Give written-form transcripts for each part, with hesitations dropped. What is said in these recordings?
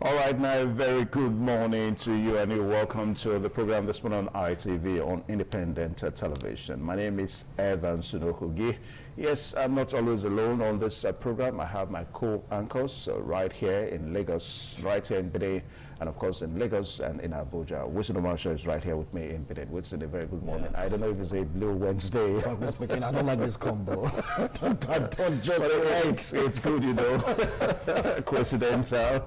All right, now, very good morning to you, and you're welcome to the program this morning on ITV on independent television. My name is Evan Sunokugi. Yes, I'm not always alone on this program. I have my co-anchors right here in Lagos, right here in Benin, and of course in Lagos and in Abuja. Winston Marshall is right here with me in Benin. Winston, a very good morning. I don't know if it's a Blue Wednesday. Speaking, I don't like this combo. don't just it's good, you know. Coincidental.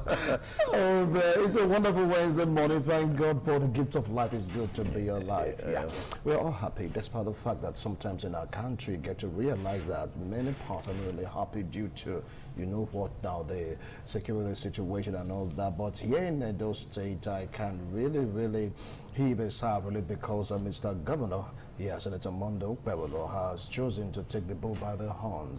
It's a wonderful Wednesday morning. Thank God for the gift of life. It's good to be alive. Yeah. We're all happy, despite the fact that sometimes in our country get to realize that many parts are not really happy due to, you know what now, the security situation and all that. But here in Edo State, I can really heave a sigh really because Mr. Governor, Senator Mondo Pebolo, has chosen to take the bull by the horns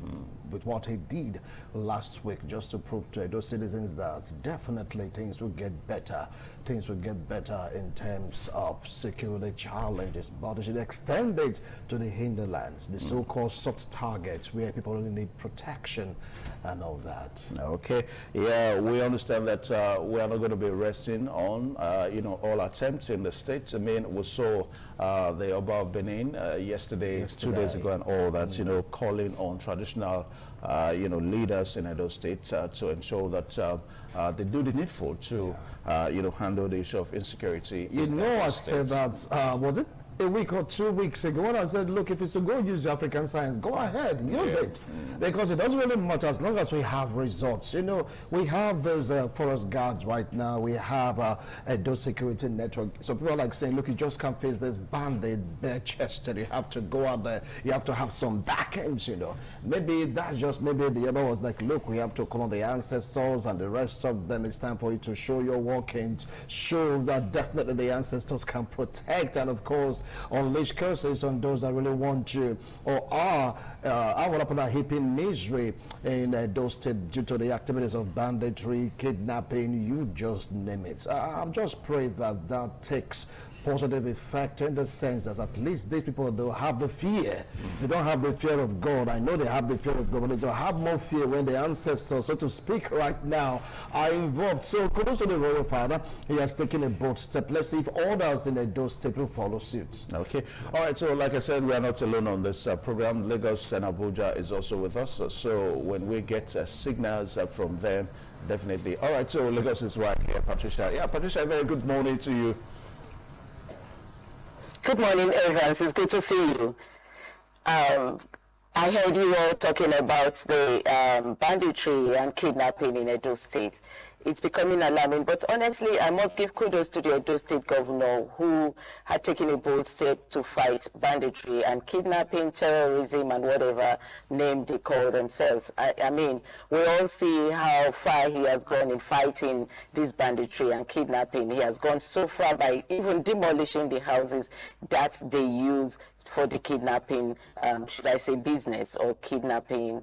with what he did last week, just to prove to those citizens that definitely things will get better. Things will get better in terms of security challenges, but they should extend it to the hinterlands, the so-called soft targets where people really need protection and all that. Okay, yeah, we understand that we are not going to be resting on, all attempts in the states. I mean, we saw the Oba of Benin yesterday, 2 days ago, and all that, calling on traditional, leaders in Edo State to ensure that they do the needful to, handle the issue of insecurity. I said that, was it a week or 2 weeks ago, when I said, look, if it's to go use the African science, go ahead, use it. Because it doesn't really matter as long as we have results. We have those forest guards right now. We have a security network. So people are like saying, look, you just can't face this bandit bare-chested. You have to go out there. You have to have some back ends, Maybe that's just, maybe the other was like, look, we have to call on the ancestors and the rest of them. It's time for you to show your workings, show that definitely the ancestors can protect, and of course, unleash curses on those that really want to or are upon a heaping misery in those states due to the activities of banditry, kidnapping, you just name it. I'm just praying that that takes positive effect in the sense that at least these people, they'll have the fear. They don't have the fear of God. I know they have the fear of God, but they'll have more fear when the ancestors, so to speak, right now are involved. So kudos to the Royal Father. He has taken a bold step. Let's see if others in those states will follow suit. Okay. All right. So like I said, we are not alone on this program. Lagos and Abuja is also with us. So when we get signals from them, definitely. All right. So Lagos is right here. Patricia. Yeah, Patricia, very good morning to you. Good morning, Evans. It's good to see you. I heard you all talking about the banditry and kidnapping in Edo State. It's becoming alarming, but honestly, I must give kudos to the Edo State governor who had taken a bold step to fight banditry and kidnapping, terrorism, and whatever name they call themselves. I mean, we all see how far he has gone in fighting this banditry and kidnapping. He has gone so far by even demolishing the houses that they use for the kidnapping, should I say business or kidnapping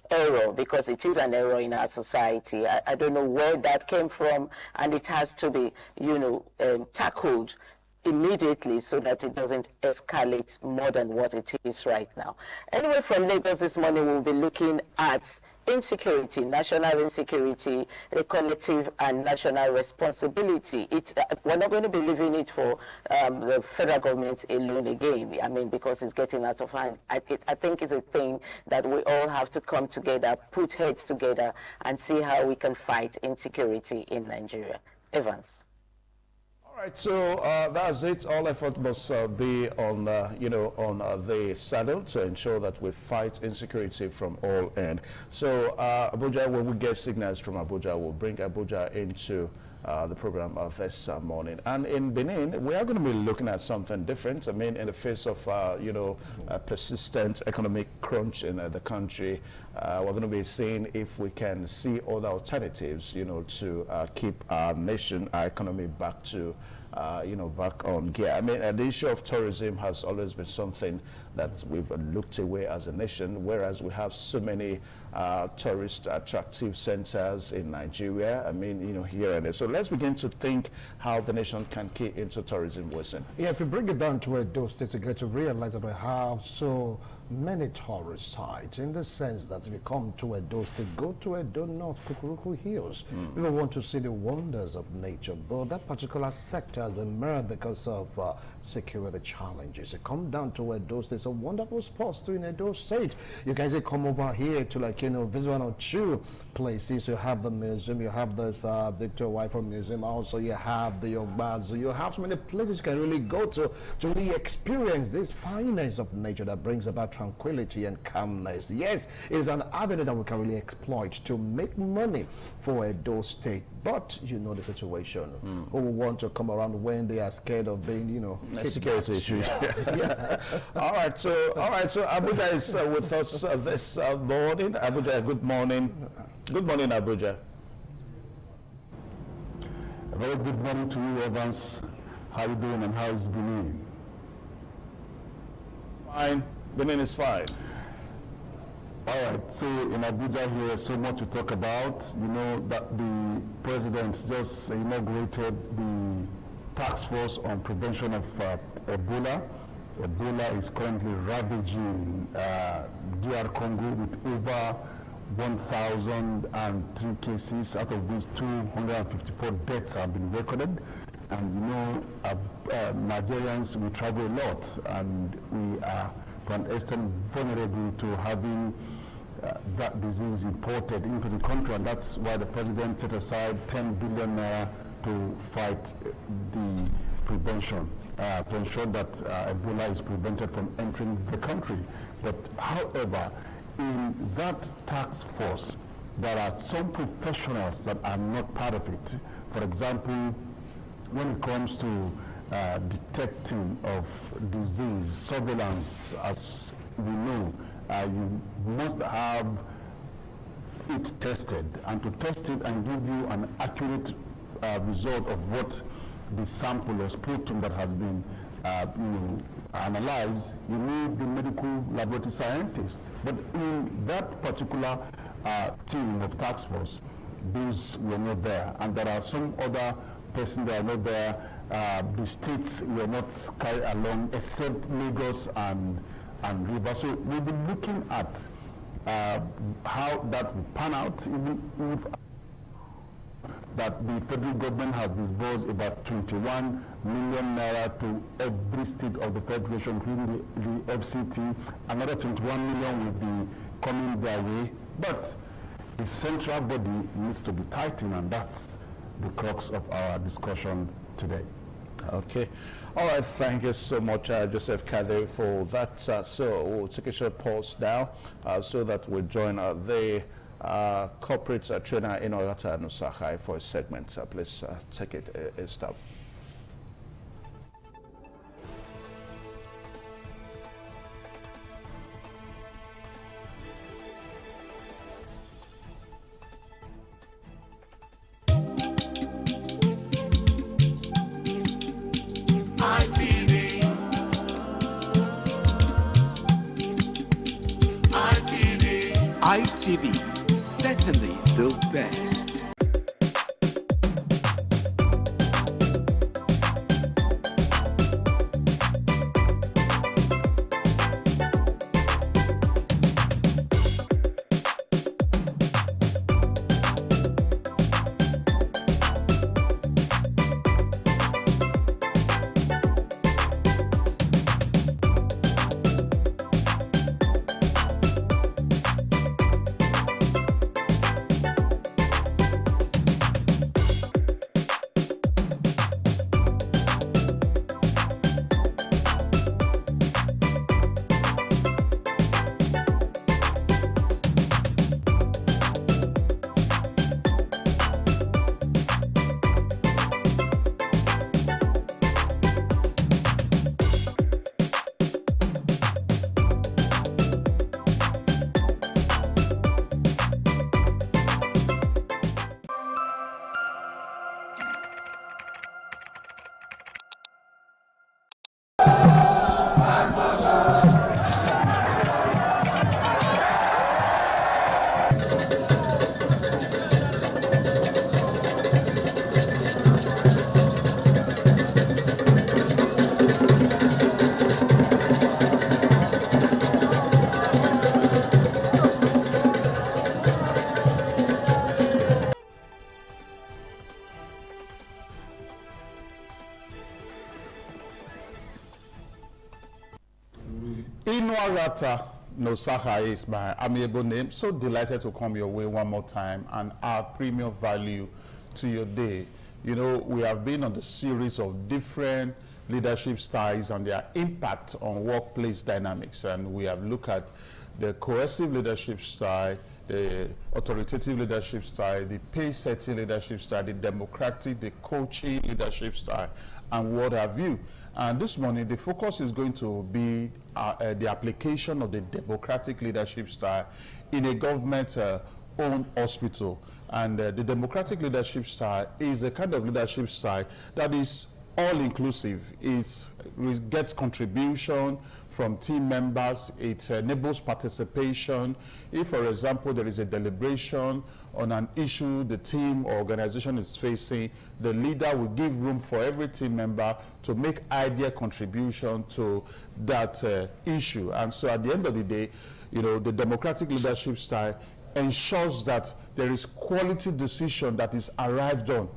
error, because it is an error in our society. I don't know where that came from, and it has to be, tackled immediately so that it doesn't escalate more than what it is right now. Anyway, from Lagos this morning, we'll be looking at insecurity, national insecurity, a collective and national responsibility. We're not going to be leaving it for the federal government alone again. I mean, because it's getting out of hand. I think it's a thing that we all have to come together, put heads together, and see how we can fight insecurity in Nigeria. Evans. All right, so that's it. All effort must be on, the saddle to ensure that we fight insecurity from all ends. So Abuja, when we get signals from Abuja, we'll bring Abuja into the program this morning. And in Benin, we are going to be looking at something different. I mean, in the face of, a persistent economic crunch in the country, we're going to be seeing if we can see other alternatives, to keep our nation, our economy back to back on gear. I mean, the issue of tourism has always been something that we've looked away as a nation, whereas we have so many tourist attractive centers in Nigeria. I mean, here and there. So let's begin to think how the nation can key into tourism, Wilson. Yeah, if you bring it down to Edo State, you get to realize that we have so many tourist sites in the sense that if you come to Edo State, go to Edo North, Kukuruku Hills. People want to see the wonders of nature, but that particular sector has been marred because of security challenges. You come down to Edo State, some wonderful spots too in Edo State. You guys come over here to visit one or two places. You have the museum, you have this Victor Wyfer Museum, also you have the Yogbazu, you have so many places you can really go to really experience this fineness of nature that brings about tranquility and calmness. Yes, it's an avenue that we can really exploit to make money for Edo State. But you know the situation. Who will want to come around when they are scared of being, security issues. Yeah. All right. So Abuja is with us this morning. Abuja, good morning. Good morning, Abuja. A very good morning to you, Evans. How are you doing and how is Benin? Fine. Benin is fine. All right, so in Abuja here, so much to talk about. You know that the president just inaugurated the task force on prevention of Ebola. Ebola is currently ravaging DR Congo with over 1,003 cases, out of which 254 deaths have been recorded. And Nigerians, we travel a lot, and we are to an extent vulnerable to having that disease imported into the country, and that's why the president set aside 10 billion naira to fight the prevention, to ensure that Ebola is prevented from entering the country. But however, in that task force, there are some professionals that are not part of it. For example, when it comes to detecting of disease, surveillance, as we know, you must have it tested, and to test it and give you an accurate result of what the sample or sputum that has been analyzed, you need the medical laboratory scientists. But in that particular team of task force, those were not there, and there are some other persons that are not there. The states were not carried along except Lagos and Rivers. So we'll be looking at how that will pan out, even if that the federal government has disbursed about 21 million naira to every state of the federation, including the FCT. Another 21 million will be coming their way, but the central body needs to be tightened, and that's the crux of our discussion today. Okay. All right. Thank you so much, Joseph Kadri, for that. So we'll take a short pause now so that we join the corporate trainer in Oyata Nusahai for a segment. Please take it a stop. ITV, certainly the best. Inuarata Nosaha is my amiable name. So delighted to come your way one more time and add premium value to your day. You know, we have been on the series of different leadership styles and their impact on workplace dynamics. And we have looked at the coercive leadership style, the authoritative leadership style, the pace-setting leadership style, the democratic, the coaching leadership style, and what have you. And this morning, the focus is going to be the application of the democratic leadership style in a government-owned hospital. And the democratic leadership style is a kind of leadership style that is all-inclusive. It gets contribution from team members. It enables participation. If, for example, there is a deliberation on an issue the team or organization is facing, the leader will give room for every team member to make idea contribution to that issue. And so at the end of the day, you know, the democratic leadership style ensures that there is quality decision that is arrived on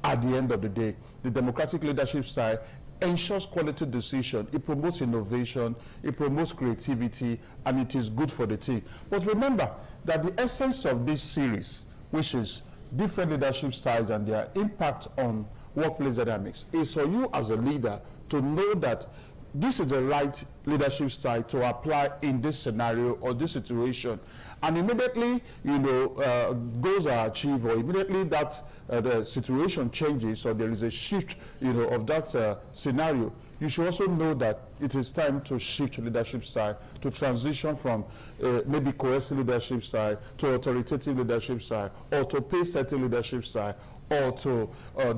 at the end of the day. The democratic leadership style ensures quality decision. It promotes innovation, it promotes creativity, and it is good for the team. But remember that the essence of this series, which is different leadership styles and their impact on workplace dynamics, is for you as a leader to know that this is the right leadership style to apply in this scenario or this situation. And immediately, you know, goals are achieved, or immediately that the situation changes, or there is a shift, you know, of that scenario, you should also know that it is time to shift leadership style, to transition from maybe coercive leadership style to authoritative leadership style, or to pace-setting leadership style, or to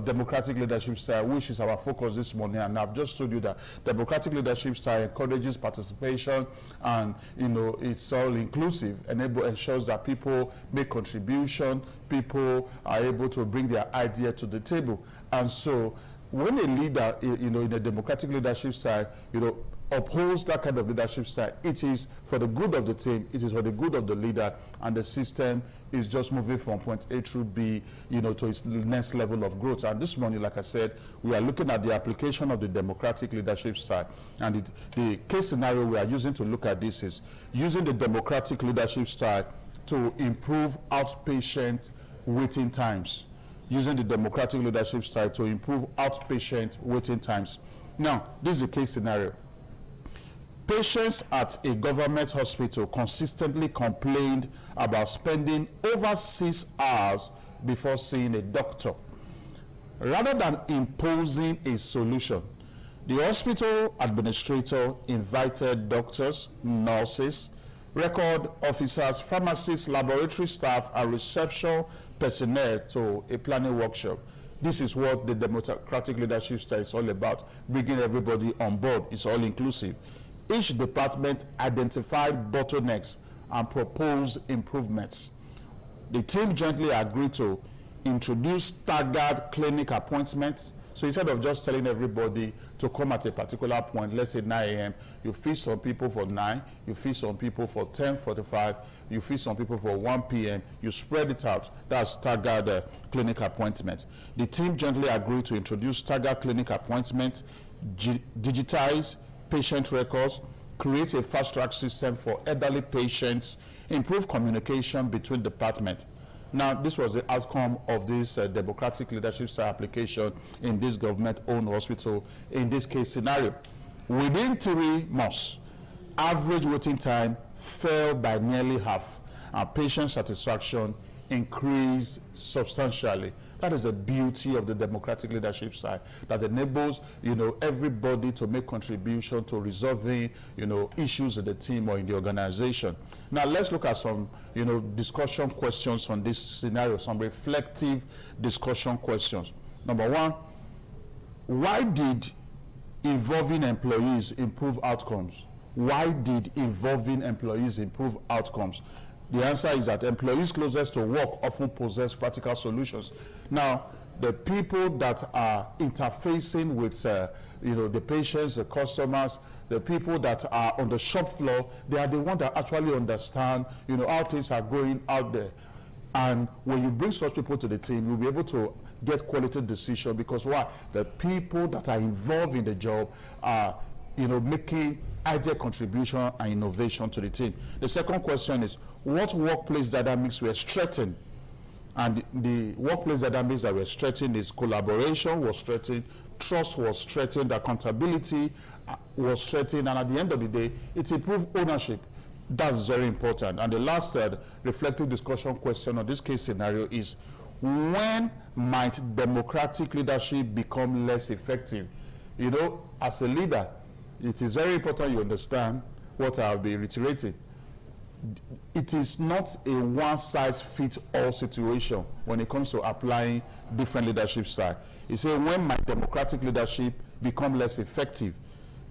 democratic leadership style, which is our focus this morning. And I've just told you that democratic leadership style encourages participation, and you know, it's all inclusive, ensures that people make contribution, people are able to bring their idea to the table. And so when a leader, you know, in a democratic leadership style, you know, upholds that kind of leadership style, it is for the good of the team, it is for the good of the leader, and the system is just moving from point A through B, you know, to its next level of growth. And this morning, like I said, we are looking at the application of the democratic leadership style. And the case scenario we are using to look at this is using the democratic leadership style to improve outpatient waiting times. Using the democratic leadership style to improve outpatient waiting times. Now, this is the case scenario. Patients at a government hospital consistently complained about spending over 6 hours before seeing a doctor. Rather than imposing a solution, the hospital administrator invited doctors, nurses, record officers, pharmacists, laboratory staff, and reception personnel to a planning workshop. This is what the democratic leadership style is all about, bringing everybody on board. It's all inclusive. Each department identified bottlenecks and proposed improvements. The team jointly agreed to introduce staggered clinic appointments. So instead of just telling everybody to come at a particular point, let's say 9 a.m., you feed some people for 9, you feed some people for 10:45, you feed some people for 1 p.m., you spread it out. That's staggered clinic appointments. The team jointly agreed to introduce staggered clinic appointments, digitize patient records, create a fast-track system for elderly patients, improve communication between departments. Now, this was the outcome of this democratic leadership style application in this government-owned hospital in this case scenario. Within 3 months, average waiting time fell by nearly half, and patient satisfaction increased substantially. That is the beauty of the democratic leadership style, that enables, you know, everybody to make contribution to resolving, you know, issues in the team or in the organization. Now, let's look at some, you know, discussion questions on this scenario, some reflective discussion questions. Number 1, why did involving employees improve outcomes? Why did involving employees improve outcomes? The answer is that employees closest to work often possess practical solutions. Now, the people that are interfacing with you know, the patients, the customers, the people that are on the shop floor, they are the ones that actually understand, you know, how things are going out there. And when you bring such people to the team, you'll be able to get quality decision, because why? The people that are involved in the job are making ideal contribution and innovation to the team. The second question is, what workplace dynamics were strengthened? And the workplace dynamics that were strengthened is collaboration was strengthened, trust was strengthened, accountability was strengthened, and at the end of the day, it improved ownership. That's very important. And the last reflective discussion question on this case scenario is, when might democratic leadership become less effective? As a leader, it is very important you understand what I'll be reiterating. It is not a one-size-fits-all situation when it comes to applying different leadership styles. It's saying, when might democratic leadership become less effective?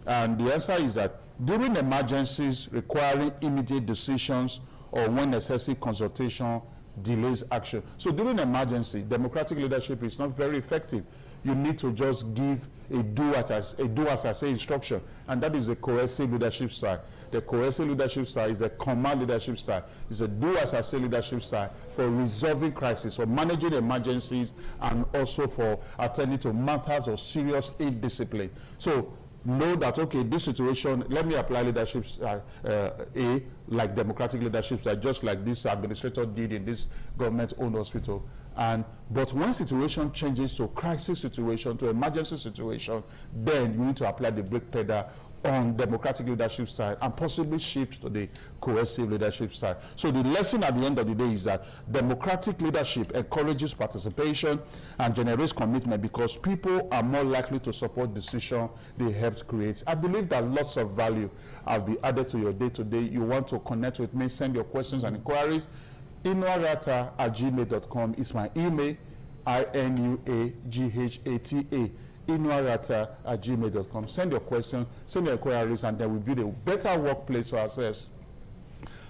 And the answer is that during emergencies requiring immediate decisions, or when excessive consultation delays action. So during emergency, democratic leadership is not very effective. You need to just give a do as I say instruction, and that is a coercive leadership style. The coercive leadership style is a command leadership style. It's a do as I say leadership style for resolving crises, for managing emergencies, and also for attending to matters of serious indiscipline. So know that, okay, this situation, let me apply leadership style A, like democratic leadership style, just like this administrator did in this government-owned hospital. But when situation changes to crisis situation, to emergency situation, then you need to apply the brake pedal on democratic leadership style and possibly shift to the coercive leadership style. So the lesson at the end of the day is that democratic leadership encourages participation and generates commitment, because people are more likely to support decisions they helped create. I believe that lots of value have been added to your day-to-day. You want to connect with me, send your questions and inquiries. inuarata@gmail.com is my email, INUAGHATA. inuarata@gmail.com. Send your questions, send your inquiries, and then we'll build a better workplace for ourselves.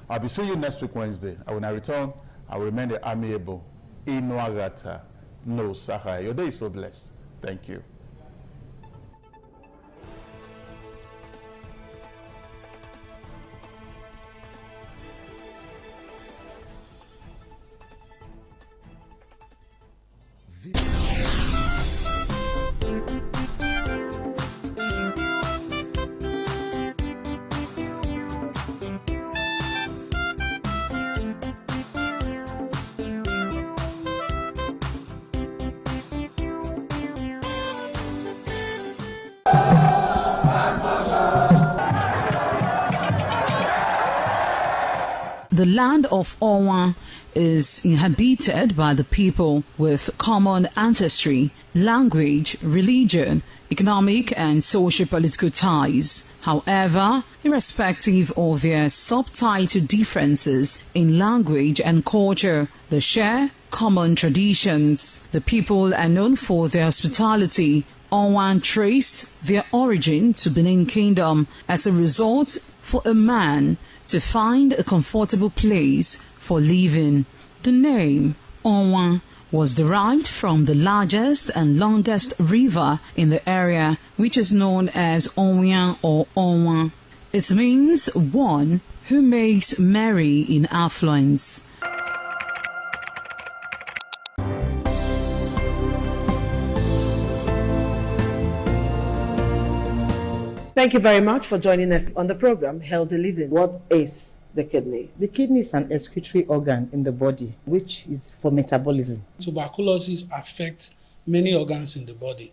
I'll be seeing you next week, Wednesday. When I return, I will remain the amiable Inuarata, no Sahara. Your day is so blessed. Thank you. The land of Owa is inhabited by the people with common ancestry, language, religion, economic and socio-political ties. However, irrespective of their subtitle differences in language and culture, they share common traditions. The people are known for their hospitality. Owa traced their origin to Benin Kingdom. As a result, for a man to find a comfortable place for living, the name Owa was derived from the largest and longest river in the area, which is known as Onwian or Onwa. It means one who makes merry in affluence. Thank you very much for joining us on the program Healthy Living. What is the kidney? The kidney is an excretory organ in the body, which is for metabolism. Tuberculosis affects many organs in the body,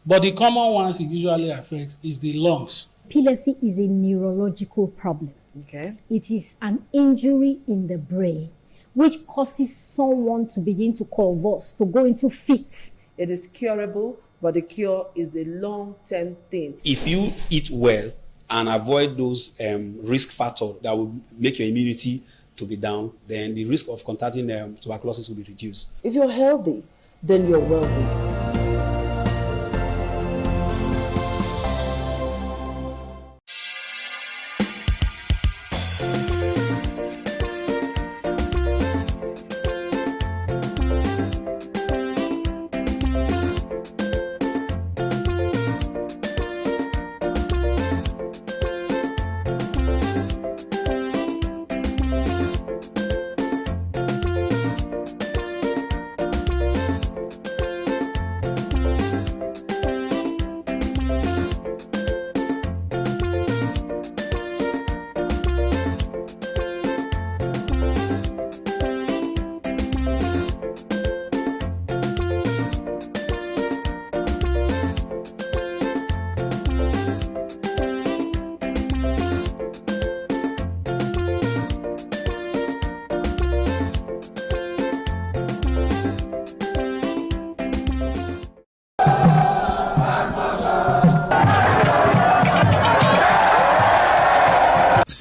but the common ones it usually affects is the lungs. Epilepsy is a neurological problem. Okay. It is an injury in the brain which causes someone to begin to convulse, to go into fits. It is curable, but the cure is a long-term thing. If you eat well and avoid those risk factors that will make your immunity to be down, then the risk of contracting tuberculosis will be reduced. If you're healthy, then you're wealthy.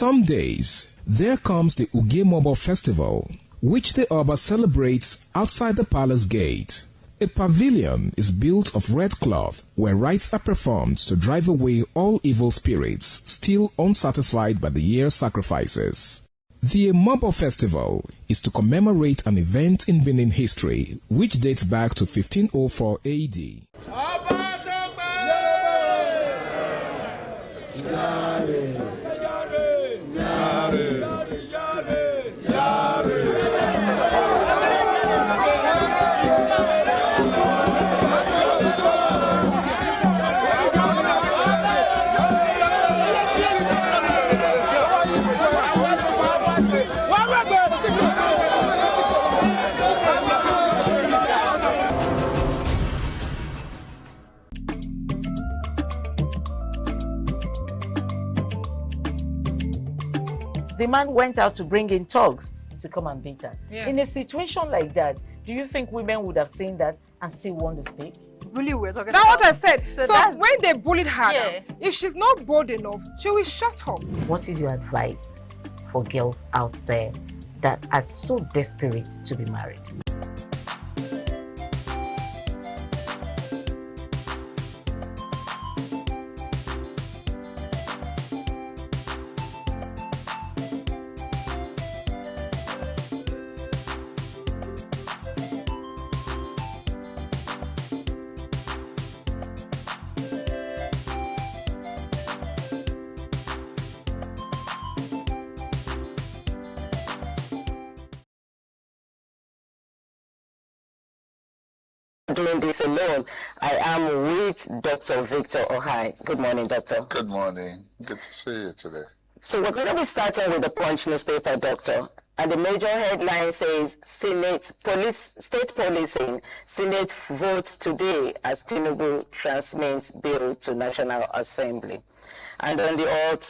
some days, there comes the Uge Mobo Festival, which the Oba celebrates outside the palace gate. A pavilion is built of red cloth where rites are performed to drive away all evil spirits still unsatisfied by the year's sacrifices. The Mobo Festival is to commemorate an event in Benin history which dates back to 1504 AD. The man went out to bring in thugs to come and beat her. Yeah. In a situation like that, do you think women would have seen that and still want to speak? Really, we're talking about. That's what I said. So when they bullied her, Yeah. if she's not bold enough, she will shut up. What is your advice for girls out there that are so desperate to be married? Doing this alone, I am with Dr. Victor Ohai. Good morning, Doctor. Good morning. Good to see you today. So we're going to be starting with the Punch newspaper, Doctor. And the major headline says, state policing, Senate votes today as Tinubu transmits bill to National Assembly. And on the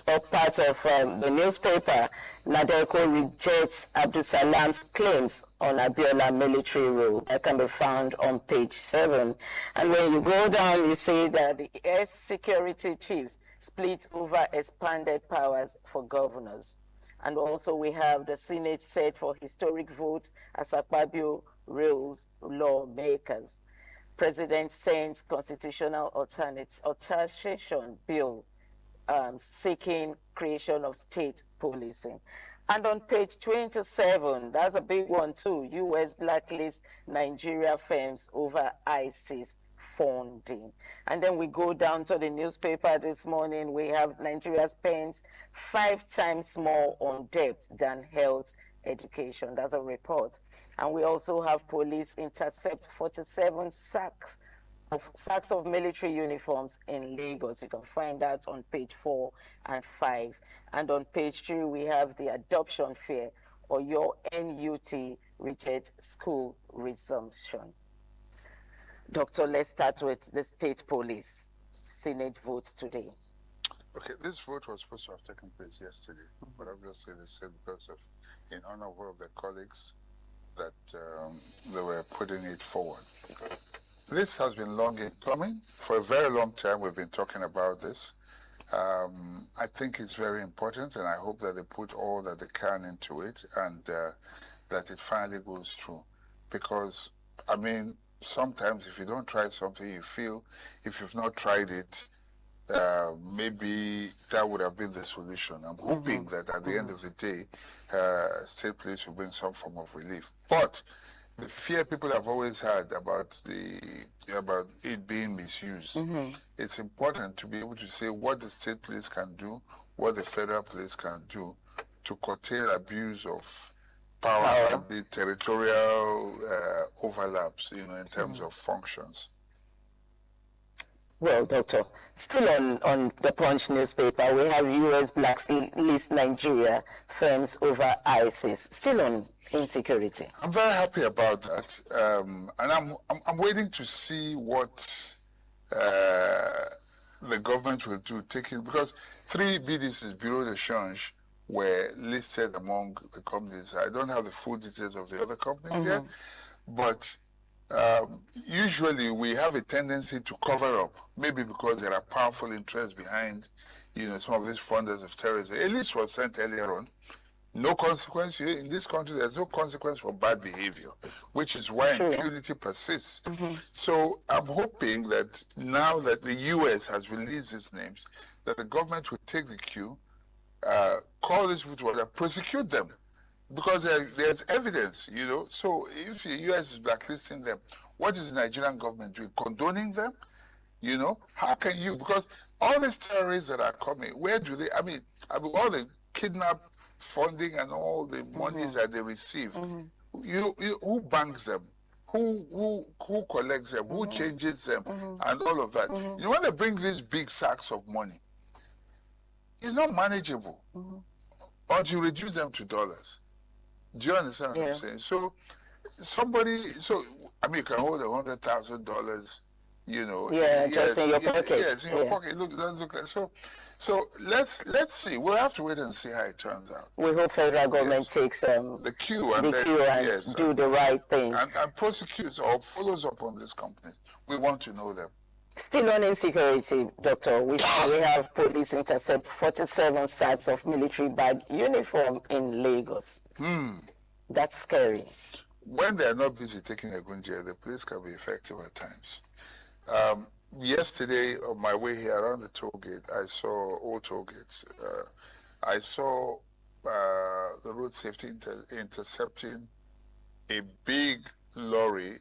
up part of the newspaper, Nadeco rejects Abdusalam's claims on Abiola military rule. That can be found on page 7. And when you go down, you see that the air security chiefs split over expanded powers for governors. And also we have the Senate set for historic vote as Akpabio rules lawmakers. President sends constitutional alteration bill seeking creation of state policing. And on page 27, that's a big one too, U.S. blacklist Nigeria firms over ISIS funding. And then we go down to the newspaper this morning, we have Nigeria spends 5 times more on debt than health education. That's a report. And we also have police intercept 47 sacks of military uniforms in Lagos. You can find that on page 4 and 5. And on page 3, we have the adoption fair or your NUT reject school resumption. Doctor, let's start with the state police. Senate votes today. Okay, this vote was supposed to have taken place yesterday, but obviously they said because of, in honor of one of their colleagues, that they were putting it forward. This has been long in coming. For a very long time, we've been talking about this. I think it's very important, and I hope that they put all that they can into it and that it finally goes through. Because, I mean, sometimes if you don't try something, you feel if you've not tried it, maybe that would have been the solution. I'm hoping that at the end of the day, state police will bring some form of relief. But the fear people have always had about it being misused. It's important to be able to say what the state police can do, what the federal police can do to curtail abuse of power and the territorial overlaps, in terms of functions. Well, Doctor, still on the Punch newspaper, we have U.S. blacklist Nigeria firms over ISIS, still on insecurity. I'm very happy about that, and I'm waiting to see what the government will do, because 3 BDCs, Bureau de Change, were listed among the companies. I don't have the full details of the other companies yet, but usually we have a tendency to cover up, maybe because there are powerful interests behind, you know, some of these funders of terrorism. A list was sent earlier on. No consequence. In this country, there's no consequence for bad behavior, which is why impunity persists. So I'm hoping that now that the U.S. has released these names, that the government will take the cue, call these people to order, prosecute them, because there's evidence, you know. So if the U.S. is blacklisting them, what is the Nigerian government doing? Condoning them? You know, how can you? Because all these terrorists that are coming, where do they? I mean all the kidnap funding and all the monies that they receive, who banks them? Who collects them? Who changes them? And all of that. You know, when they bring these big sacks of money, it's not manageable until you reduce them to dollars. Do you understand what I'm saying? So I mean, you can hold $100,000, you know. Just in your pocket. Yes, in your pocket. Look, it doesn't look like so. So let's see. We'll have to wait and see how it turns out. We hope federal government takes the cue and do the right thing and prosecutes or follows up on these companies. We want to know them. Still on insecurity, Doctor, we have police intercept 47 sacks of military bag uniform in Lagos. That's scary. When they're not busy taking a gunja, the police can be effective at times. Yesterday, on my way here around the toll gate, I saw old toll gates. I saw the road safety intercepting a big lorry,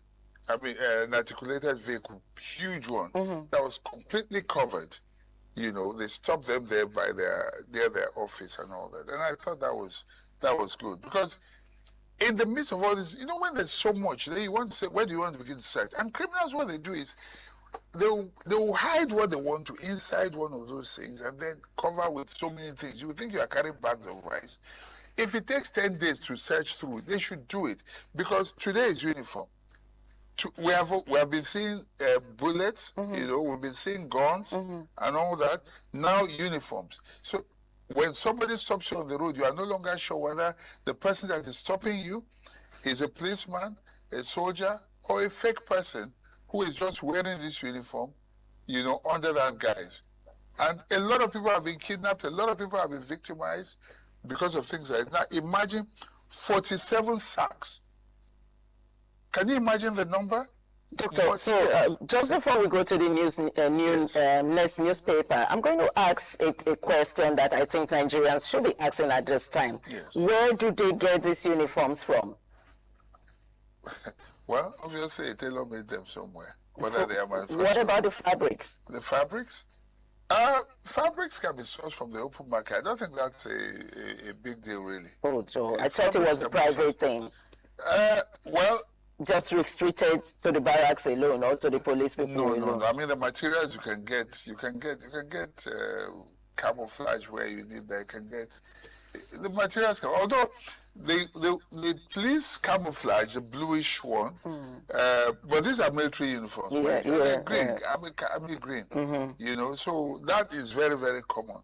I mean, an articulated vehicle, huge one, that was completely covered. You know, they stopped them there near their office and all that. And I thought that was good, because in the midst of all this, you know, when there's so much, then you want to say, where do you want to begin to search? And criminals, what they do is, they'll hide what they want to inside one of those things and then cover with so many things. You would think you are carrying bags of rice. If it takes 10 days to search through, they should do it, because today is uniform. We have been seeing bullets, you know, we've been seeing guns and all that. Now uniforms. So when somebody stops you on the road, you are no longer sure whether the person that is stopping you is a policeman, a soldier, or a fake person who is just wearing this uniform, you know, under that guise. And a lot of people have been kidnapped, a lot of people have been victimized because of things like that. Now imagine 47 sacks. Can you imagine the number? Doctor, so just before we go to the next newspaper, I'm going to ask a question that I think Nigerians should be asking at this time. Where do they get these uniforms from? Well, obviously, a tailor made them somewhere, whether they are manufactured. What about the fabrics? The fabrics? Fabrics can be sourced from the open market. I don't think that's a big deal, really. Oh, Joe, I thought it was a private thing. Well, just restricted to the barracks alone or to the police people alone? No. I mean, the materials you can get camouflage where you need that. You can get the materials. Although the police camouflage, the bluish one, but these are military uniforms. They're green, army green. You know, so that is very, very common.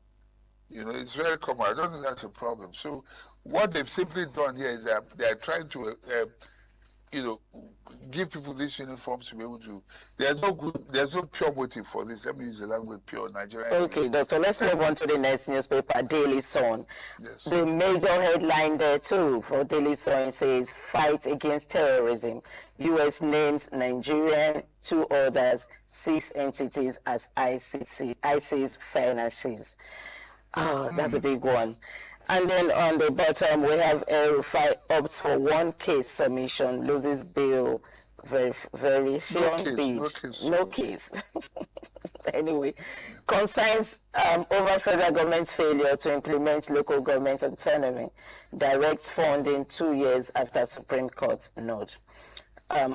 You know, it's very common. I don't think that's a problem. So what they've simply done here is that they are trying to you know, give people these uniforms to be able to. There's no pure motive for this. Let me use the language pure Nigerian. Okay, Doctor, let's move on to the next newspaper, Daily Sun. Yes. The major headline there too for Daily Sun says, "Fight against terrorism. U.S. names Nigerian, 2 others, 6 entities as ISIS financiers." That's a big one. And then on the bottom, we have El-Rufai opts for 1 case submission, loses bail, no case. Anyway, concerns over federal government's failure to implement local government autonomy, directs funding 2 years after Supreme Court nod.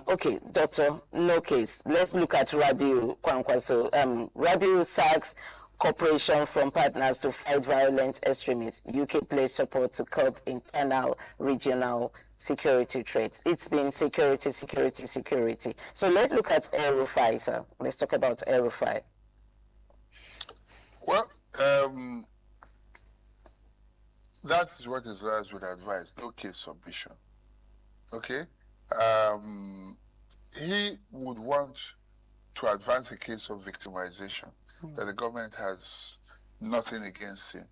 Okay, Doctor, no case. Let's look at Rabiu Kwankwaso. Rabiu sacks cooperation from partners to fight violent extremists. UK pledged support to curb internal regional security threats. It's been security. So let's look at El-Rufai, sir. Let's talk about El-Rufai. Well, that is what his lawyers would advise, no case submission. Okay? He would want to advance a case of victimization that the government has nothing against sin.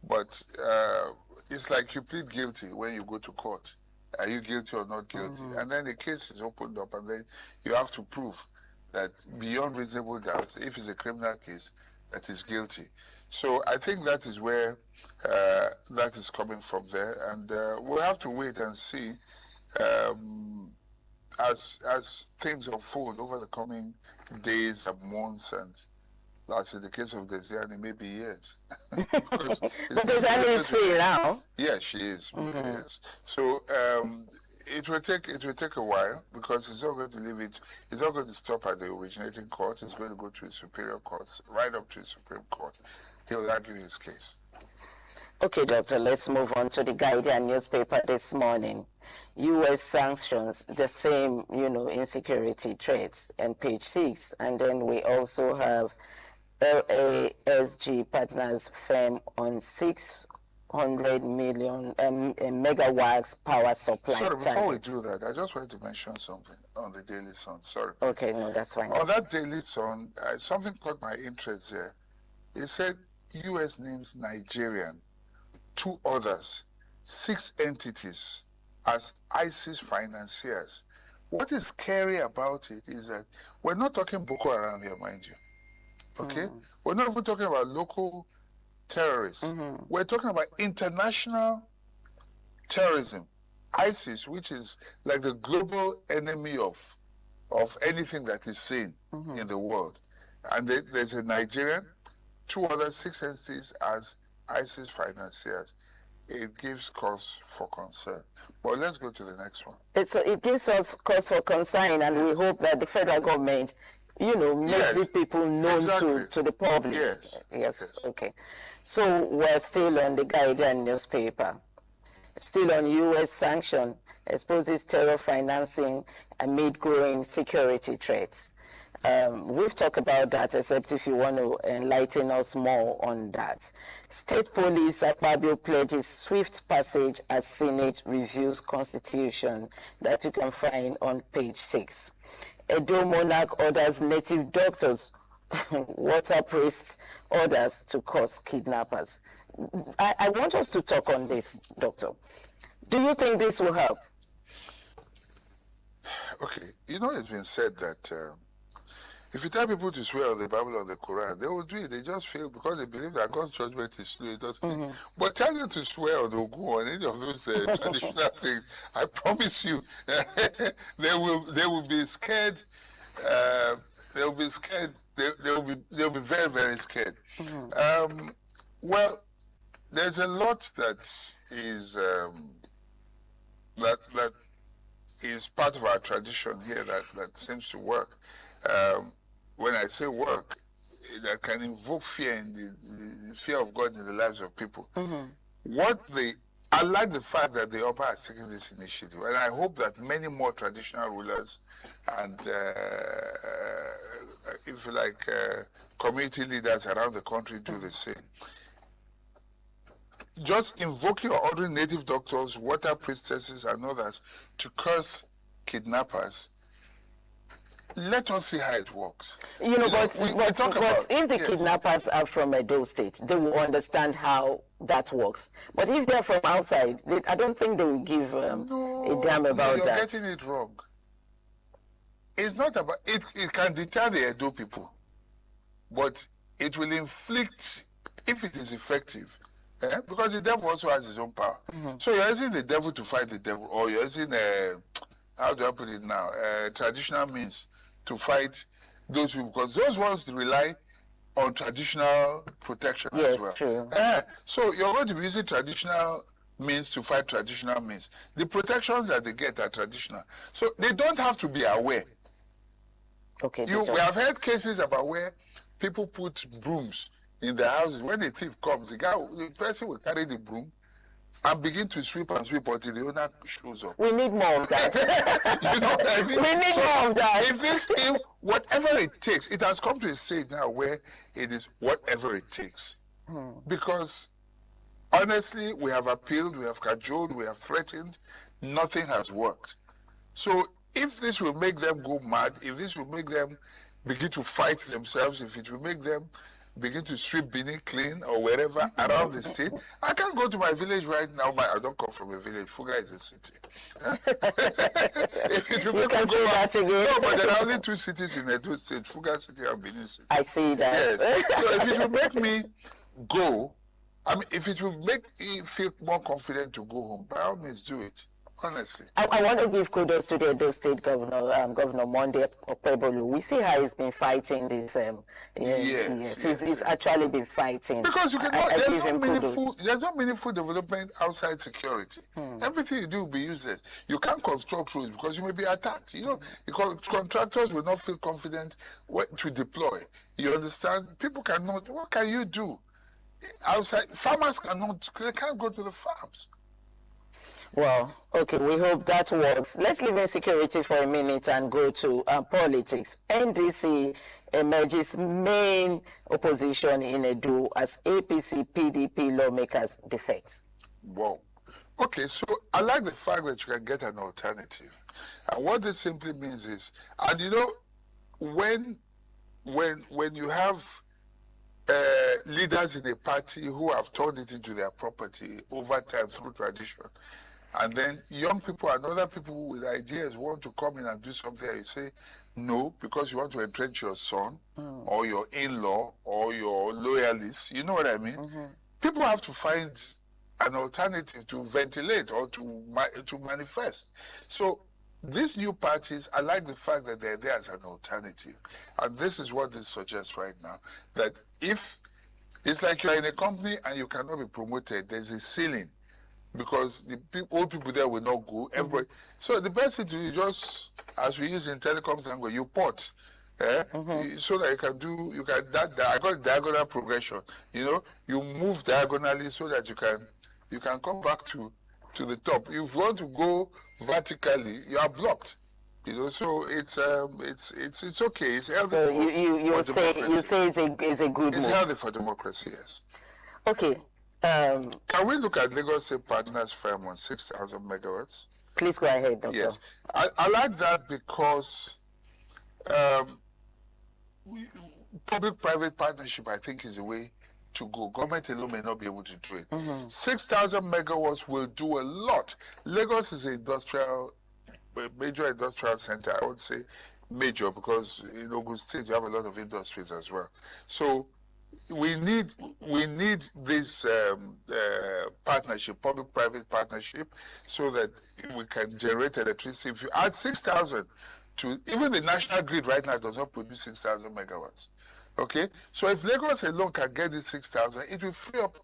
But it's like you plead guilty when you go to court. Are you guilty or not guilty? And then the case is opened up, and then you have to prove that beyond reasonable doubt, if it's a criminal case, that is guilty. So I think that is where that is coming from there, and we'll have to wait and see as things unfold over the coming days and months, and that's in the case of Desiani, maybe years. But Desiani is free now. Yes, she is. Yes. So it will take a while, because it's not going to leave it. It's not going to stop at the originating court. It's going to go to the superior courts, right up to the Supreme Court. He'll argue his case. Okay, Doctor, let's move on to the Guardian newspaper this morning. U.S. sanctions, the same, insecurity threats, and page 6. And then we also have LASG partners firm on 600 million megawatts power supply. Sorry, before we do that, I just wanted to mention something on the Daily Sun. Sorry. Okay, no, that's fine. On that Daily Sun, something caught my interest there. It said U.S. names Nigerian, 2 others, 6 entities as ISIS financiers. What is scary about it is that we're not talking Boko Haram here, mind you. Okay? We're not even talking about local terrorists. We're talking about international terrorism. ISIS, which is like the global enemy of anything that is seen in the world. And there's a Nigerian, 2 other 6 entities as ISIS financiers. It gives cause for concern. But let's go to the next one. It gives us cause for concern, and we hope that the federal government, makes the people known to the public. Yes. Okay. So we're still on the Guardian newspaper. Still on U.S. sanction exposes terror financing amid growing security threats. We've talked about that, except if you want to enlighten us more on that. State Police Akpabio pledges swift passage as Senate reviews Constitution, that you can find on page 6. Edo monarch orders native doctors, water priests orders to curse kidnappers. I want us to talk on this, Doctor. Do you think this will help? Okay, it's been said that if you tell people to swear on the Bible or the Quran, they will do it. They just fail because they believe that God's judgment is slow. It doesn't. But tell them to swear on Ogun or any of those traditional things. I promise you, they will be scared. They will be scared. They'll be very, very scared. Well, there's a lot that is that is part of our tradition here that seems to work. When I say work, that can invoke fear in the fear of God in the lives of people. I like the fact that the Oba is taking this initiative, and I hope that many more traditional rulers and, if you like, community leaders around the country do the same. Just invoking or ordering native doctors, water priestesses, and others to curse kidnappers. Let us see how it works. But if the kidnappers are from Edo State, they will understand how that works. But if they're from outside, I don't think they will give a damn about that. You're getting it wrong. It's not about it. It can deter the Edo people, but it will inflict, if it is effective, because the devil also has his own power. So you're using the devil to fight the devil, or you're using how do I put it now? Traditional means to fight those people, because those ones rely on traditional protection as well. True. So you're going to be using traditional means to fight traditional means. The protections that they get are traditional. So they don't have to be aware. Okay. We have heard cases about where people put brooms in their houses. When the thief comes, the person will carry the broom and begin to sweep until the owner shows up. We need more of that. You know what I mean? We need more of that. If whatever it takes, it has come to a stage now where it is whatever it takes. Because honestly, we have appealed, we have cajoled, we have threatened, nothing has worked. So if this will make them go mad, if this will make them begin to fight themselves, if it will make them begin to sweep Benin clean or wherever around the state. I can't go to my village right now. I don't come from a village. Fuga is a city. If it will make me go back, no, but there are only 2 cities in Edo State, Fuga City and Benin City. I see that. Yes. So if it will make me go, if it will make me feel more confident to go home, by all means do it. Honestly. I want to give kudos to the Edo State Governor, Governor Monday Okpebholo. We see how he's been fighting this. He's actually been fighting. Because you cannot, there's no meaningful development outside security. Everything you do will be useless. You can't construct roads because you may be attacked. You know, because contractors will not feel confident to deploy. You understand? People cannot. What can you do? Outside, farmers cannot. They can't go to the farms. Well, okay, we hope that works. Let's leave insecurity for a minute and go to politics. NDC emerges main opposition in Edo as APC PDP lawmakers defect. Wow. Okay, so I like the fact that you can get an alternative. And what this simply means is, and you know, when you have leaders in a party who have turned it into their property over time through tradition, and then young people and other people with ideas want to come in and do something, and you say no because you want to entrench your son or your in-law or your loyalists. You know what I mean? People have to find an alternative to ventilate or to manifest. So these new parties, I like the fact that they're there as an alternative. And this is what this suggests right now, that if it's like you're in a company and you cannot be promoted, there's a ceiling. Because the old people there will not go. Everybody. So the best thing to do is just, as we use in telecoms, and go, you port, so that you can I call it diagonal progression. You know, you move diagonally so that you can come back to the top. If you want to go vertically, you are blocked. You know, so it's okay. It's healthy. So you say it's a good move. It's healthy for democracy. Yes. Okay. Can we look at Lagos State Partners firm on 6,000 megawatts? Please go ahead, Doctor. Yes, I like that because public-private partnership, I think, is the way to go. Government alone may not be able to do it. 6,000 megawatts will do a lot. Lagos is a major industrial center. I would say major because in Ogun State you have a lot of industries as well. So we need this partnership, public-private partnership, so that we can generate electricity. If you add 6,000 to, even the national grid right now does not produce 6,000 megawatts. Okay, so if Lagos alone can get this 6,000, it will free up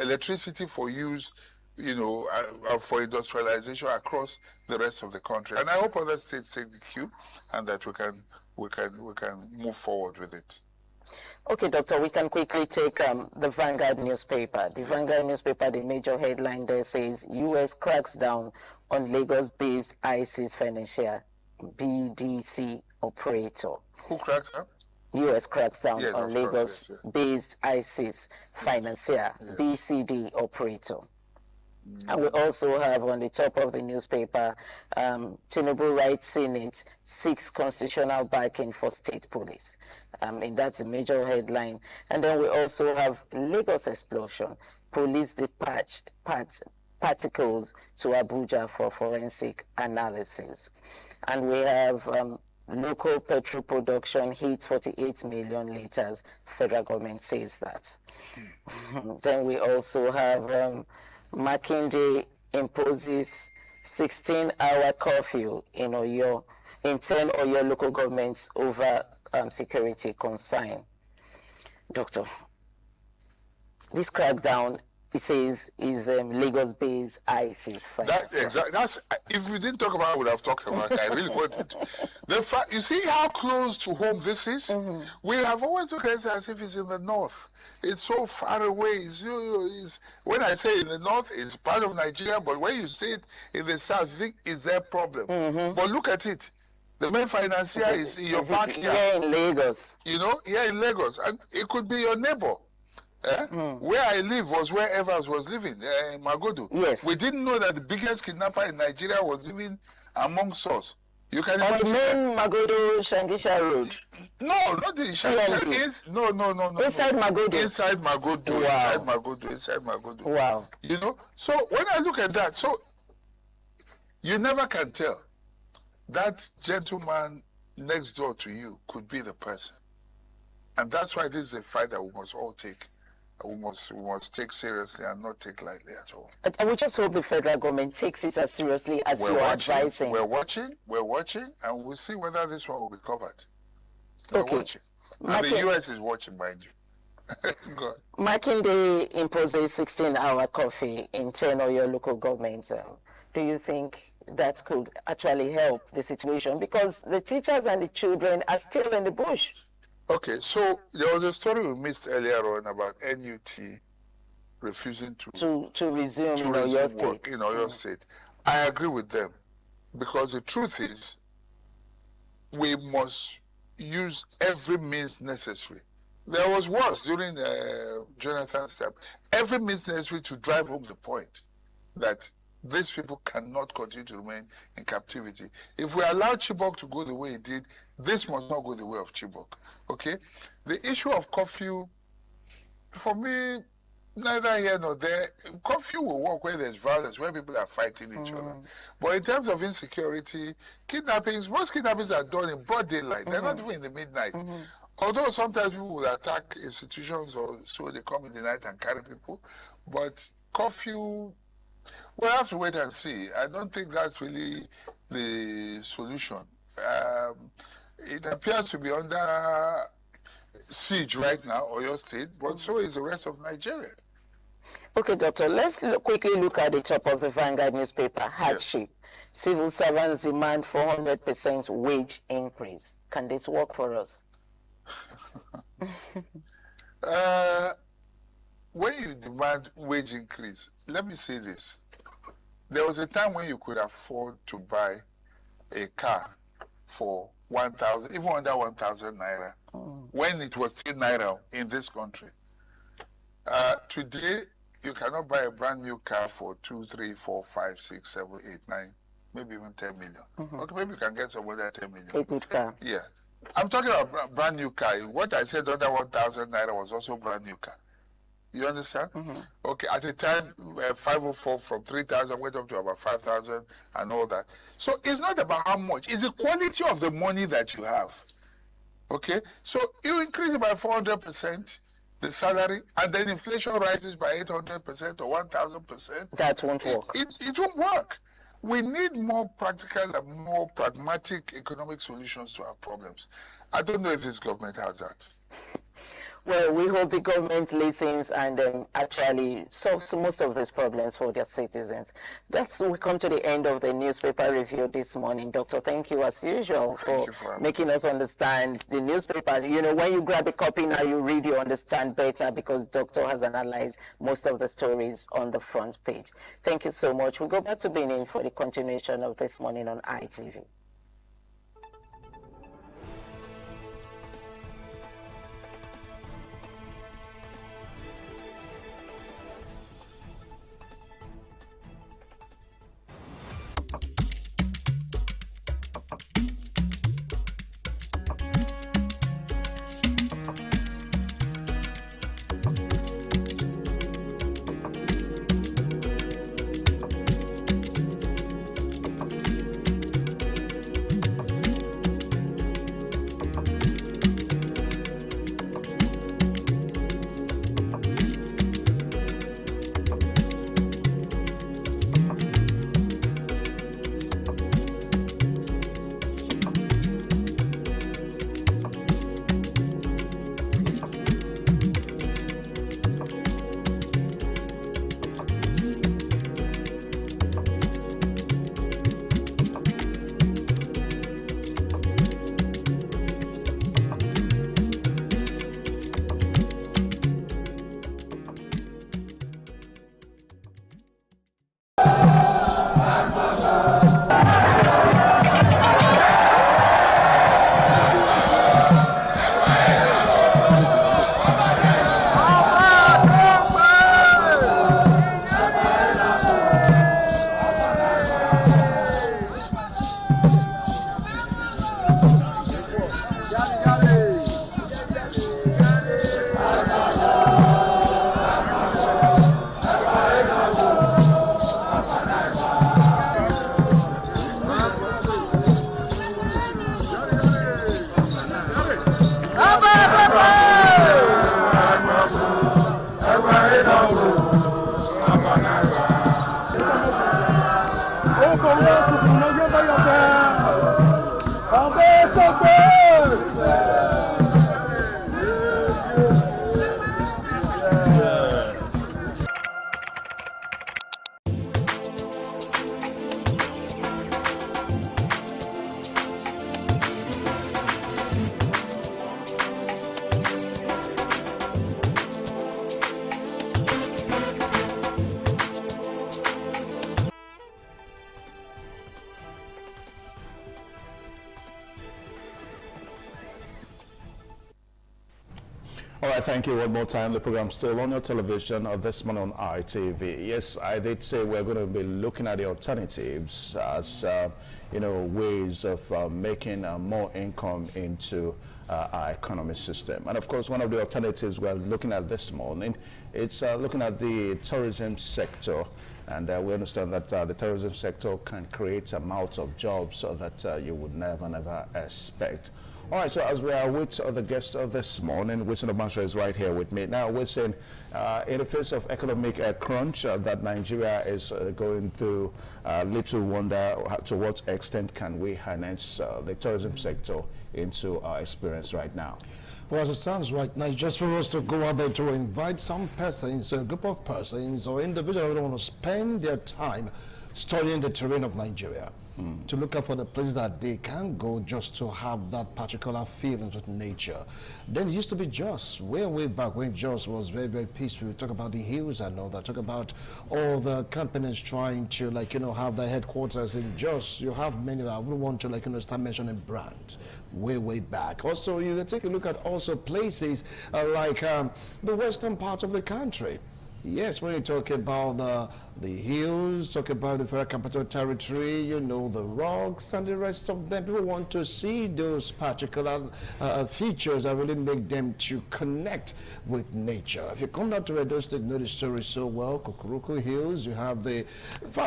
electricity for use, you know, for industrialization across the rest of the country. And I hope other states take the cue, and that we can move forward with it. Okay, Doctor, we can quickly take the Vanguard newspaper. The Vanguard newspaper, the major headline there says, U.S. cracks down on Lagos-based ISIS financial BDC operator. Who cracks down? U.S. cracks down on Lagos-based ISIS financier BCD operator. And we also have on the top of the newspaper, Tinubu writes Senate seeks constitutional backing for state police. And that's a major headline. And then we also have Lagos explosion, police dispatch particles to Abuja for forensic analysis. And we have local petrol production hits 48 million liters. Federal government says that. Then we also have Makinde imposes 16-hour curfew in Oyo, in 10 Oyo local governments over security concern. Doctor, this crackdown, it says, is Lagos-based ISIS. That's if we didn't talk about it, I would have talked about it. I really wanted to. The fact, you see how close to home this is? We have always looked at it as if it's in the north. It's so far away. When I say in the north, it's part of Nigeria, but when you say it in the south, you think it's their problem. But look at it. The main financier is in your backyard. Here in Lagos. You know, here in Lagos. And it could be your neighbor. Where I live was where Evans was living, in Magodo. Yes. We didn't know that the biggest kidnapper in Nigeria was living amongst us. You can on the main Magodo Shangisha Road. No, not the Shell. No. Inside Magodo. Inside Magodo. Wow. Inside Magodo. Wow. You know, so when I look at that, so you never can tell. That gentleman next door to you could be the person. And that's why this is a fight that we must all take. We must take seriously and not take lightly at all. And we just hope the federal government takes it as seriously as you're advising. We're watching, and we'll see whether this one will be covered. We're watching. And the US is watching, mind you. Go on. Makinde imposes 16-hour coffee in 10 of your local governments. Do you think that could actually help the situation? Because the teachers and the children are still in the bush. Okay, so there was a story we missed earlier on about NUT refusing to resume in Oyo State. In Oyo State. I agree with them, because the truth is we must use every means necessary. There was worse during Jonathan's time. Every means necessary to drive home the point that these people cannot continue to remain in captivity. If we allow Chibok to go the way it did, this must not go the way of Chibok. Okay? The issue of curfew, for me, neither here nor there. Curfew will work where there's violence, where people are fighting each other. But in terms of insecurity, kidnappings, most kidnappings are done in broad daylight. They're not even in the midnight. Although sometimes people will attack institutions, or so they come in the night and carry people. But curfew, we'll have to wait and see. I don't think that's really the solution. It appears to be under siege right now, Oyo State, but so is the rest of Nigeria. Okay, Doctor, let's quickly look at the top of the Vanguard newspaper, hardship. Yes. Civil servants demand 400% wage increase. Can this work for us? When you demand wage increase, let me say this. There was a time when you could afford to buy a car for 1,000, even under 1,000 naira, when it was still naira in this country. Today, you cannot buy a brand new car for 2, 3, 4, 5, 6, 7, 8, 9, maybe even 10 million. Okay, maybe you can get somewhere at 10 million. A good car. Yeah. I'm talking about brand new car. What I said under 1,000 naira was also brand new car. You understand? Okay, at the time, 504 from 3,000 went up to about 5,000 and all that. So it's not about how much, it's the quality of the money that you have. Okay, so you increase it by 400%, the salary, and then inflation rises by 800% or 1,000%. That won't work. It won't work. We need more practical and more pragmatic economic solutions to our problems. I don't know if this government has that. Well, we hope the government listens and actually solves most of these problems for their citizens. We come to the end of the newspaper review this morning. Doctor, thank you as usual for making us understand the newspaper. You know, when you grab a copy now, you read, you understand better, because Doctor has analyzed most of the stories on the front page. Thank you so much. We'll go back to Benin for the continuation of This Morning on ITV. All right, thank you one more time. The program still on your television this morning on ITV. Yes, I did say we're going to be looking at the alternatives as, ways of making more income into our economy system. And of course, one of the alternatives we're looking at this morning, it's looking at the tourism sector. And we understand that the tourism sector can create amounts of jobs that you would never expect. All right, so as we are with the guest this morning, Wilson Obansho is right here with me. Now, Wilson, in the face of economic crunch that Nigeria is going through, little wonder to what extent can we harness the tourism sector into our experience right now? Well, as it stands right now, it's just for us to go out there to invite some persons, a group of persons or individuals who want to spend their time studying the terrain of Nigeria. To look out for the places that they can go just to have that particular feeling with nature. Then it used to be Jos, way back when Jos was very peaceful. We talk about the hills and all that. Talk about all the companies trying to have their headquarters in Jos. You have many. I wouldn't want to start mentioning brands way back. Also, you can take a look at also places like the western part of the country. Yes, when you talk about the hills, talk about the Federal Capital Territory, the rocks and the rest of them. People want to see those particular features that really make them to connect with nature. If you come down to Edo State, you know the story so well. Kukuruku Hills, you have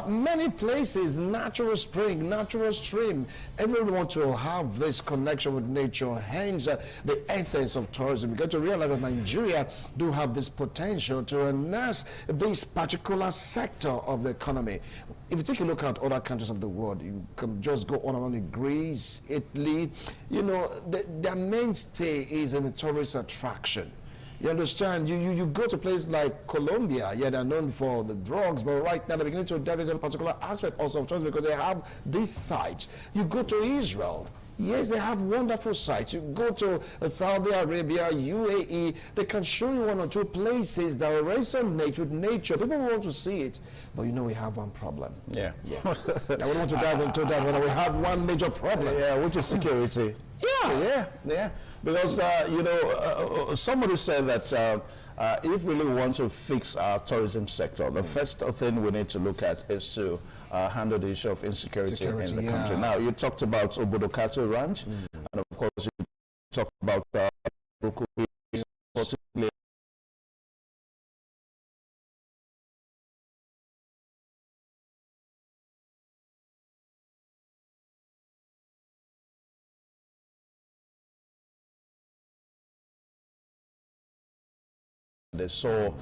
many places, natural spring, natural stream. Everyone wants to have this connection with nature, hence the essence of tourism. You got to realize that Nigeria do have this potential to enhance this particular sector of the economy. If you take a look at other countries of the world, you can just go on around in Greece, Italy, their mainstay is in the tourist attraction. You understand? You go to places like Colombia, they're known for the drugs, but right now they're beginning to dive into a particular aspect also of tourism because they have these sites. You go to Israel. Yes, they have wonderful sites. You go to Saudi Arabia, UAE, they can show you one or two places that resonate with nature. People want to see it, but we have one problem. Yeah. I don't want to dive into that, but we have one major problem. Yeah, which is security. Yeah. Because, somebody said that if we really want to fix our tourism sector, the first thing we need to look at is to handle the issue of insecurity in the country. Now, you talked about Obodokato Ranch, and of course, you talked about possibly they saw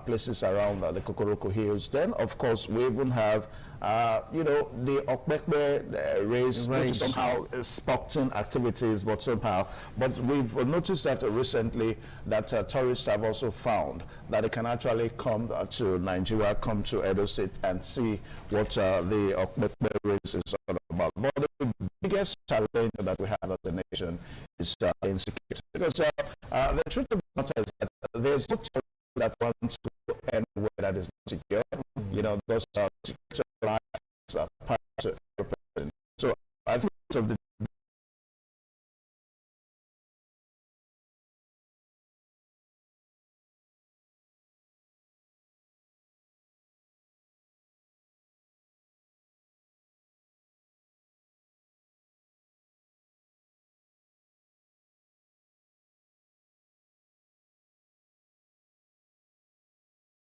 places around the Kokoroko Hills. Then, of course, we even have, the Okpekpe race, which somehow is sparking activities, but we've noticed that recently that tourists have also found that they can actually come to Nigeria, come to Edo State and see what the Okpekpe race is all about. But the biggest challenge that we have as a nation is insecurity. Because the truth of the matter is that there's no tourist that wants to end where that is not secure. Those security lives are part of every. So I think of the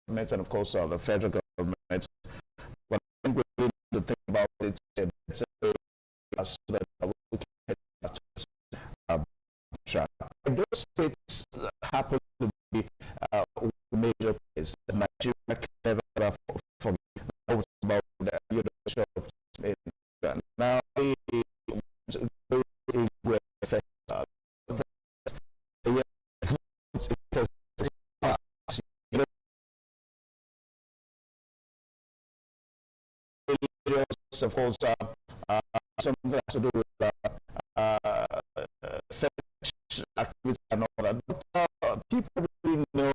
and of course the federal government. But I think we need to think about it so that we can those states happen to be major places. Nigeria can never forget about the now of course, something has to do with fetish activities and all that. But people really know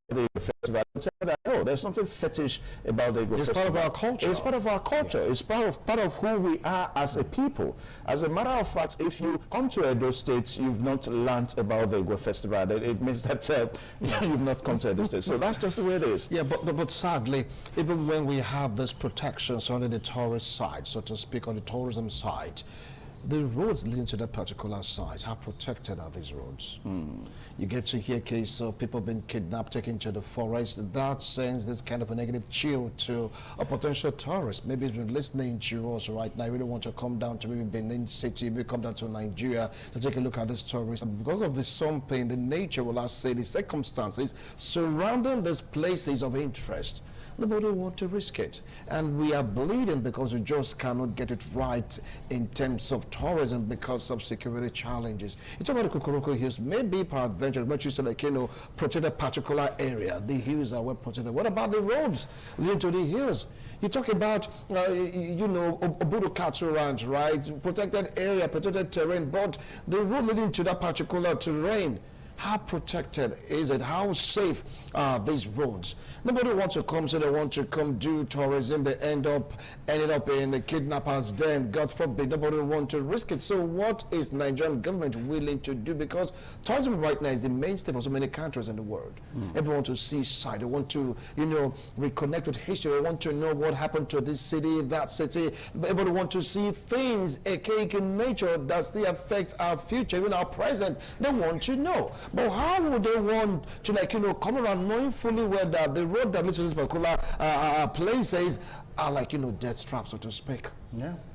the festival. They say that, there's there's something fetish about the Igbo It's part of our culture. It's part of our culture. It's part of who we are as a people. As a matter of fact, if you come to Edo State, you've not learnt about the Igbo festival. It means that you've not come to Edo State. So that's just the way it is. Yeah, but sadly, even when we have this protection surrounding the tourist side, so to speak, on the tourism side, the roads leading to that particular site, how protected are these roads? You get to hear cases of people being kidnapped, taken to the forest. That sends this kind of a negative chill to a potential tourist. Maybe he's been listening to us right now. I really want to come down to maybe Benin City, maybe come down to Nigeria to take a look at this tourist. And because of this something, the nature, will I say, the circumstances surrounding these places of interest, nobody wants to risk it. And we are bleeding because we just cannot get it right in terms of tourism because of security challenges. You talk about the Kukuruku Hills, maybe peradventure, but you said, like, you know, protect a particular area. The hills are well protected. What about the roads leading to the hills? You talk about, you know, Obudu Cattle Ranch, right? Protected area, protected terrain, but the road leading to that particular terrain, how protected is it? How safe are these roads? Nobody wants to come, so they want to come do tourism. They ended up in the kidnappers' den. God forbid, nobody wants to risk it. So what is Nigerian government willing to do? Because tourism right now is the mainstay for so many countries in the world. Everyone wants to see sight. They want to, you know, reconnect with history. They want to know what happened to this city, that city. Everybody wants to see things, archaic in nature, that still affects our future, even our present. They want to know. But how would they want to, like, you know, come around knowing fully well that the road that leads to this particular places are, like, you know, death traps, so to speak?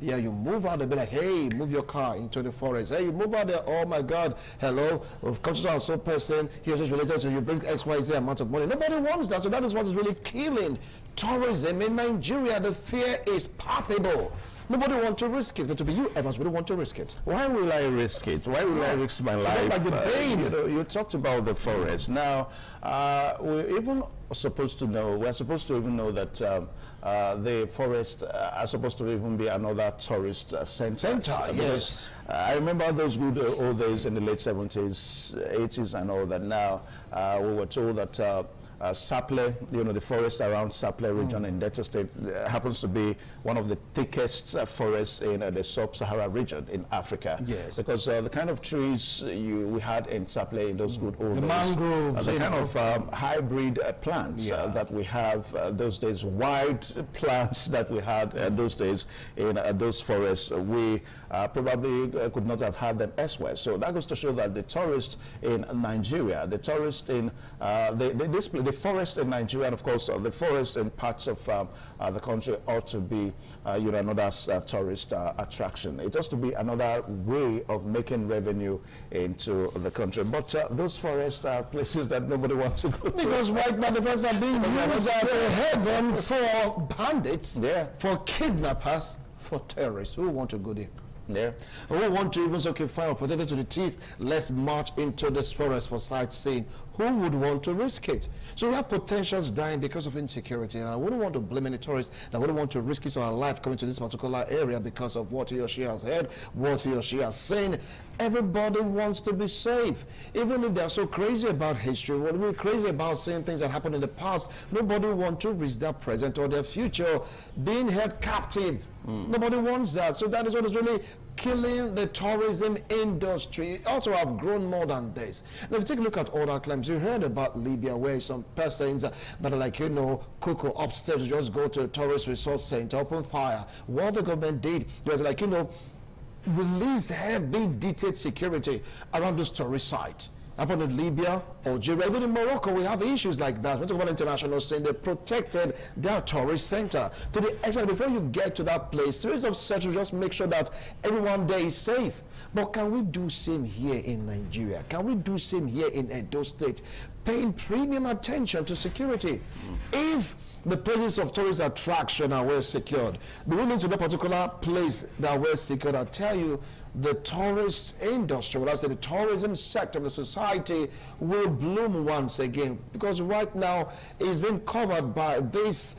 Yeah, you move out, they'll be like, hey, move your car into the forest. Hey, you move out there, oh my God, hello, we've come to so person, here's just related to you, bring XYZ amount of money. Nobody wants that, so that is what is really killing tourism in Nigeria. The fear is palpable. Nobody wants to risk it, but to be you, Evans, we don't want to risk it. Why will I risk it? Why will I risk my life? Like the pain. You know, you talked about the forest. Now, we're even supposed to know, we're supposed to even know that the forest are supposed to even be another tourist center. Yes. I remember those good old days in the late 70s, 80s and all that. Now, we were told that Saple, you know, the forest around Saple region in Delta State happens to be one of the thickest forests in the sub-Sahara region in Africa. Yes. Because the kind of trees we had in Saple in those good old days, mangroves, the kind of hybrid plants that we have those days, wide plants that we had those days in those forests, we probably could not have had them elsewhere. So that goes to show that the tourists in Nigeria, the tourists in the forest in Nigeria, and of course the forest in parts of the country ought to be you know, another tourist attraction. It has to be another way of making revenue into the country. But those forests are places that nobody wants to go to. Because right now the forests are being used as a heaven for bandits, for kidnappers, for terrorists. Who want to go there? Who want to even say, okay, fine, potato to the teeth, let's march into this forest for sightseeing? Who would want to risk it? So we have potentials dying because of insecurity, and I wouldn't want to blame any tourist that wouldn't want to risk his or her life coming to this particular area because of what he or she has heard, what he or she has seen. Everybody wants to be safe. Even if they're so crazy about history, or really crazy about seeing things that happened in the past, nobody wants to risk their present or their future being held captive. Nobody wants that. So that is what is really killing the tourism industry. It also have grown more than this. Now, if you take a look at other claims, you heard about Libya, where some persons that are like, you know, cuckoo upstairs, just go to a tourist resource center, open fire. What the government did, they were like, you know, release heavy detailed security around those tourist sites. Happened in Libya, Algeria, even in Morocco, we have issues like that. When talk about international saying they protected their tourist center. To the extent, before you get to that place, series of search will just make sure that everyone there is safe. But can we do same here in Nigeria? Can we do same here in Edo State? Paying premium attention to security. If the places of tourist attraction are well secured, the ruling to that particular place that are well secured, I tell you, the tourist industry, well, I say the tourism sector of the society will bloom once again, because right now it's been covered by this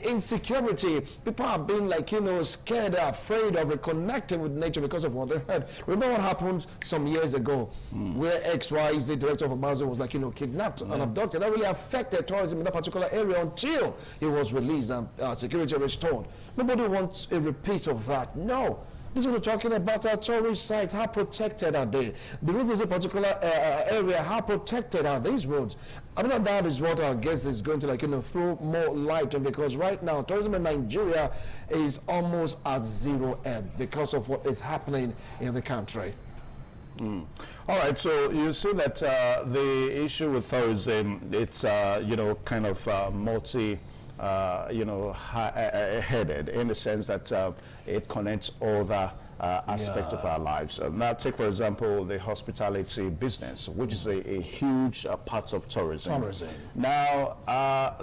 insecurity. People have been like, scared, afraid of reconnecting with nature because of what they heard. Remember what happened some years ago where XYZ director of Amazon was like, kidnapped and abducted. That really affected tourism in that particular area until he was released and security restored. Nobody wants a repeat of that. No. This is what we're talking about, our tourist sites. How protected are they? The roads in a particular area, how protected are these roads? I mean, that is what our guest is going to throw more light on, because right now tourism in Nigeria is almost at zero ebb because of what is happening in the country. All right, so you see that the issue with tourism, it's kind of multi headed, in the sense that it connects all the aspects of our lives. Now take, for example, the hospitality business, which is a huge part of tourism. Now,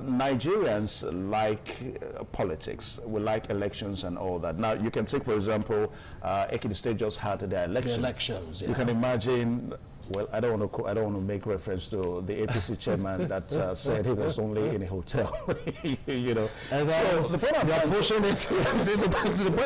Nigerians like politics. We like elections and all that. Now, you can take, for example, Ekiti State just had their elections. The elections, yeah. You can imagine. Well, I don't want to make reference to the APC chairman that said he was only in a hotel. And so the point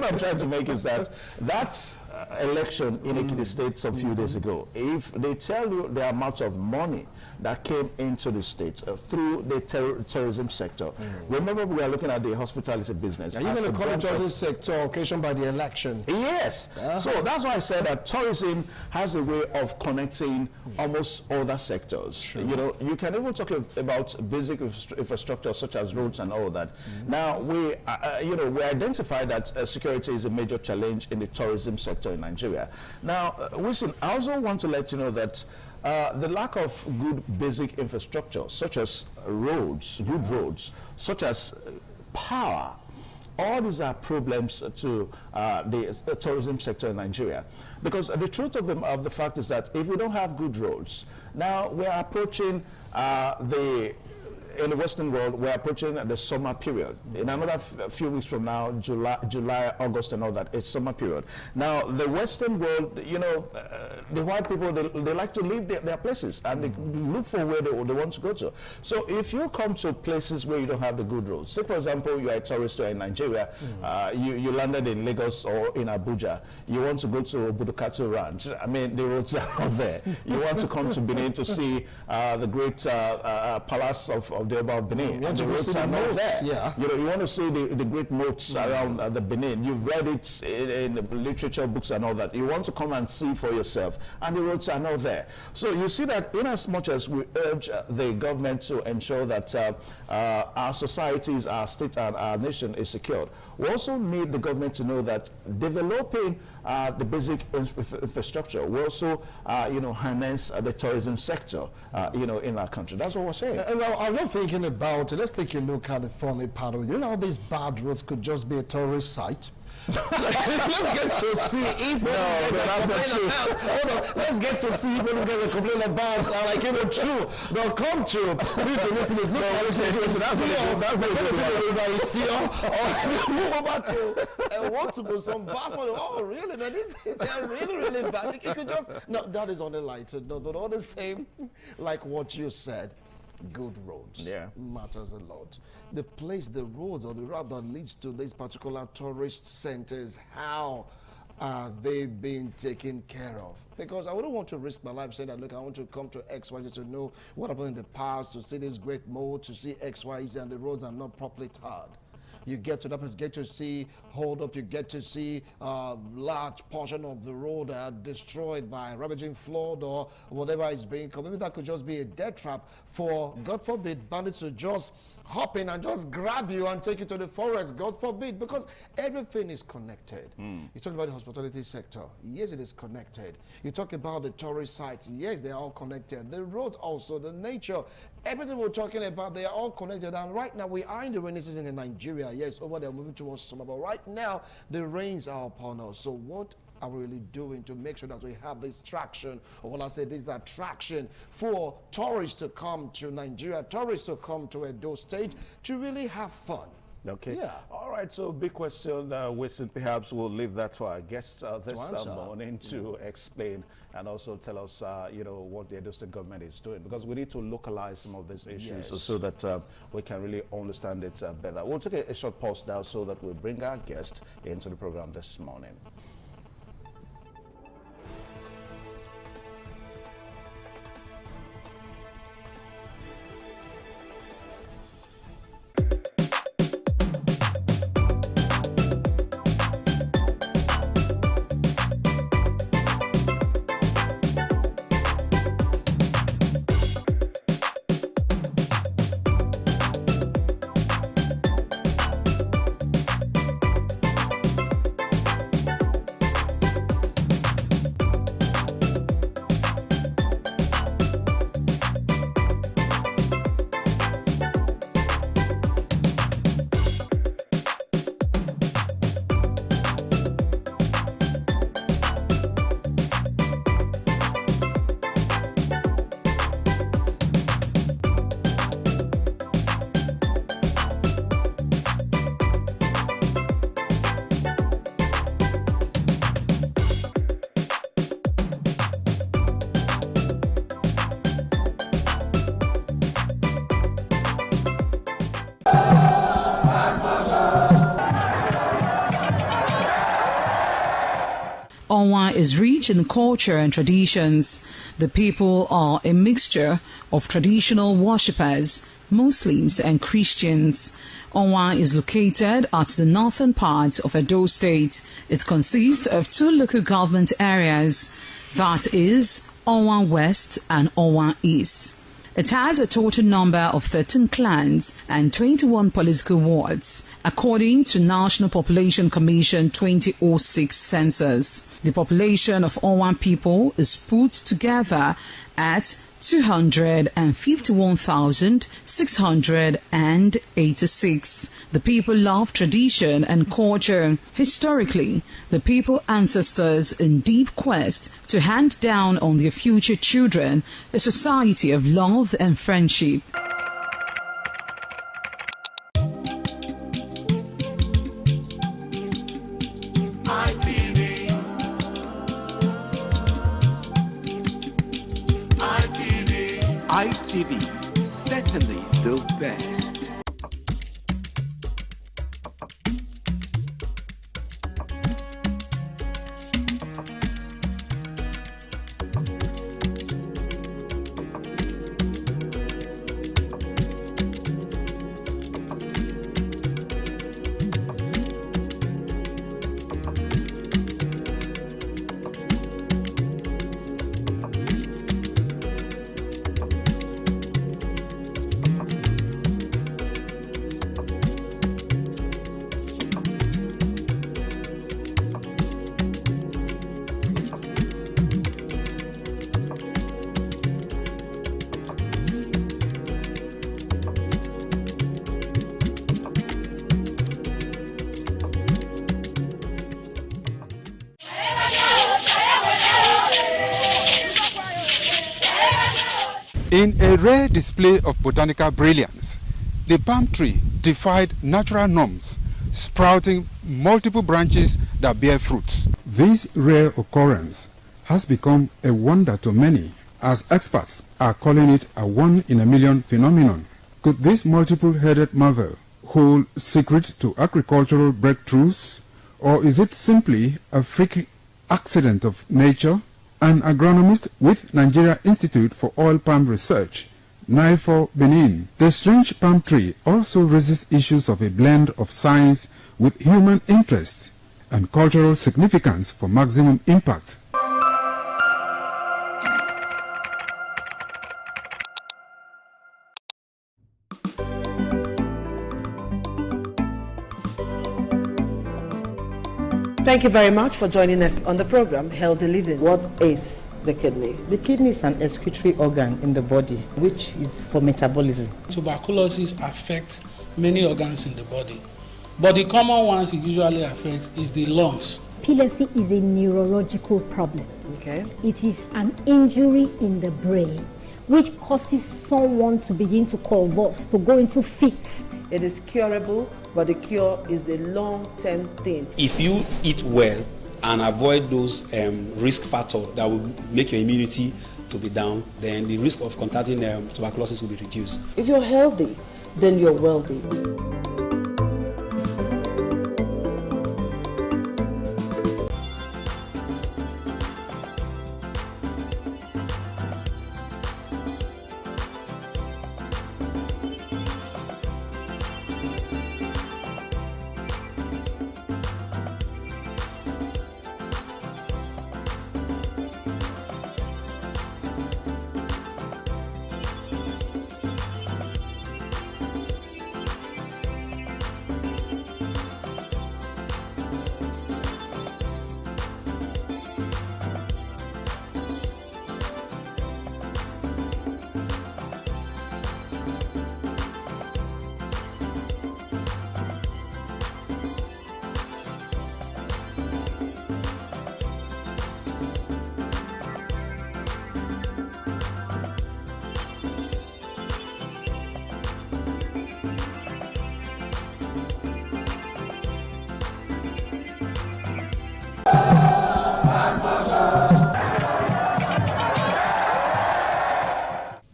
I'm trying to make is that that's election in Ekiti State some few days ago. If they tell you the amount of money that came into the state through the tourism sector, remember we are looking at the hospitality business. Are you going to call it tourism sector occasioned by the election? Yes. So that's why I said that tourism has a way of connecting almost other sectors. You can even talk about basic infrastructure such as roads and all that. Now we identify that security is a major challenge in the tourism sector in Nigeria. Now, Wilson, I also want to let you know that the lack of good basic infrastructure, such as roads, good roads, such as power, all these are problems to the tourism sector in Nigeria. Because the truth of the fact is that if we don't have good roads, now we're approaching in the Western world, we're approaching the summer period. In another few weeks from now, July, August, and all that, it's summer period. Now, the Western world, the white people, they like to leave their places, and they look for where they want to go to. So if you come to places where you don't have the good roads, say for example, you are a tourist in Nigeria, you landed in Lagos or in Abuja, you want to go to Budukatu Ranch, I mean, the roads are not there. You want to come to Benin to see the great palace of the about Benin. You want to see the moats, you want to see the great moats around the Benin. You've read it in literature books and all that. You want to come and see for yourself, and the roads are not there. So you see that in as much as we urge the government to ensure that our societies, our state, and our nation is secured, we also need the government to know that developing the basic infrastructure will also, harness the tourism sector, in our country. That's what we're saying. I'm not thinking about it. Let's take a look at the funny part of it. How these bad roads could just be a tourist site? Let's get to see if let's get to see if we're going to complain about true. They'll come to people listening. Look, want to go some basketball. Oh, really, man? This is really, really bad. You could just that is unenlightened. No, all the same, like what you said. Good roads matters a lot. The roads or the route that leads to these particular tourist centers, how are they being taken care of? Because I wouldn't want to risk my life saying that, look, I want to come to XYZ to know what happened in the past, to see this great mode, to see XYZ, and the roads are not properly tarred. You get to that place, get to see hold up, you get to see large portion of the road destroyed by ravaging flood or whatever is being covered. Maybe that could just be a death trap for, God forbid, bandits to just hop in and just grab you and take you to the forest, God forbid, because everything is connected. You talk about the hospitality sector. Yes, it is connected. You talk about the tourist sites. Yes, they are all connected. The road also, the nature, everything we're talking about, they are all connected. And right now, we are in the rainy season in Nigeria. Yes, over there, moving towards summer. But right now, the rains are upon us. So what are we really doing to make sure that we have this traction, or what I say, this attraction for tourists to come to Nigeria, tourists to come to Edo State to really have fun? Okay. Yeah. All right. So big question. Perhaps we'll leave that for our guests this morning to explain and also tell us, what the Edo State government is doing, because we need to localize some of these issues so that we can really understand it better. We'll take a short pause now so that we bring our guest into the program this morning. Onwa is rich in culture and traditions. The people are a mixture of traditional worshippers, Muslims and Christians. Onwa is located at the northern part of Edo State. It consists of 2 local government areas, that is Onwa West and Onwa East. It has a total number of 13 clans and 21 political wards, according to National Population Commission 2006 census. The population of Onwa people is put together at 251,686. The people love tradition and culture. Historically, the people ancestors in deep quest to hand down on their future children a society of love and friendship. ITV, certainly the best. In a rare display of botanical brilliance, the palm tree defied natural norms, sprouting multiple branches that bear fruits. This rare occurrence has become a wonder to many, as experts are calling it a one-in-a-million phenomenon. Could this multiple-headed marvel hold secret to agricultural breakthroughs, or is it simply a freak accident of nature? An agronomist with Nigeria Institute for Oil Palm Research, NIFOR Benin. The strange palm tree also raises issues of a blend of science with human interest and cultural significance for maximum impact. Thank you very much for joining us on the program, Healthy Living. What is the kidney? The kidney is an excretory organ in the body, which is for metabolism. Tuberculosis affects many organs in the body, but the common ones it usually affects is the lungs. Epilepsy is a neurological problem. Okay. It is an injury in the brain which causes someone to begin to convulse, to go into fits. It is curable but the cure is a long-term thing. If you eat well and avoid those risk factors that will make your immunity to be down, then the risk of contracting tuberculosis will be reduced. If you're healthy, then you're wealthy.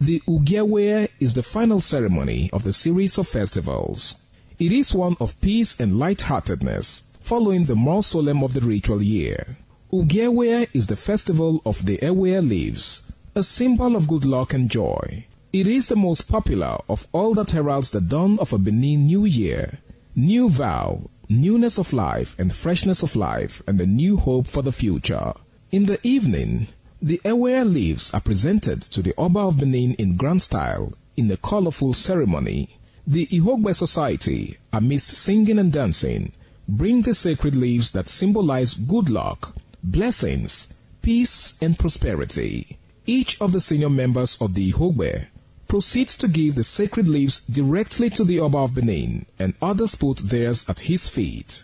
The Ugewe is the final ceremony of the series of festivals. It is one of peace and lightheartedness, following the more solemn of the ritual year. Ugewe is the festival of the Ewe leaves, a symbol of good luck and joy. It is the most popular of all that heralds the dawn of a Benin New Year, new vow, newness of life and freshness of life, and a new hope for the future. In the evening, the Ewe leaves are presented to the Oba of Benin in grand style in a colorful ceremony. The Ihogbe society, amidst singing and dancing, bring the sacred leaves that symbolize good luck, blessings, peace, and prosperity. Each of the senior members of the Ihogbe proceeds to give the sacred leaves directly to the Oba of Benin, and others put theirs at his feet.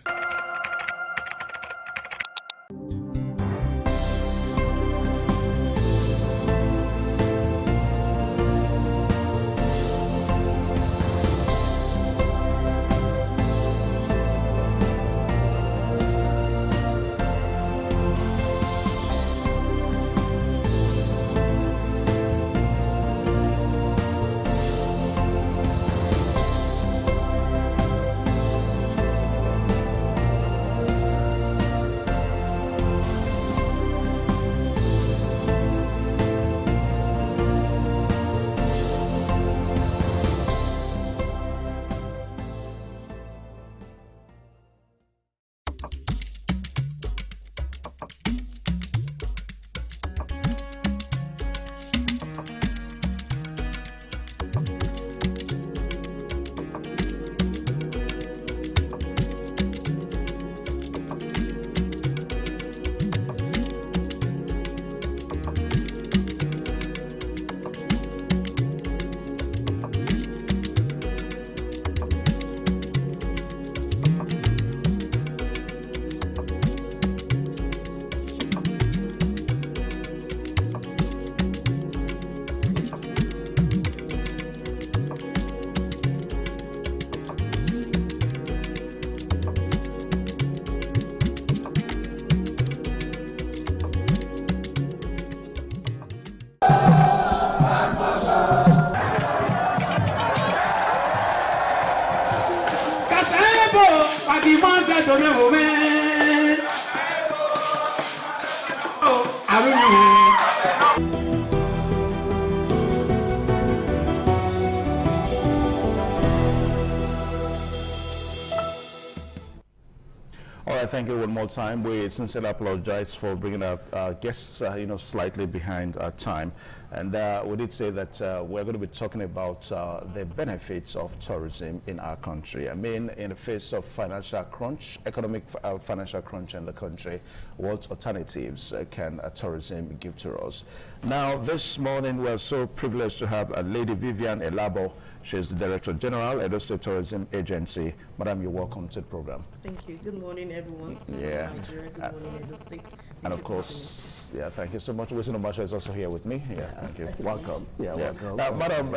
All right, thank you one more time. We sincerely apologize for bringing our guests, slightly behind our time. And we did say that we're going to be talking about the benefits of tourism in our country. I mean, in the face of financial crunch, economic financial crunch in the country, what alternatives can tourism give to us? Now, this morning, we're so privileged to have Lady Vivian Elabo. She's the Director General, Edo State Tourism Agency. Madam, you're welcome to the program. Thank you. Good morning, everyone. Yeah. Nigeria. Good morning, Edo State. And of course, Yeah, thank you so much. Wisdom Marshall is also here with me. Yeah, thank you. Welcome. Yeah, welcome. Now, madam,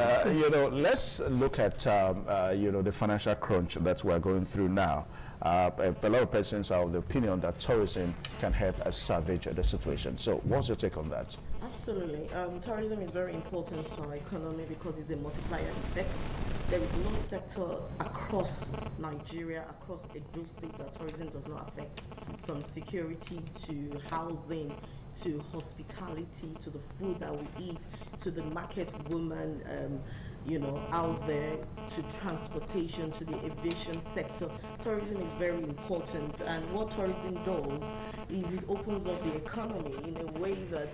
let's look at, the financial crunch that we're going through now. A lot of persons are of the opinion that tourism can help us salvage the situation. So what's your take on that? Absolutely. Tourism is very important to our economy because it's a multiplier effect. There is no sector across Nigeria, across Edo State, that tourism does not affect, from security to housing to hospitality to the food that we eat to the market woman out there, to transportation, to the aviation sector. Tourism is very important, and what tourism does is it opens up the economy in a way that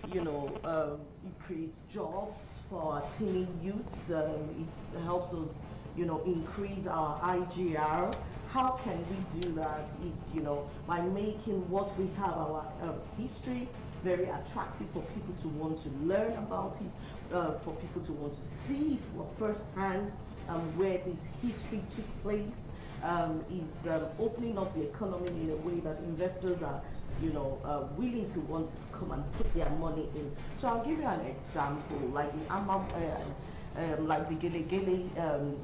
it creates jobs for our teeny youths. It helps us increase our IGR. How can we do that? It's by making what we have, our history, very attractive for people to want to learn about it, for people to want to see firsthand where this history took place, is opening up the economy in a way that investors are willing to want to come and put their money in. So I'll give you an example, like the Gele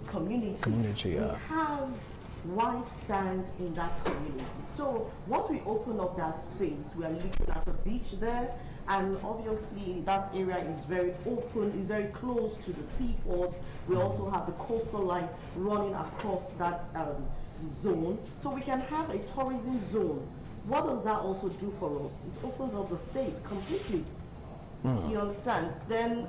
community. Yeah. We have white sand in that community. So once we open up that space, we are looking at a beach there, and obviously that area is very open, is very close to the seaport. We also have the coastal line running across that zone. So we can have a tourism zone. What does that also do for us? It opens up the state completely. You understand? Then,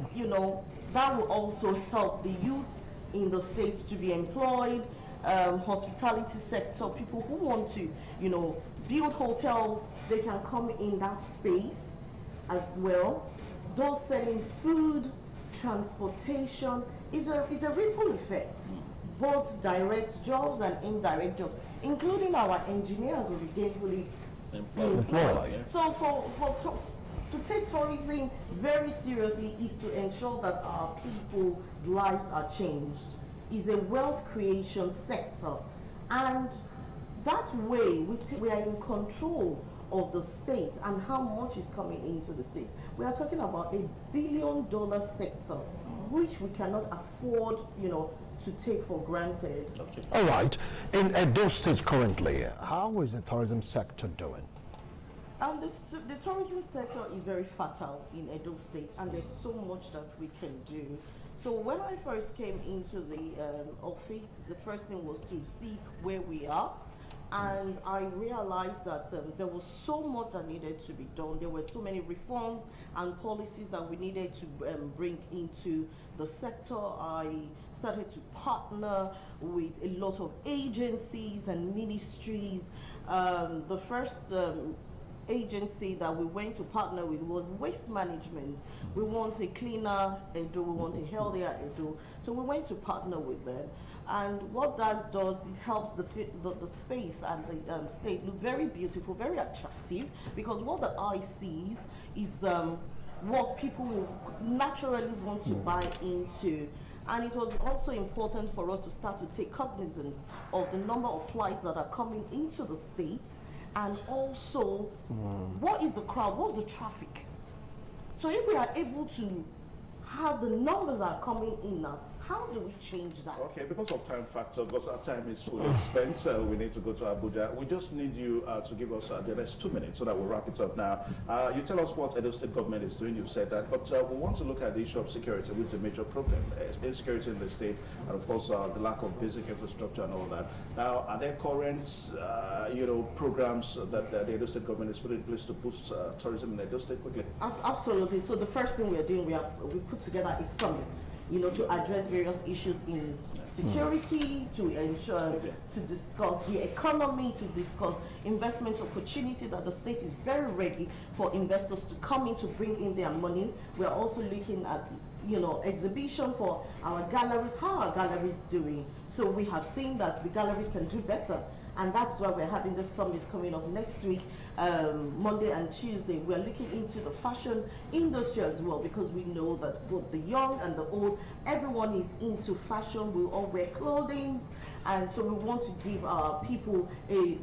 that will also help the youths in the states to be employed, hospitality sector, people who want to, build hotels, they can come in that space as well. Those selling food, transportation, is a ripple effect. Both direct jobs and indirect jobs, including our engineers will be gainfully employed. So to take tourism very seriously is to ensure that our people's lives are changed. Is a wealth creation sector, and that way we are in control of the state and how much is coming into the state. We are talking about $1 billion sector, which we cannot afford, to take for granted. Okay. All right. In Edo State currently, how is the tourism sector doing? The tourism sector is very fertile in Edo State, and there's so much that we can do. So when I first came into the office, the first thing was to see where we are, and I realized that there was so much that needed to be done. There were so many reforms and policies that we needed to bring into the sector. I started to partner with a lot of agencies and ministries. The first agency that we went to partner with was waste management. We want a cleaner Edo, we want a healthier Edo. So we went to partner with them. And what that does, it helps the space and the state look very beautiful, very attractive, because what the eye sees is what people naturally want to buy into. And it was also important for us to start to take cognizance of the number of flights that are coming into the state, and also what is the crowd, what's the traffic. So if we are able to have the numbers that are coming in now, how do we change that? Okay, because of time factor, because our time is fully spent, we need to go to Abuja. We just need you to give us the next 2 minutes so that we'll wrap it up now. You tell us what Edo State government is doing, you've said that, but we want to look at the issue of security, which is a major problem. Insecurity in the state, and of course the lack of basic infrastructure and all that. Now, are there current, programs that the Edo State government is putting in place to boost tourism in Edo State quickly? Absolutely. So the first thing we are doing, we put together a summit, to address various issues in security, to ensure, to discuss the economy, to discuss investment opportunity, that the state is very ready for investors to come in to bring in their money. We're also looking at, exhibition for our galleries, how our galleries doing. So we have seen that the galleries can do better. And that's why we're having this summit coming up next week, Monday and Tuesday. We're looking into the fashion industry as well, because we know that both the young and the old, everyone is into fashion. We all wear clothing, and so we want to give our people a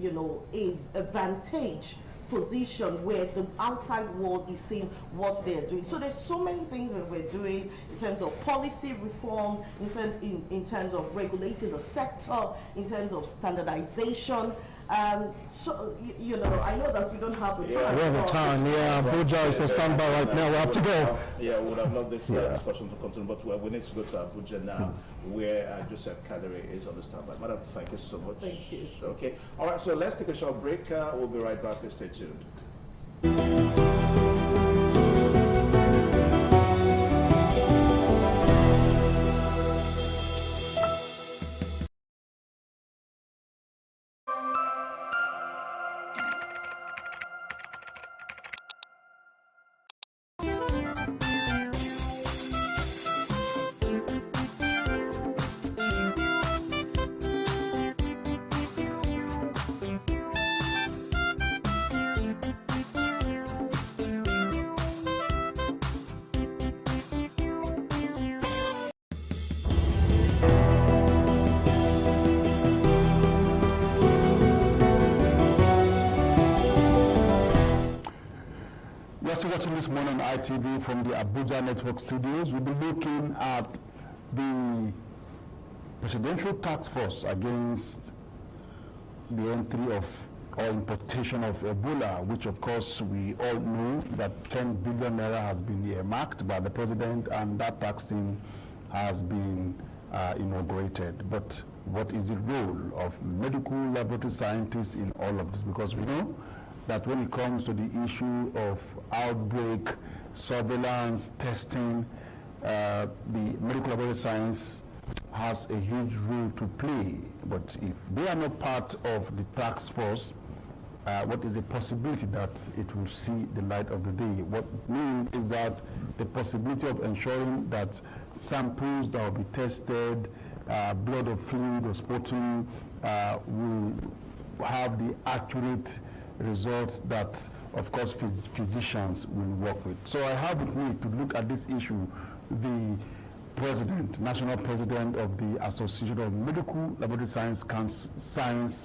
advantage position where the outside world is seeing what they're doing. So there's so many things that we're doing in terms of policy reform, in terms of regulating the sector, in terms of standardization. So, you know, I know that we don't have the time. We have the time, yeah. Abuja is on standby right now. We have to go. Yeah, we would have loved this discussion to continue, but we need to go to Abuja now, where Joseph Kadere is on the standby. Madam, thank you so much. Thank you. Okay. All right, so let's take a short break. We'll be right back. Stay tuned. You're watching this morning on ITV from the Abuja Network Studios. We'll be looking at the Presidential Task Force against the entry of or importation of Ebola, which of course we all know that 10 billion naira has been earmarked by the President, and that tax team has been inaugurated. But what is the role of medical laboratory scientists in all of this? Because we know that when it comes to the issue of outbreak, surveillance, testing, the medical laboratory science has a huge role to play. But if they are not part of the task force, what is the possibility that it will see the light of the day? What it means is that the possibility of ensuring that samples that will be tested, blood or fluid or spotting, will have the accurate results that, of course, physicians will work with. So I have with me to look at this issue the President, National President of the Association of Medical Laboratory Science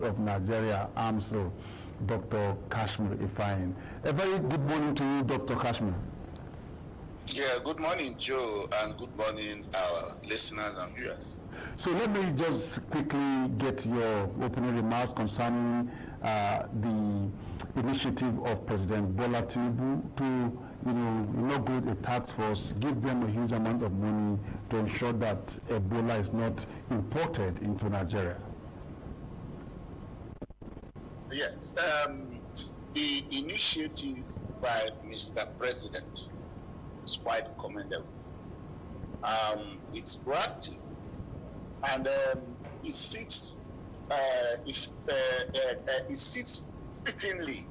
of Nigeria, AMSL, Dr. Kashmir Ifeanyi. A very good morning to you, Dr. Kashmir. Yeah, good morning, Joe, and good morning, our listeners and viewers. So let me just quickly get your opening remarks concerning the initiative of President Bola Tinubu to, inaugurate a task force, give them a huge amount of money to ensure that Ebola is not imported into Nigeria. Yes, the initiative by Mr. President is quite commendable. It's proactive, and it sits fittingly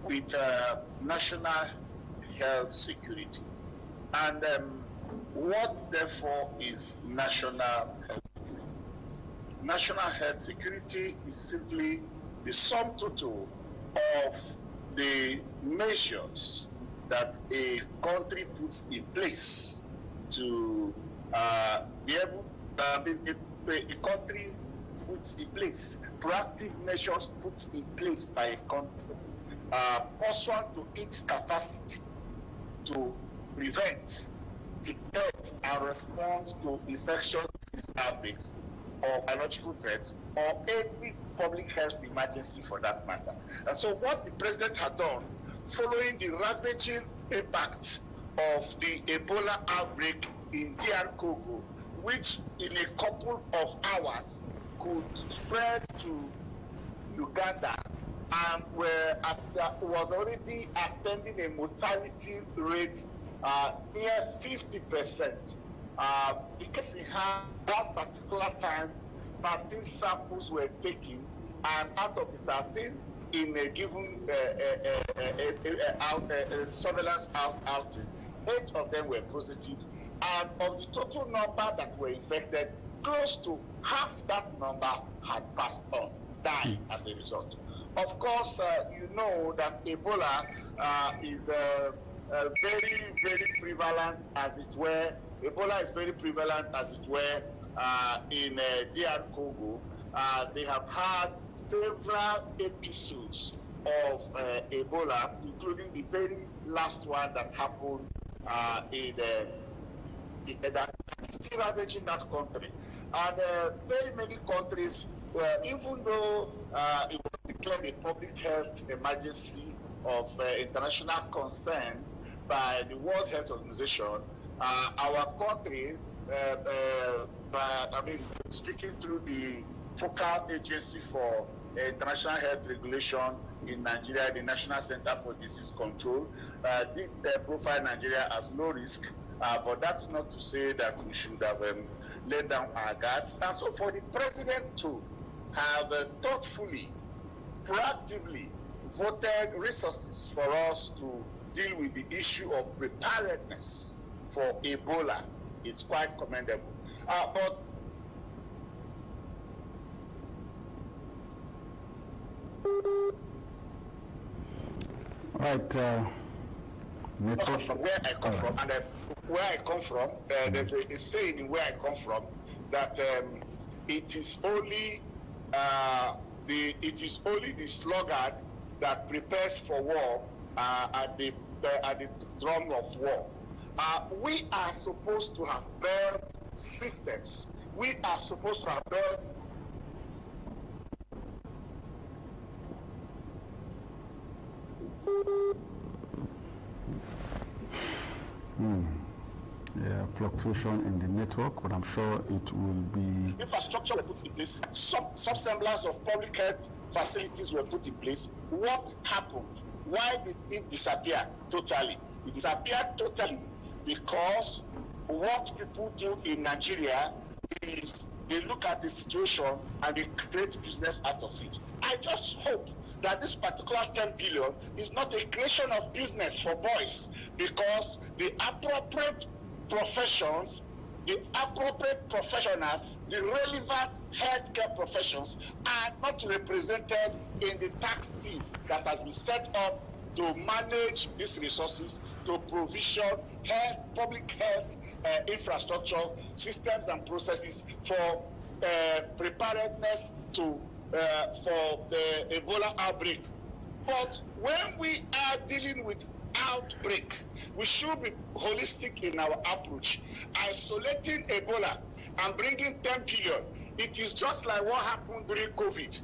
with national health security. And what therefore is national health security? National health security is simply the sum total of the measures that a country puts in place to be able a country puts in place, proactive measures put in place by a country pursuant to its capacity to prevent, detect, and respond to infectious disease outbreaks or biological threats or any public health emergency for that matter. And so what the President had done following the ravaging impact of the Ebola outbreak in DR Congo, which in a couple of hours could spread to Uganda, and was already attending a mortality rate near 50%. Because in that particular time, 13 samples were taken, and out of the 13, in a given surveillance outing, 8 of them were positive, and of the total number that were infected, close to half that number had passed on, died as a result. Of course, you know that Ebola is very, very prevalent, as it were. Ebola is very prevalent, as it were, in DR Congo. They have had several episodes of Ebola, including the very last one that happened that still ravaging that country. And very many countries, even though it was declared a public health emergency of international concern by the World Health Organization, our country, speaking through the focal agency for international health regulation in Nigeria, the National Center for Disease Control, did profile Nigeria as low risk, but that's not to say that we should have laid down our guards. And so for the president to have thoughtfully, proactively voted resources for us to deal with the issue of preparedness for Ebola, it's quite commendable. But right. From where I come from, and where I come from, there's a saying in where I come from that it is only the sluggard that prepares for war at the drum of war. We are supposed to have built systems. We are supposed to have built Yeah, fluctuation in the network, but I'm sure it will be. Infrastructure were put in place. Some semblance of public health facilities were put in place. What happened? Why did it disappear totally? It disappeared totally because what people do in Nigeria is they look at the situation and they create business out of it. I just hope that this particular 10 billion is not a creation of business for boys, because the appropriate professions, the appropriate professionals, the relevant healthcare professions are not represented in the tax team that has been set up to manage these resources, to provision public health infrastructure, systems and processes for preparedness for the Ebola outbreak. But when we are dealing with outbreak, we should be holistic in our approach. Isolating Ebola and bringing 10 billion, it is just like what happened during COVID.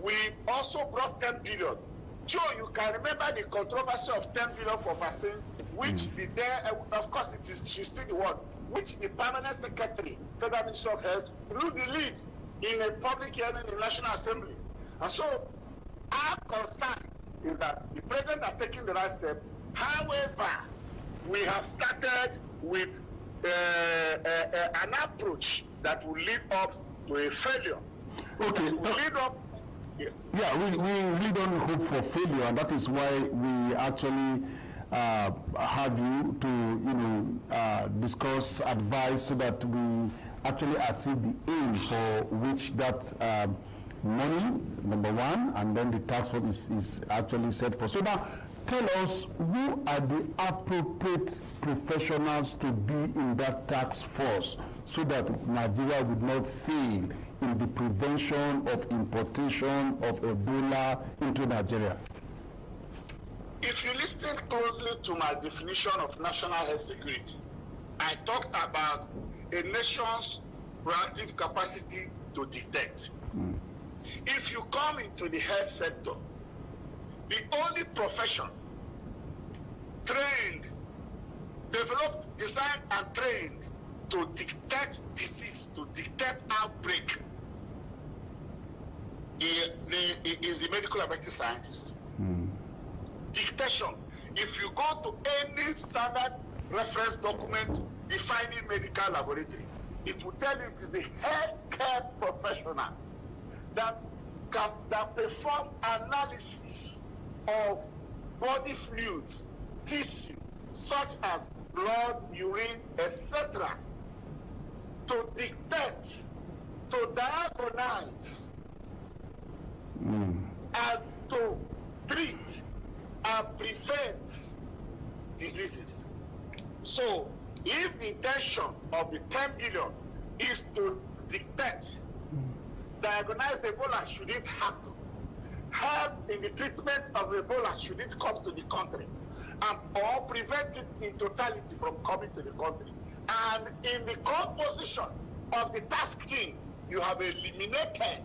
We also brought 10 billion. Joe, you can remember the controversy of 10 billion for vaccine, which of course she's still the one, which the permanent secretary, Federal Ministry of Health, threw the lead in a public hearing in the National Assembly. And so our concern is that the president are taking the right step. However, we have started with an approach that will lead up to a failure. Okay. Will lead up. Yes. Yeah, we really don't hope for failure, and that is why we actually have you to discuss, advise, so that we actually achieve the aim for which that money, number one, and then the task force is actually set for. So now, tell us, who are the appropriate professionals to be in that task force so that Nigeria would not fail in the prevention of importation of Ebola into Nigeria? If you listen closely to my definition of national health security, I talked about a nation's proactive capacity to detect. If you come into the health sector, the only profession trained, developed, designed, and trained to detect disease, to detect outbreak, is the medical laboratory scientist. Detection. If you go to any standard reference document defining medical laboratory, it will tell you it is the healthcare professional that perform analysis of body fluids, tissue, such as blood, urine, etc., to detect, to diagnose, and to treat and prevent diseases. So, if the intention of the 10 billion is to detect, diagnose Ebola should it happen, help in the treatment of Ebola should it come to the country, or prevent it in totality from coming to the country. And in the composition of the task team, you have eliminated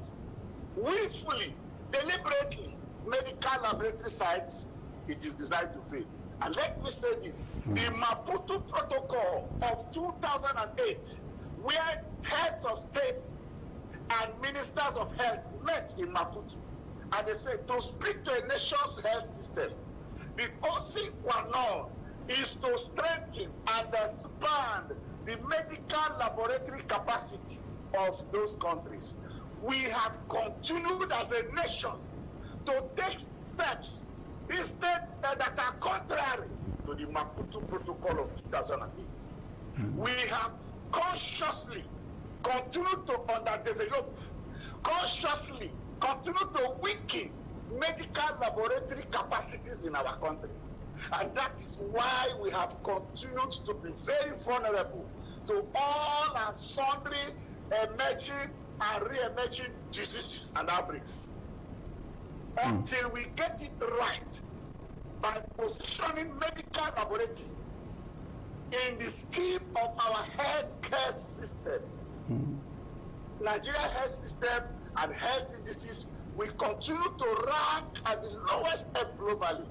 willfully, deliberately, medical laboratory scientists. It is designed to fail. And let me say this, the Maputo Protocol of 2008, where heads of states and ministers of health met in Maputo, and they said to speak to a nation's health system, the sine qua non is to strengthen and expand the medical laboratory capacity of those countries. We have continued as a nation to take steps instead that are contrary to the Maputo Protocol of 2008. We have consciously continued to underdevelop, consciously continue to weaken medical laboratory capacities in our country. And that is why we have continued to be very vulnerable to all and sundry emerging and re-emerging diseases and outbreaks. Until we get it right by positioning medical laboratory in the scheme of our healthcare system, Nigeria health system and health indices will continue to rank at the lowest step globally,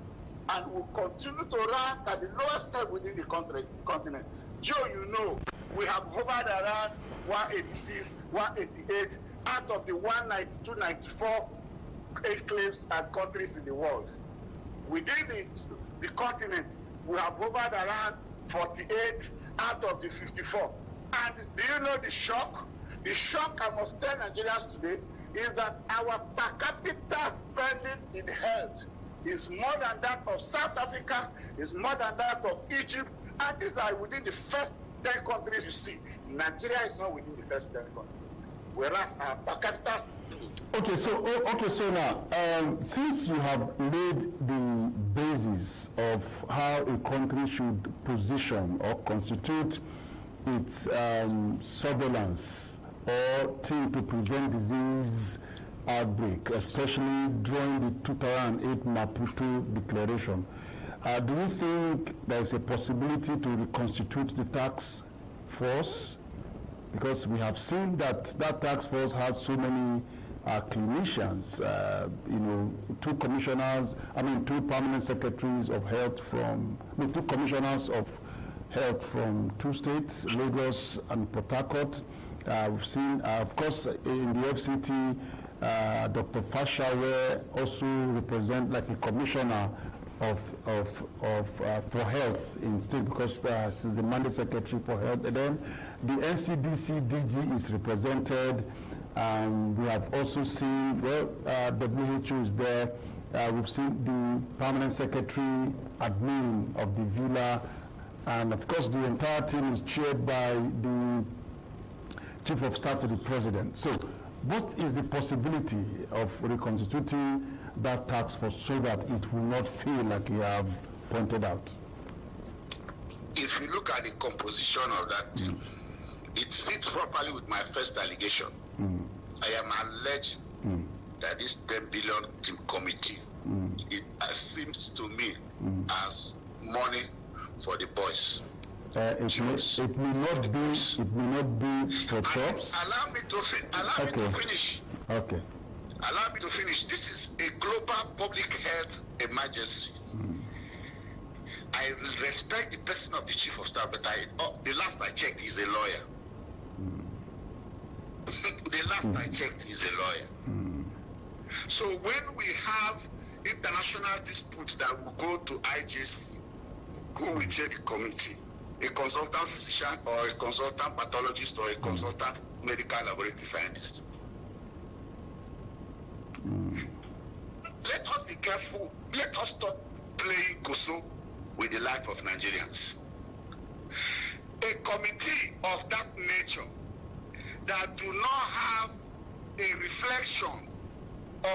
and will continue to rank at the lowest step within the continent. Joe, you know, we have hovered around 186, 188 out of the 192, 94 enclaves and countries in the world. Within the continent, we have hovered around 48 out of the 54. And do you know the shock? The shock I must tell Nigerians today is that our per capita spending in health is more than that of South Africa, is more than that of Egypt, and these are within the first 10 countries you see. Nigeria is not within the first 10 countries, whereas our per capita. Okay, so now, since you have laid the basis of how a country should position or constitute its surveillance or thing to prevent disease outbreak, especially during the 2008 Maputo Declaration, do you think there is a possibility to reconstitute the task force? Because we have seen that that task force has so many clinicians, two permanent secretaries of health two commissioners of health from 2 states, Lagos and Port Harcourt. We've seen, of course, in the FCT, Dr. Fashawe also represent like a commissioner for health in state, because she's the mandate secretary for health. And then the NCDC DG is represented. We have also seen, WHO is there. We've seen the permanent secretary, admin of the villa, and of course the entire team is chaired by the chief of staff to the president. So what is the possibility of reconstituting that task force so that it will not feel like you have pointed out? If you look at the composition of that team, it fits properly with my first allegation. I am alleged that this 10 billion team committee, it seems to me as money for the boys. It may not be for jobs. Allow me to finish. Okay. Allow me to finish. This is a global public health emergency. I respect the person of the chief of staff, but the last I checked, he's a lawyer. The last I checked, he's a lawyer. So when we have international disputes that will go to IJC, who will chair the committee? A consultant physician, or a consultant pathologist, or a consultant medical laboratory scientist? Let us be careful. Let us stop playing Koso with the life of Nigerians. A committee of that nature that do not have a reflection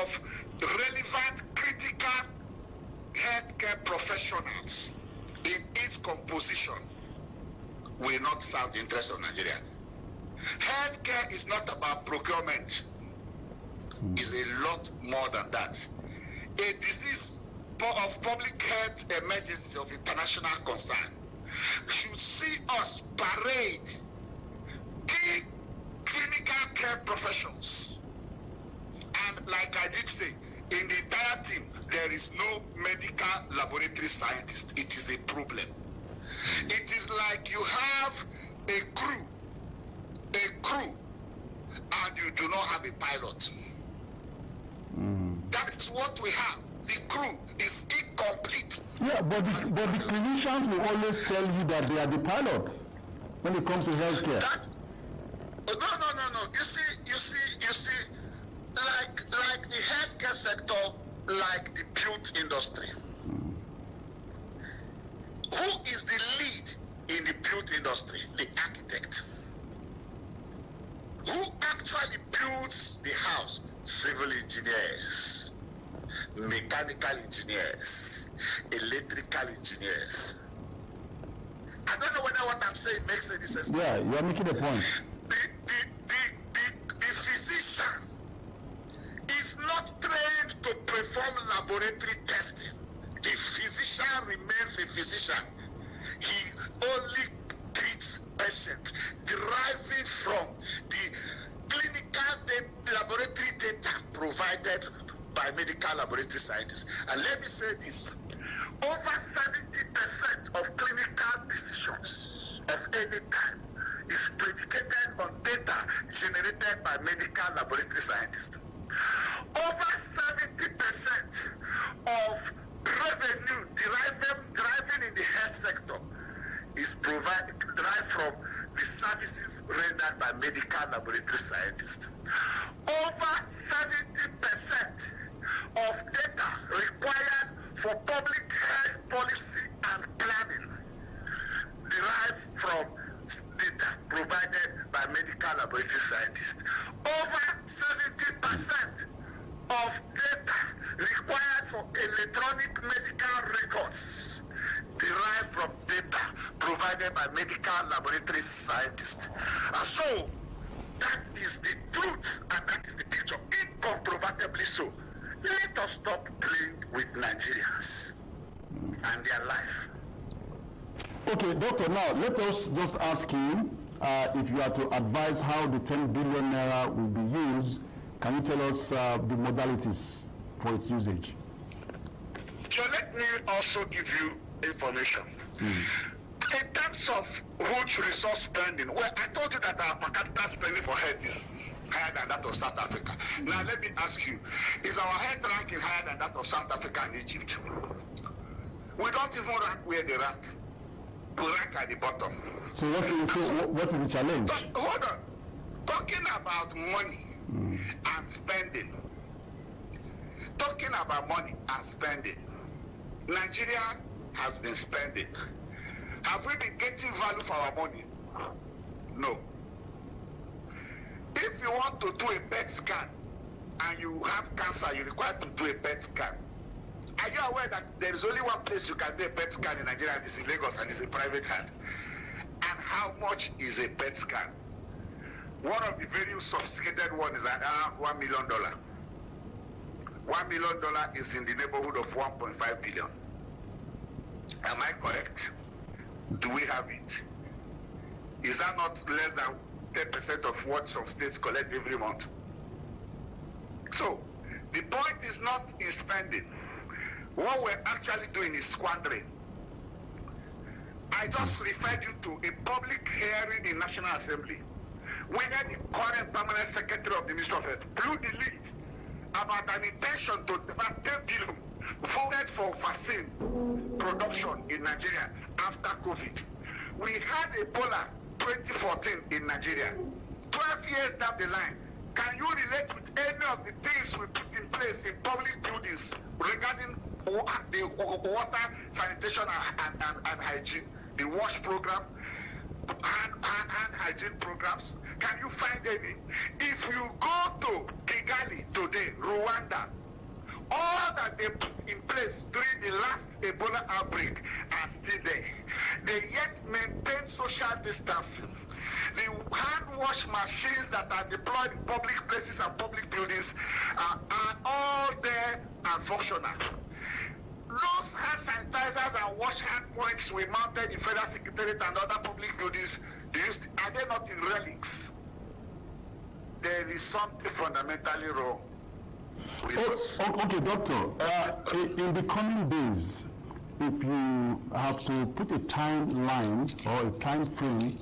of relevant critical healthcare professionals in its composition will not serve the interest of Nigeria. Healthcare is not about procurement. It's a lot more than that. a disease of public health emergency of international concern should see us parade key clinical care professions. And like I did say, in the entire team, there is no medical laboratory scientist. It is a problem. It is like you have a crew, and you do not have a pilot. That is what we have. The crew is incomplete. Yeah, but the clinicians will always tell you that they are the pilots when it comes to healthcare. No. You see, like the healthcare sector, like the built industry. Who is the lead in the built industry? The architect. Who actually builds the house? Civil engineers, mechanical engineers, electrical engineers. I don't know whether what I'm saying makes any sense. Yeah, you are making a point. The physician is not trained to perform laboratory testing. The physician remains a physician. He only treats patients deriving from the clinical laboratory data provided by medical laboratory scientists. And let me say this, over 70% of clinical decisions of any kind is predicated on data generated by medical laboratory scientists. Over 70% of revenue deriving in the health sector is derived from the services rendered by medical laboratory scientists. Over 70% of data required for public health policy and planning derived from data provided by medical laboratory scientists. Over 70% of data required for electronic medical records derived from data provided by medical laboratory scientists. And so, that is the truth and that is the picture, incontrovertibly so. Let us stop playing with Nigerians and their life. Okay, doctor, now let us just ask you, if you are to advise how the 10 billion naira will be used, can you tell us the modalities for its usage? So let me also give you information. In terms of huge resource spending, well, I told you that our per capita spending for health is higher than that of South Africa. Now let me ask you, is our health ranking higher than that of South Africa and Egypt? We don't even rank where they rank. We rank at the bottom. So what is the challenge? Hold on. Talking about money and spending. Talking about money and spending. Nigeria has been spending. Have we been getting value for our money? No. If you want to do a PET scan and you have cancer, you're required to do a PET scan. Are you aware that there is only one place you can do a PET scan in Nigeria, and it's in Lagos, and it's a private hand? And how much is a PET scan? One of the very sophisticated ones is around $1 million. $1 million is in the neighborhood of 1.5 billion. Am I correct? Do we have it? Is that not less than 10% of what some states collect every month? So, the point is not in spending. What we're actually doing is squandering. I just referred you to a public hearing in National Assembly where the current permanent secretary of the Ministry of Health blew the lead about an intention to divert 10 billion voted for vaccine production in Nigeria after COVID. We had Ebola 2014 in Nigeria. 12 years down the line, can you relate with any of the things we put in place in public buildings regarding the water, sanitation, and hygiene, the WASH program, and hygiene programs? Can you find any? If you go to Kigali today, Rwanda, all that they put in place during the last Ebola outbreak are still there. They yet maintain social distancing. The hand wash machines that are deployed in public places and public buildings are all there and functional. Those hand sanitizers and wash hand points we mounted in Federal Secretariat and other public buildings, are they not in relics? There is something fundamentally wrong. Okay, doctor. In the coming days, if you have to put a timeline or a time frame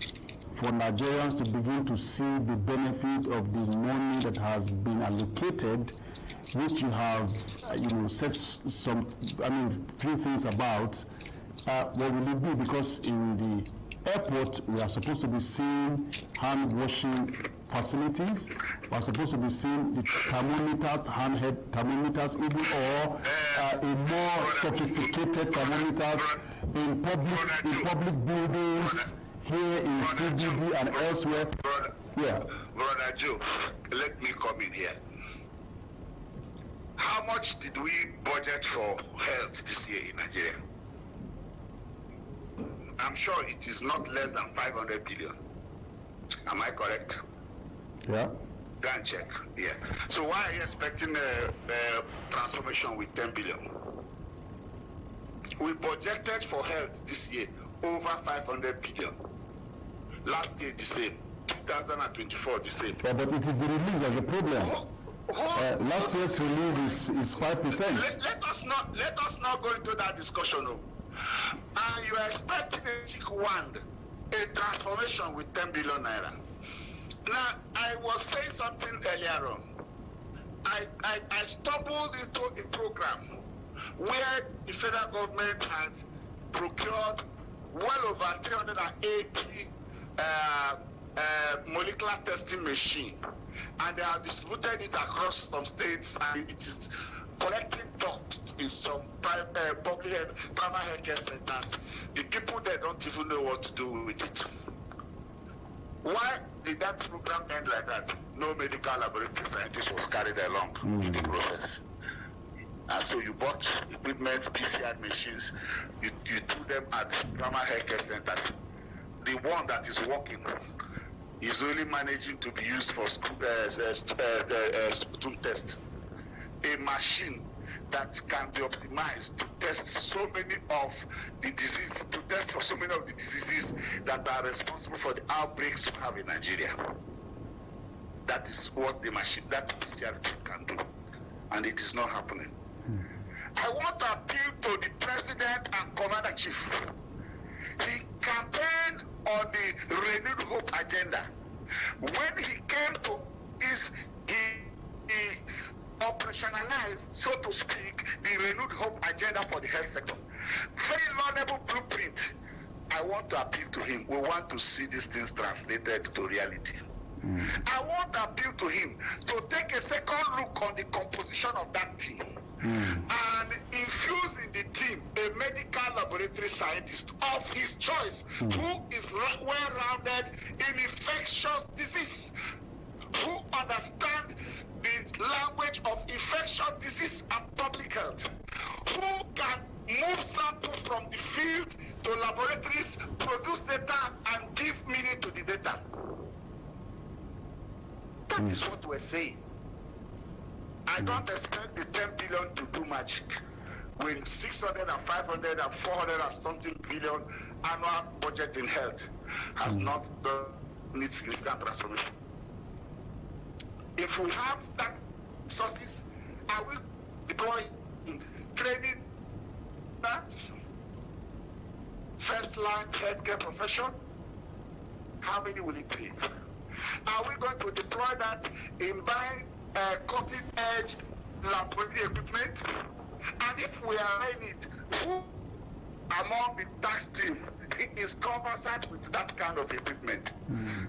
for Nigerians to begin to see the benefit of the money that has been allocated, which you have, said some, few things about, what will it be? Because in the airport, we are supposed to be seeing hand washing facilities. We are supposed to be seeing the thermometers, handheld thermometers, even or a more sophisticated thermometers in public buildings here in CBD and elsewhere. Brother Joe, let me come in here. How much did we budget for health this year in Nigeria? I'm sure it is not less than 500 billion. Am I correct? Yeah. Go and check. Yeah. So why are you expecting a transformation with 10 billion? We projected for health this year over 500 billion. Last year the same. 2024 the same. Yeah, but it is the release that's the problem. Last year's release is 5%. Let us not go into that discussion. And you are expecting a chick wand, a transformation with 10 billion naira. Now, I was saying something earlier on. I stumbled into a program where the federal government had procured well over 380 molecular testing machine, and they have distributed it across some states, and it is collecting dust in some private healthcare centers. The people there don't even know what to do with it. Why did that program end like that? No medical laboratory scientist was carried along in the process. And so you bought equipment, PCR machines, you threw them at primary healthcare centers. The one that is working is only managing to be used for sputum tests. A machine that can be optimized to test so many of the diseases, to test for so many of the diseases that are responsible for the outbreaks we have in Nigeria. That is what the machine, that PCR can do. And it is not happening. I want to appeal to the president and commander-in-chief. He campaigned on the renewed hope agenda. When he came to he operationalized, so to speak, the renewed hope agenda for the health sector. Very laudable blueprint. I want to appeal to him. We want to see these things translated to reality. I want to appeal to him to take a second look on the composition of that team and infuse in the team a medical laboratory scientist of his choice who is well-rounded in infectious disease, who understands the language of infectious disease and public health, who can move samples from the field to laboratories, produce data, and give meaning to the data. That is what we're saying. I don't expect the 10 billion to do magic when 600 and 500 and 400 and something billion annual budget in health has not done its significant transformation. If we have that resources, I will deploy training that first line healthcare profession. How many will it take? Are we going to deploy that in buying cutting-edge laboratory equipment? And if we are in it, who among the tax team is conversant with that kind of equipment?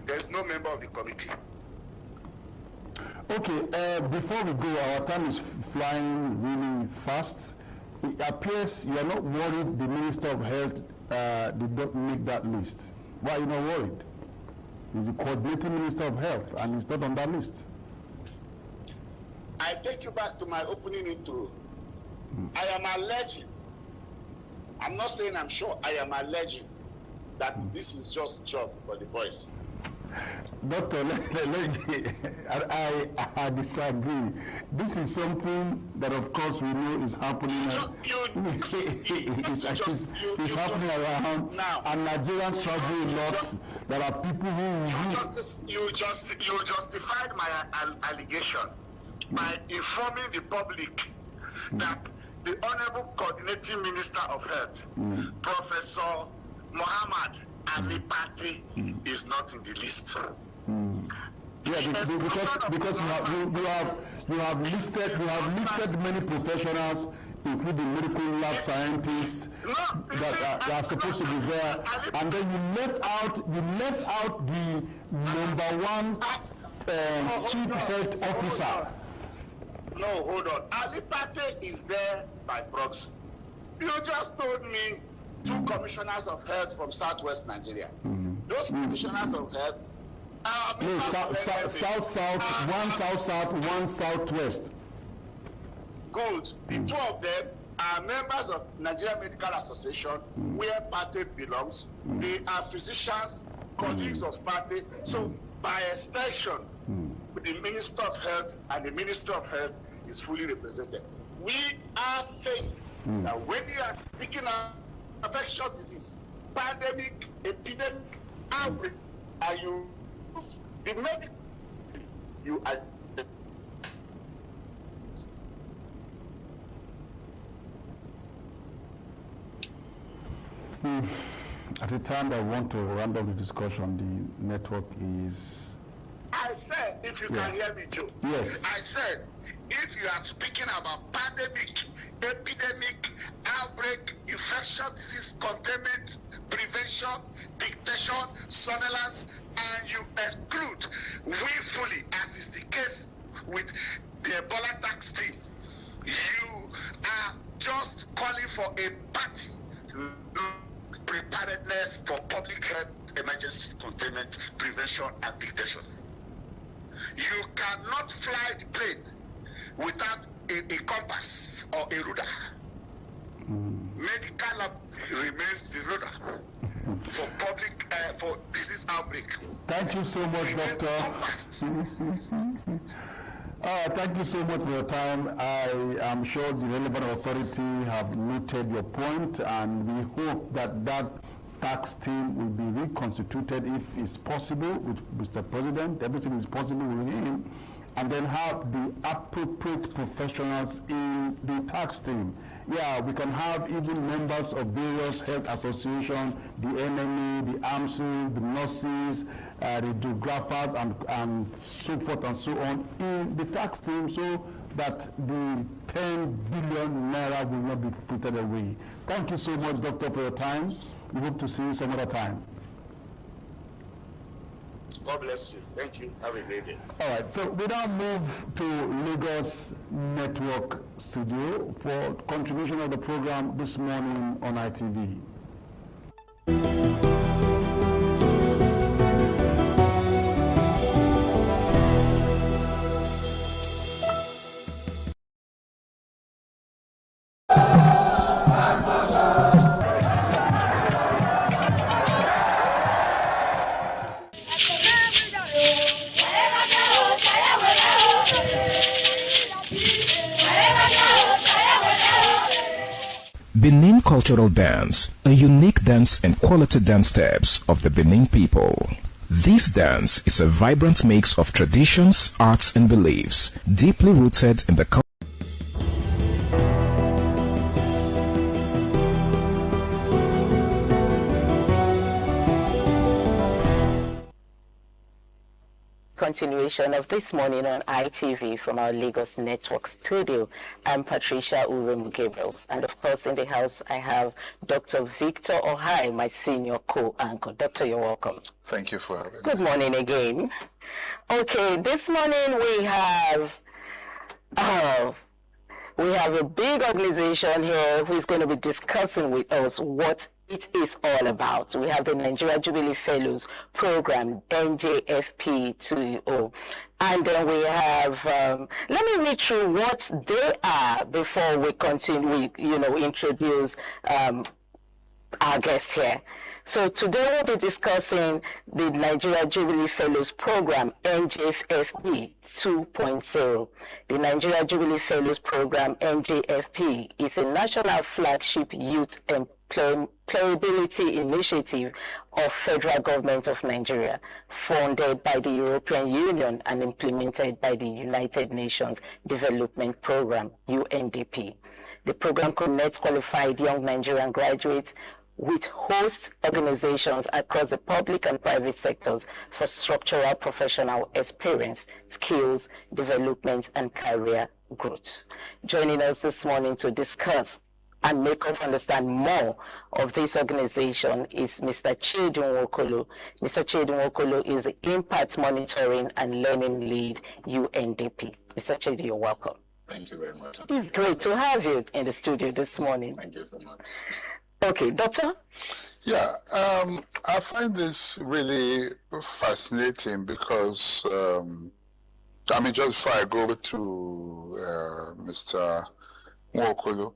There's no member of the committee. Okay, before we go, our time is flying really fast. It appears you are not worried the Minister of Health did not make that list. Why are you not worried? He's the coordinating Minister of Health and he's not on that list. I take you back to my opening intro. I am alleging, I'm not saying I'm sure, I am alleging that this is just a job for the boys. Doctor, I disagree. This is something that, of course, we know is happening. It's happening around, now, and Nigerians struggle a lot. There are people who... You justified my allegation by informing the public that the Honorable Coordinating Minister of Health, Professor Muhammad Ali Pati, is not in the list. Yeah, because you have listed many professionals, including medical lab scientists that are supposed to be there, and then you left out the #1 chief health officer. No, hold on. Ali Pate is there by proxy. You just told me 2 commissioners of health from Southwest Nigeria. Those commissioners of health are... No, south, one south, one southwest. Good. The 2 of them are members of Nigerian Medical Association, where Pate belongs. They are physicians, colleagues of Pate. So, by extension, the Minister of Health and the Minister of Health is fully represented. We are saying that when you are speaking of infectious disease, pandemic, epidemic, outbreak, are you the medical? You are. At the time I want to round up the discussion, the network is... I said, if you can hear me, Joe. Yes. I said, if you are speaking about pandemic, epidemic, outbreak, infectious disease containment, prevention, dictation, surveillance, and you exclude willfully, as is the case with the Ebola tax team, you are just calling for a party preparedness for public health emergency containment, prevention, and dictation. You cannot fly the plane without a compass or a rudder. Medical lab remains the rudder for public for disease outbreak. Thank you so much, Doctor. Thank you so much for your time. I am sure the relevant authority have noted your point, and we hope that that tax team will be reconstituted if it's possible with Mr. President. Everything is possible with him, and then have the appropriate professionals in the tax team. Yeah, we can have even members of various health associations, the NME, the AMSU, the nurses, the radiographers, and so forth and so on in the tax team, so that the 10 billion naira will not be frittered away. Thank you so much, Doctor, for your time. We hope to see you some other time. God bless you. Thank you. Have a great day. All right, so we now move to Lagos Network Studio for contribution of the program this morning on ITV. Benin Cultural Dance, a unique dance and quality dance steps of the Benin people. This dance is a vibrant mix of traditions, arts and beliefs, deeply rooted in the culture. Continuation of This Morning on ITV from our Lagos Network studio. I'm Patricia Uremu Gabriels, and of course in the house I have Dr. Victor Ohai, my senior co-anchor. Doctor, you're welcome. Thank you for having me. Good morning again. Okay, this morning we have a big organization here who is going to be discussing with us what it is all about. We have the Nigeria Jubilee Fellows Program, NJFP2O. And then we have, let me read through what they are before we continue, introduce our guest here. So today we'll be discussing the Nigeria Jubilee Fellows Program, NJFP 2.0. The Nigeria Jubilee Fellows Program, NJFP, is a national flagship youth employability initiative of Federal Government of Nigeria, funded by the European Union and implemented by the United Nations Development Program, UNDP. The program connects qualified young Nigerian graduates with host organizations across the public and private sectors for structural professional experience, skills development, and career growth. Joining us this morning to discuss and make us understand more of this organization is Mr. Chidun Nwokolo. Mr. Chidun Nwokolo is the Impact Monitoring and Learning Lead, UNDP. Mr. Chidun, you're welcome. Thank you very much. It's great to have you in the studio this morning. Thank you so much. Okay, Doctor? Yeah, I find this really fascinating because, just before I go to Mr. Nwokolo,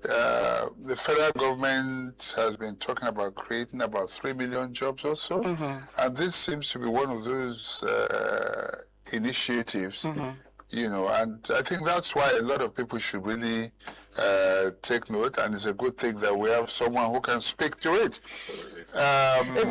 the federal government has been talking about creating about 3 million jobs or so, and this seems to be one of those initiatives, and I think that's why a lot of people should really take note, and it's a good thing that we have someone who can speak to it.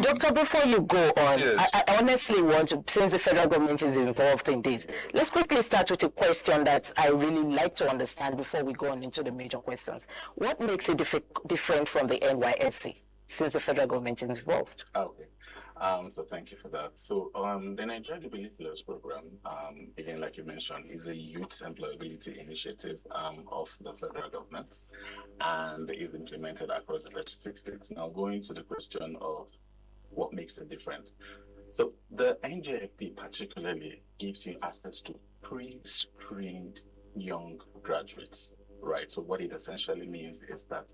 Doctor, before you go on, yes. I honestly want to, since the federal government is involved in this, let's quickly start with a question that I really like to understand before we go on into the major questions. What makes it different from the NYSC, since the federal government is involved? Okay. So thank you for that. So the Nigeria Jubilee Fellows Program, again, like you mentioned, is a youth employability initiative of the federal government and is implemented across the 36 states. Now, going to the question of what makes it different. So the NJFP particularly gives you access to pre-screened young graduates. Right. So what it essentially means is that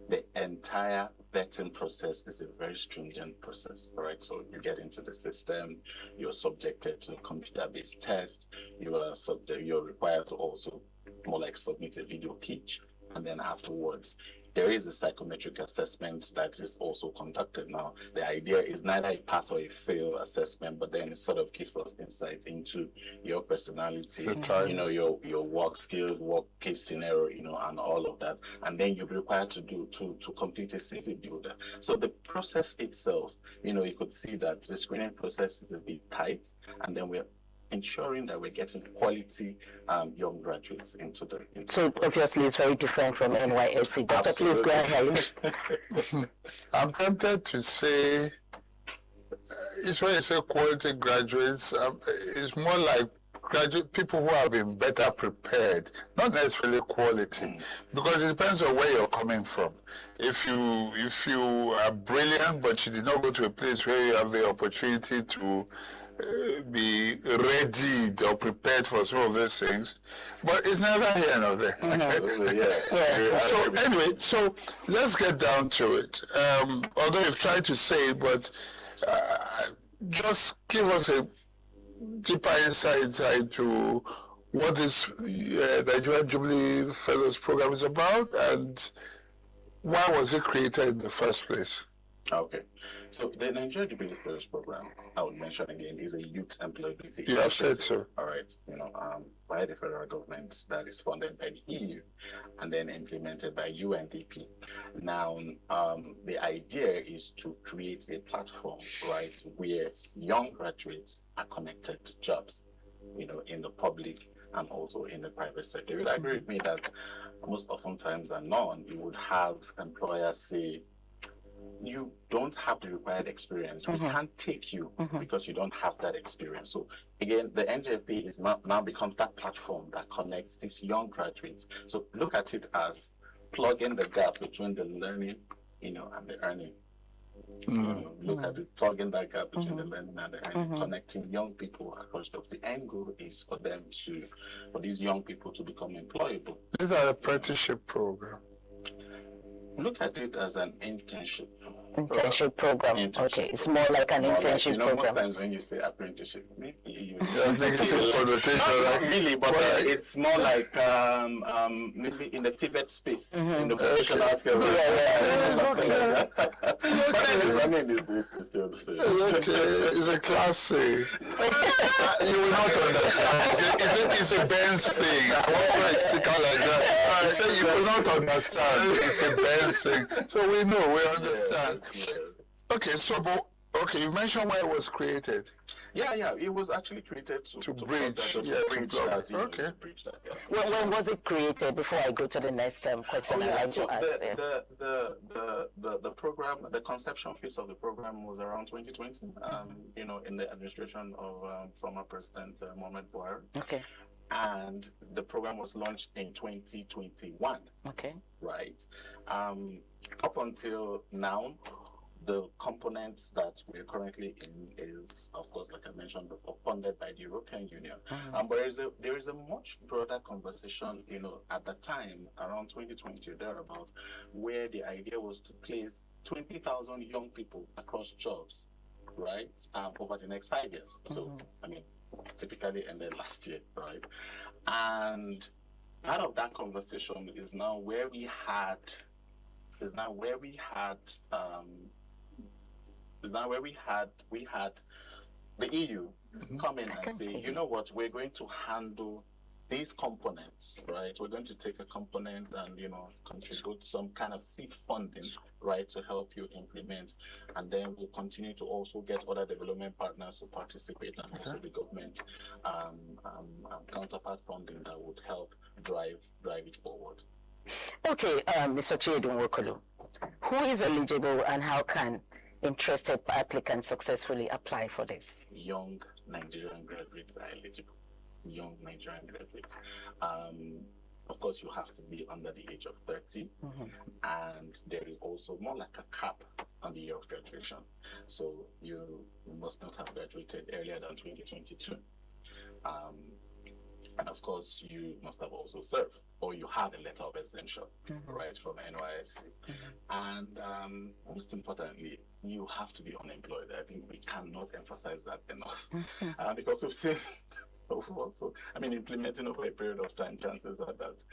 the entire vetting process is a very stringent process. All right. So you get into the system, you're subjected to a computer-based test, you're required to also more like submit a video pitch, and then afterwards there is a psychometric assessment that is also conducted. Now, the idea is neither a pass or a fail assessment, but then it sort of gives us insight into your personality, your work skills, work case scenario, and all of that. And then you're required to complete a CV builder. So the process itself, you could see that the screening process is a bit tight, and then we're ensuring that we're getting quality young graduates into the So obviously it's very different from NYSC. Doctor, please go ahead. I'm tempted to say, it's when you say quality graduates, it's more like people who have been better prepared, not necessarily quality, because it depends on where you're coming from. If you are brilliant, but you did not go to a place where you have the opportunity to be ready or prepared for some of those things, but it's never here nor there. So anyway, so let's get down to it. Although you've tried to say it, but just give us a deeper insight to what this Nigeria Jubilee Fellows Program is about, and why was it created in the first place? Okay. So the Nigeria Jubilee Fellows Program, I would mention again, is a youth employability. You have said so. All right. By the federal government, that is funded by the EU and then implemented by UNDP. Now, the idea is to create a platform, right, where young graduates are connected to jobs, in the public and also in the private sector. You would agree with me that most oftentimes than not, you would have employers say, you don't have the required experience. We can't take you because you don't have that experience. So again, the NJFP is now becomes that platform that connects these young graduates. So look at it as plugging the gap between the learning, and the earning. Look at it, plugging that gap between the learning and the earning, connecting young people across jobs. The end goal is for these young people to become employable. These are apprenticeship program. Look at it as an internship. Internship program. Okay, it's more like an internship program. Most times when you say apprenticeship, maybe you negative connotation, not really, but it's more like maybe in the Tibet space, in the professional skills. I mean, it's still the same. It's a class C. You will not understand. It's a Benz thing. I want to write sticker like that. So you will not understand. It's a Benz thing. So we know, we understand. Okay, so you mentioned why it was created. Yeah, it was actually created to bridge that. Okay. When was it created? Before I go to the next question, I'd like to ask. The program, the conception phase of the program was around 2020. In the administration of former President Mohamed Buhari. Okay. And the program was launched in 2021. Okay. Right. Up until now, the components that we're currently in is, of course, like I mentioned before, funded by the European Union. But there is a much broader conversation, at the time, around 2020 or thereabout, where the idea was to place 20,000 young people across jobs, right, over the next 5 years. So, typically ended last year, right? And part of that conversation is now where we had the EU come in and say, you know what, we're going to handle these components, right? We're going to take a component and, contribute some kind of seed funding, right, to help you implement. And then we'll continue to also get other development partners to participate, and also the government counterpart funding that would help drive it forward. Okay, Mr. Chiedun Wokolo, who is eligible and how can interested applicants successfully apply for this? Young Nigerian graduates are eligible. Young Nigerian graduates. Of course, you have to be under the age of 30, and there is also more like a cap on the year of graduation. So you must not have graduated earlier than 2022. And of course, you must have also served, or you have a letter of exemption, right, from NYSC. And most importantly, you have to be unemployed. I think we cannot emphasize that enough. Because we've seen also, implementing over a period of time, chances are that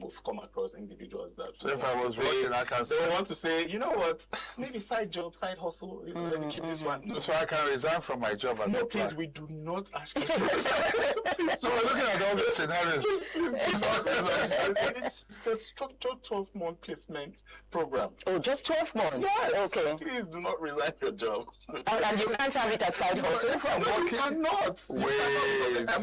we've come across individuals that if I was working, I can they want to say, you know what, maybe side job, side hustle, let me keep this one. No. So I can resign from my job and no, please, we do not ask you to resign. So we're looking at all the scenarios. Please do not resign. It's a structured 12-month placement program. Oh, just 12 months? Yes. Okay. Please do not resign your job. And you can't have it as side hustle? If I'm working, you cannot. Wait. If I'm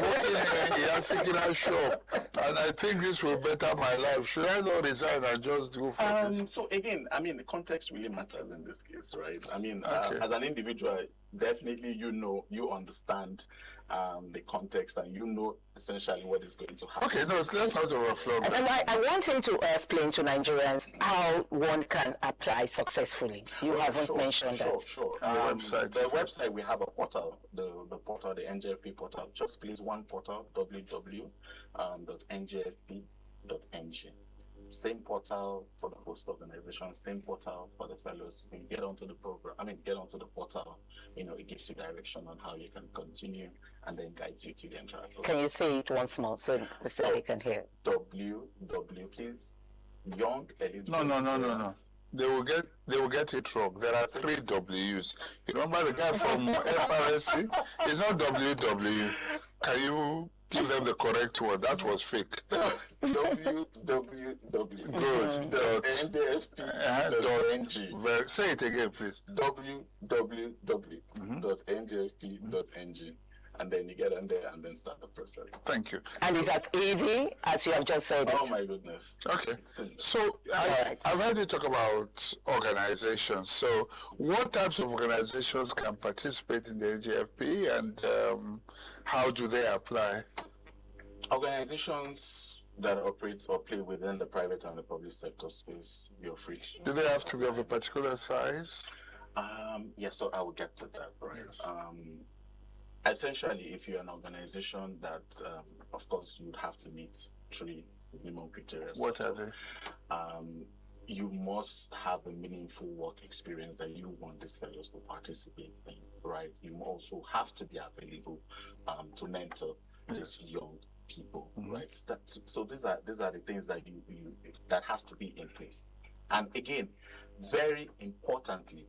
working in a secular shop, and I think this will better my life, should I not resign and just go for this? So again, the context really matters in this case, right? As an individual, definitely you understand the context, and you know essentially what is going to happen. Okay, no, let's not overflow. And I want him to explain to Nigerians how one can apply successfully. You haven't mentioned that. Sure. The website, we have a portal, the portal, the NJFP portal. Just please one portal, www.njfp.ng. Same portal for the host organization, same portal for the fellows. You get onto the program, get onto the portal, it gives you direction on how you can continue and then guides you to the entire program. Can you say it once more so they can hear? www, please. Young eligible. No. They will get it wrong. There are 3 W's. You remember the guy from FRSC? It's not WW. Can you give them the correct word? That was fake. www. Good. .njfp.ng. Say it again, please. www.njfp.ng. And then you get in there and then start the process. Thank you. And it's as easy as you have just said. Oh my goodness. Okay. So I've heard you talk about organizations. So what types of organizations can participate in the NJFP, and how do they apply? Organizations that operate or play within the private and the public sector space, you're free to. Do they have to be of a particular size? So I will get to that, right? Yes. Essentially, if you're an organization that, of course, you would have to meet 3 minimum criteria. What are they? you must have a meaningful work experience that you want these fellows to participate in, right? You also have to be available to mentor these young people, right? So these are the things that that has to be in place. And again, very importantly,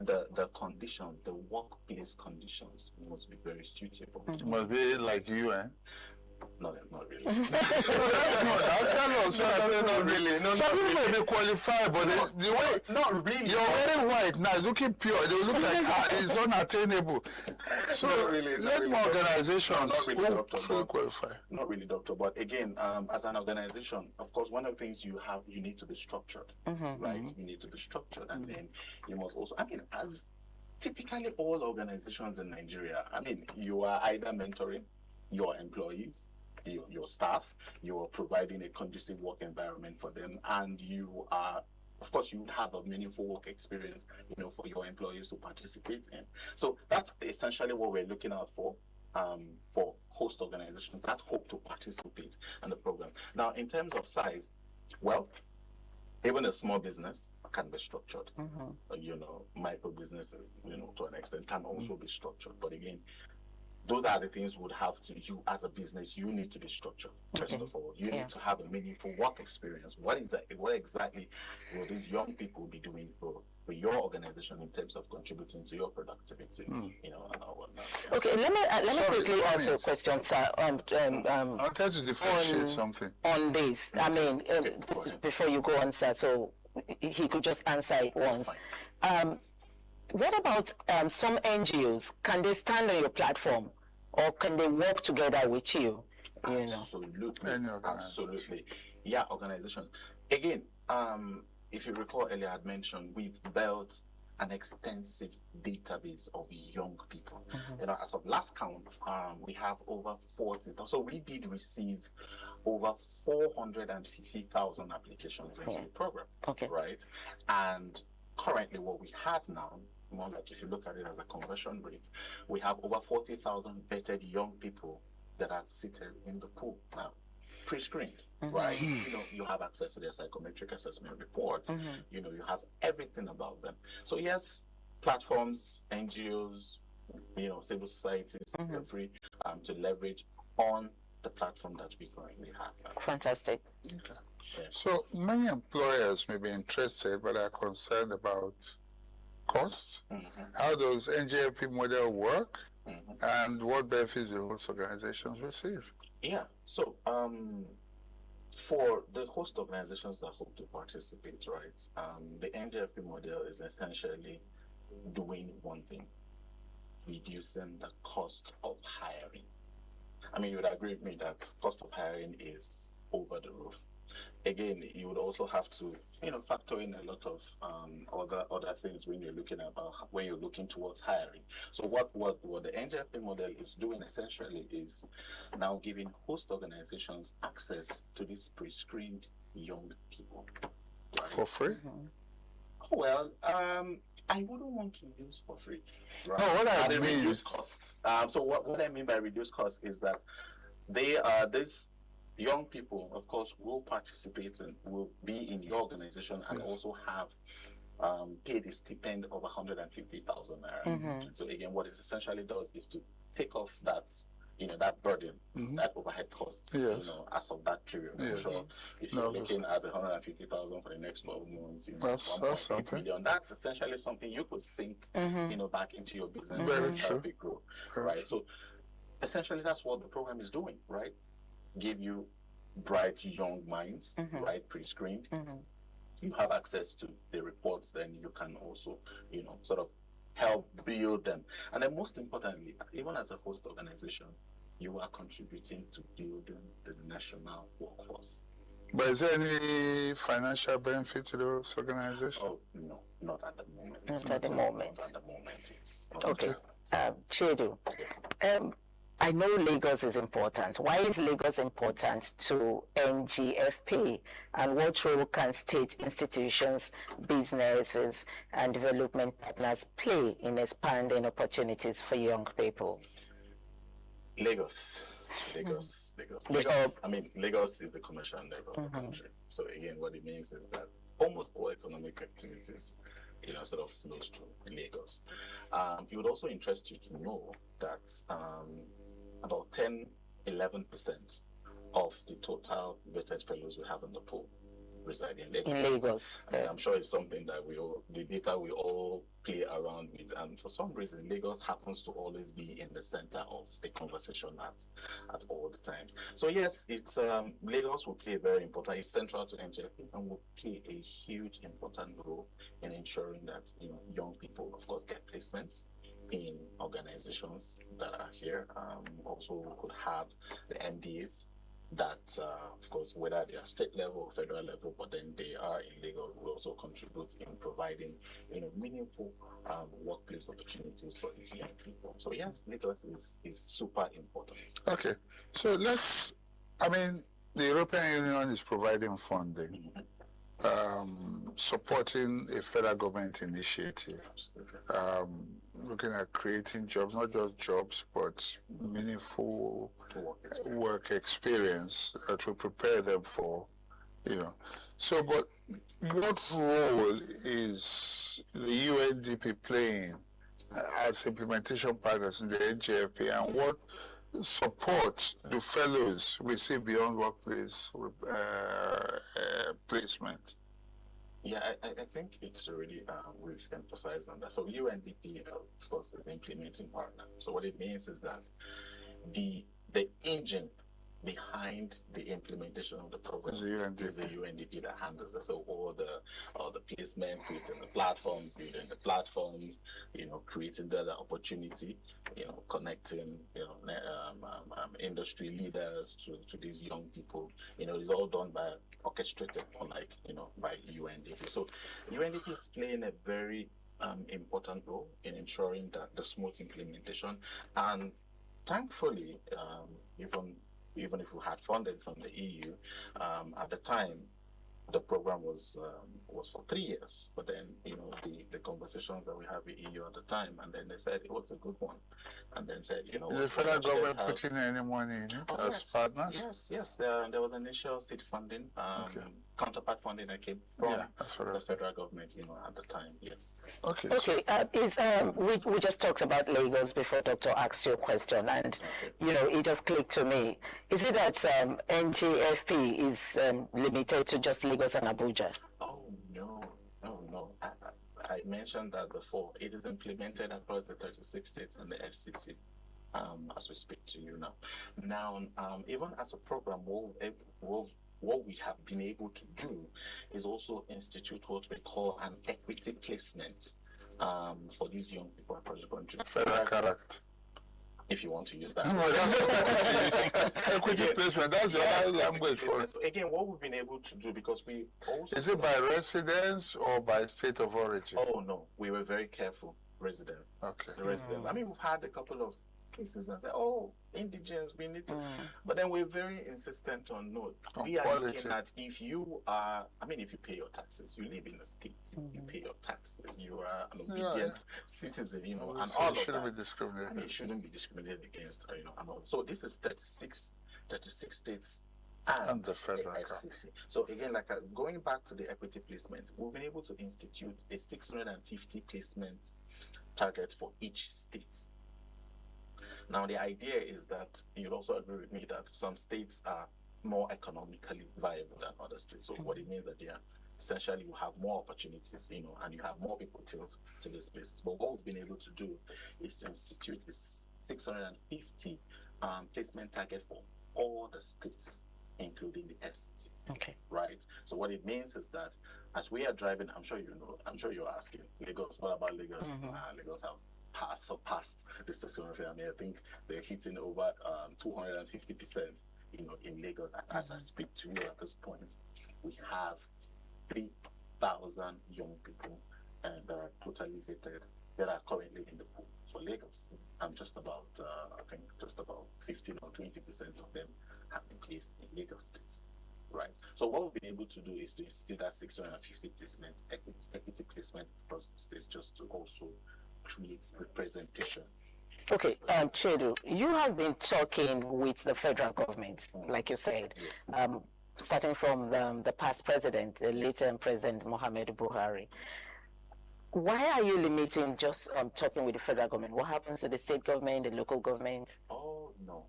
the conditions, the workplace conditions must be very suitable. It must be like you, eh? No, not really. That's not. I'll tell us. Not really. No, some people may be qualified, but the way not really. You're wearing white now, it's looking pure. They look like it's unattainable. So let more organizations fully qualify. Not really, doctor. But again, as an organization, of course, one of the things you need to be structured, right? You need to be structured, and then you must also. I mean, as typically all organizations in Nigeria, I mean, you are either mentoring your employees, your staff, you are providing a conducive work environment for them, and you are, of course, you have a meaningful work experience, for your employees to participate in. So that's essentially what we're looking out for host organizations that hope to participate in the program. Now, in terms of size, well, even a small business can be structured. Micro business, to an extent, can also be structured. But again, those are the things you as a business, you need to be structured. First of all, you need to have a meaningful work experience. What exactly will these young people be doing for your organization in terms of contributing to your productivity? And all that. Okay, let me quickly ask you a question, sir. I'll try to differentiate something on this. I mean, before you go on, sir, so he could just answer it once. What about some NGOs? Can they stand on your platform, or can they work together with you? Absolutely. Yeah, organizations. Again, if you recall earlier, I had mentioned we've built an extensive database of young people. As of last count, we have over 40,000. So we did receive over 450,000 applications into the program, right? And currently, what we have now, more like if you look at it as a conversion rate, we have over 40,000 vetted young people that are seated in the pool now, pre-screened, right? You have access to their psychometric assessment reports. You have everything about them. So yes, platforms, NGOs, civil societies, feel free to leverage on the platform that we currently have. Fantastic. Okay. Yeah. So many employers may be interested, but are concerned about costs. How does NGFP model work, and what benefits do host organizations receive? Yeah, so for the host organizations that hope to participate, right, the NGFP model is essentially doing one thing: reducing the cost of hiring. I mean, you would agree with me that cost of hiring is over the roof. Again, you would also have to, factor in a lot of other things when you're looking towards hiring. So what the NGFP model is doing essentially is now giving host organizations access to these pre-screened young people. Right? For free? Well, I wouldn't want to use for free. Right? No, what I mean reduce costs. So what I mean by reduce costs is that these young people, of course, will participate and will be in your organization and also have paid a stipend of 150,000 naira. So again, what it essentially does is to take off that that burden, that overhead cost, as of that period. I'm sure if you're looking at 150,000 for the next 12 months, that's something. Million, that's essentially something you could sink, back into your business and help it grow, right? So essentially, that's what the program is doing, right? Give you bright young minds, right? Pre-screened. You have access to the reports, then you can also, sort of help build them. And then most importantly, even as a host organization, you are contributing to building the national workforce. But is there any financial benefit to those organizations? Oh, no, not at the moment. Not at the moment. Not at the moment. Okay. Chedu, I know Lagos is important. Why is Lagos important to NGFP? And what role can state institutions, businesses, and development partners play in expanding opportunities for young people? Lagos. I mean, Lagos is the commercial neighbor of the country. So again, what it means is that almost all economic activities, sort of flows to Lagos. It would also interest you to know that about 10-11% of the total vetted fellows we have in the pool reside in Lagos. In Lagos. And I'm sure it's something that the data we all play around with, and for some reason, Lagos happens to always be in the center of the conversation at all the times. So yes, it's Lagos will play a very important, it's central to NGFP, and will play a huge important role in ensuring that young people, of course, get placements in organizations that are here. Also, we could have the MDAs that, of course, whether they are state level or federal level, but then they are in Lagos, will also contribute in providing, meaningful workplace opportunities for these young people. So yes, Lagos is super important. Okay, so the European Union is providing funding, supporting a federal government initiative, looking at creating jobs, not just jobs, but meaningful work experience to prepare them for, So, but what role is the UNDP playing as implementation partners in the NGFP, and what support do fellows receive beyond workplace placement? Yeah, I think it's already, we've emphasized on that. So UNDP, of course, is the implementing partner. So what it means is that the engine behind the implementation of the program is the UNDP that handles that. So all the placement, creating the platforms, building the platforms, creating the opportunity, connecting, industry leaders to these young people. It's all done by orchestrated, by UNDP. So UNDP is playing a very important role in ensuring that the smooth implementation, and thankfully, even if we had funded from the EU, at the time, the program was for 3 years. But then, the conversations that we had with EU at the time, and then they said it was a good one, and then said, Is the federal government putting any money in it as partners? Yes. There was initial seed funding, counterpart funding that came from the federal government, at the time. Yes. Okay. We just talked about Lagos before Doctor asked you a question, and it just clicked to me. Is it that NGFP is limited to just Lagos and Abuja? Oh no. I mentioned that before. It is implemented across the 36 states and the FCT. As we speak to you now. Now, even as a program, what we have been able to do is also institute what we call an equity placement for these young people across the country. Federal character. If you want to use that. No, that's equity placement. That's your language for it. So again, what we've been able to do, because we also... Is it by residence or by state of origin? Oh, no. We were very careful. Residents. Okay. The residents. We've had a couple of cases and say, indigents, we need to. But then we're very insistent on we are looking at if you pay your taxes, you live in the state, you pay your taxes, you are an obedient citizen, and all of that. Shouldn't be discriminated. It shouldn't be discriminated against, and all. So this is 36 states and the federal FCT. So again, going back to the equity placement, we've been able to institute a 650 placement target for each state. Now, the idea is that you'd also agree with me that some states are more economically viable than other states. So what it means that they are essentially you have more opportunities, and you have more people tilt to these places. But what we've been able to do is to institute a 650 placement target for all the states, including the FCT. Okay. Right. So what it means is that as we are driving, I'm sure you're asking, Lagos, what about Lagos? Lagos has surpassed the 600. I think they're hitting over 250%, in Lagos. As I speak to you at this point, we have 3,000 young people that are totally vetted that are currently in the pool for Lagos. And just about 15 or 20% of them have been placed in Lagos State. Right. So what we've been able to do is to institute that 650 placement, equity placement across the states, just to also create representation. Okay, Chedu, you have been talking with the federal government, like you said. Yes. starting from the past president, the late President Mohamed Buhari. Why are you limiting just talking with the federal government? What happens to the state government, the local government? Oh no,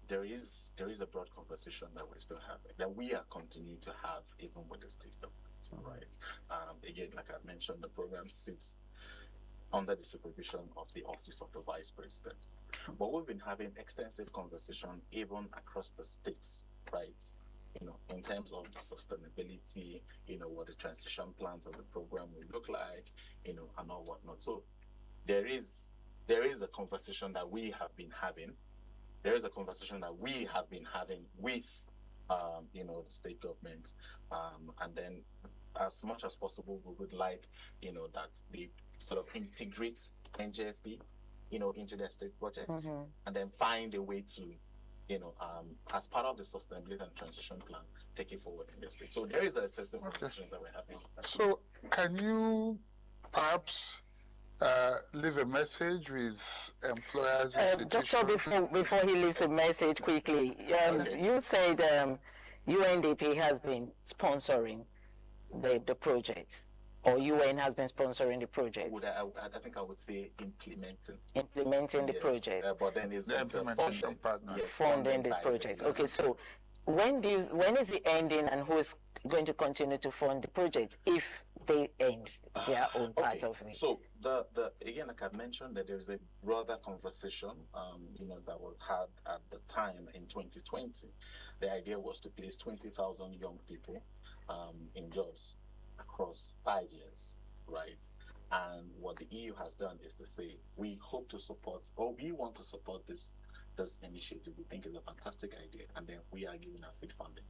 there is a broad conversation that we're still having, that we are continuing to have even with the state government, right? Again, like I mentioned, the program sits under the supervision of the Office of the Vice President. But we've been having extensive conversation even across the states, right? You know, in terms of the sustainability, you know, what the transition plans of the program will look like, you know, and all whatnot. So there is a conversation that we have been having. There is a conversation that we have been having with, you know, the state government, and then as much as possible, we would like, you know, that they sort of integrate NGFP, you know, into their state projects, and then find a way to, you know, as part of the sustainability and transition plan, take it forward in the state. So there is a system of conversations that we're having. So can you perhaps leave a message with employers, institutions? Doctor, before he leaves a message quickly, you said UNDP has been sponsoring the project, or UN has been sponsoring the project. I think I would say implementing the project. But then it's the implementation partner. Funding the project. Okay, so when is the ending, and who is going to continue to fund the project if they end their own part of it? So the again, like I mentioned, that there's a broader conversation, you know, that was had at the time in 2020. The idea was to place 20,000 young people in jobs across 5 years, right? And what the EU has done is to say, we hope to support, or we want to support this initiative. We think it's a fantastic idea, and then we are giving our seed funding.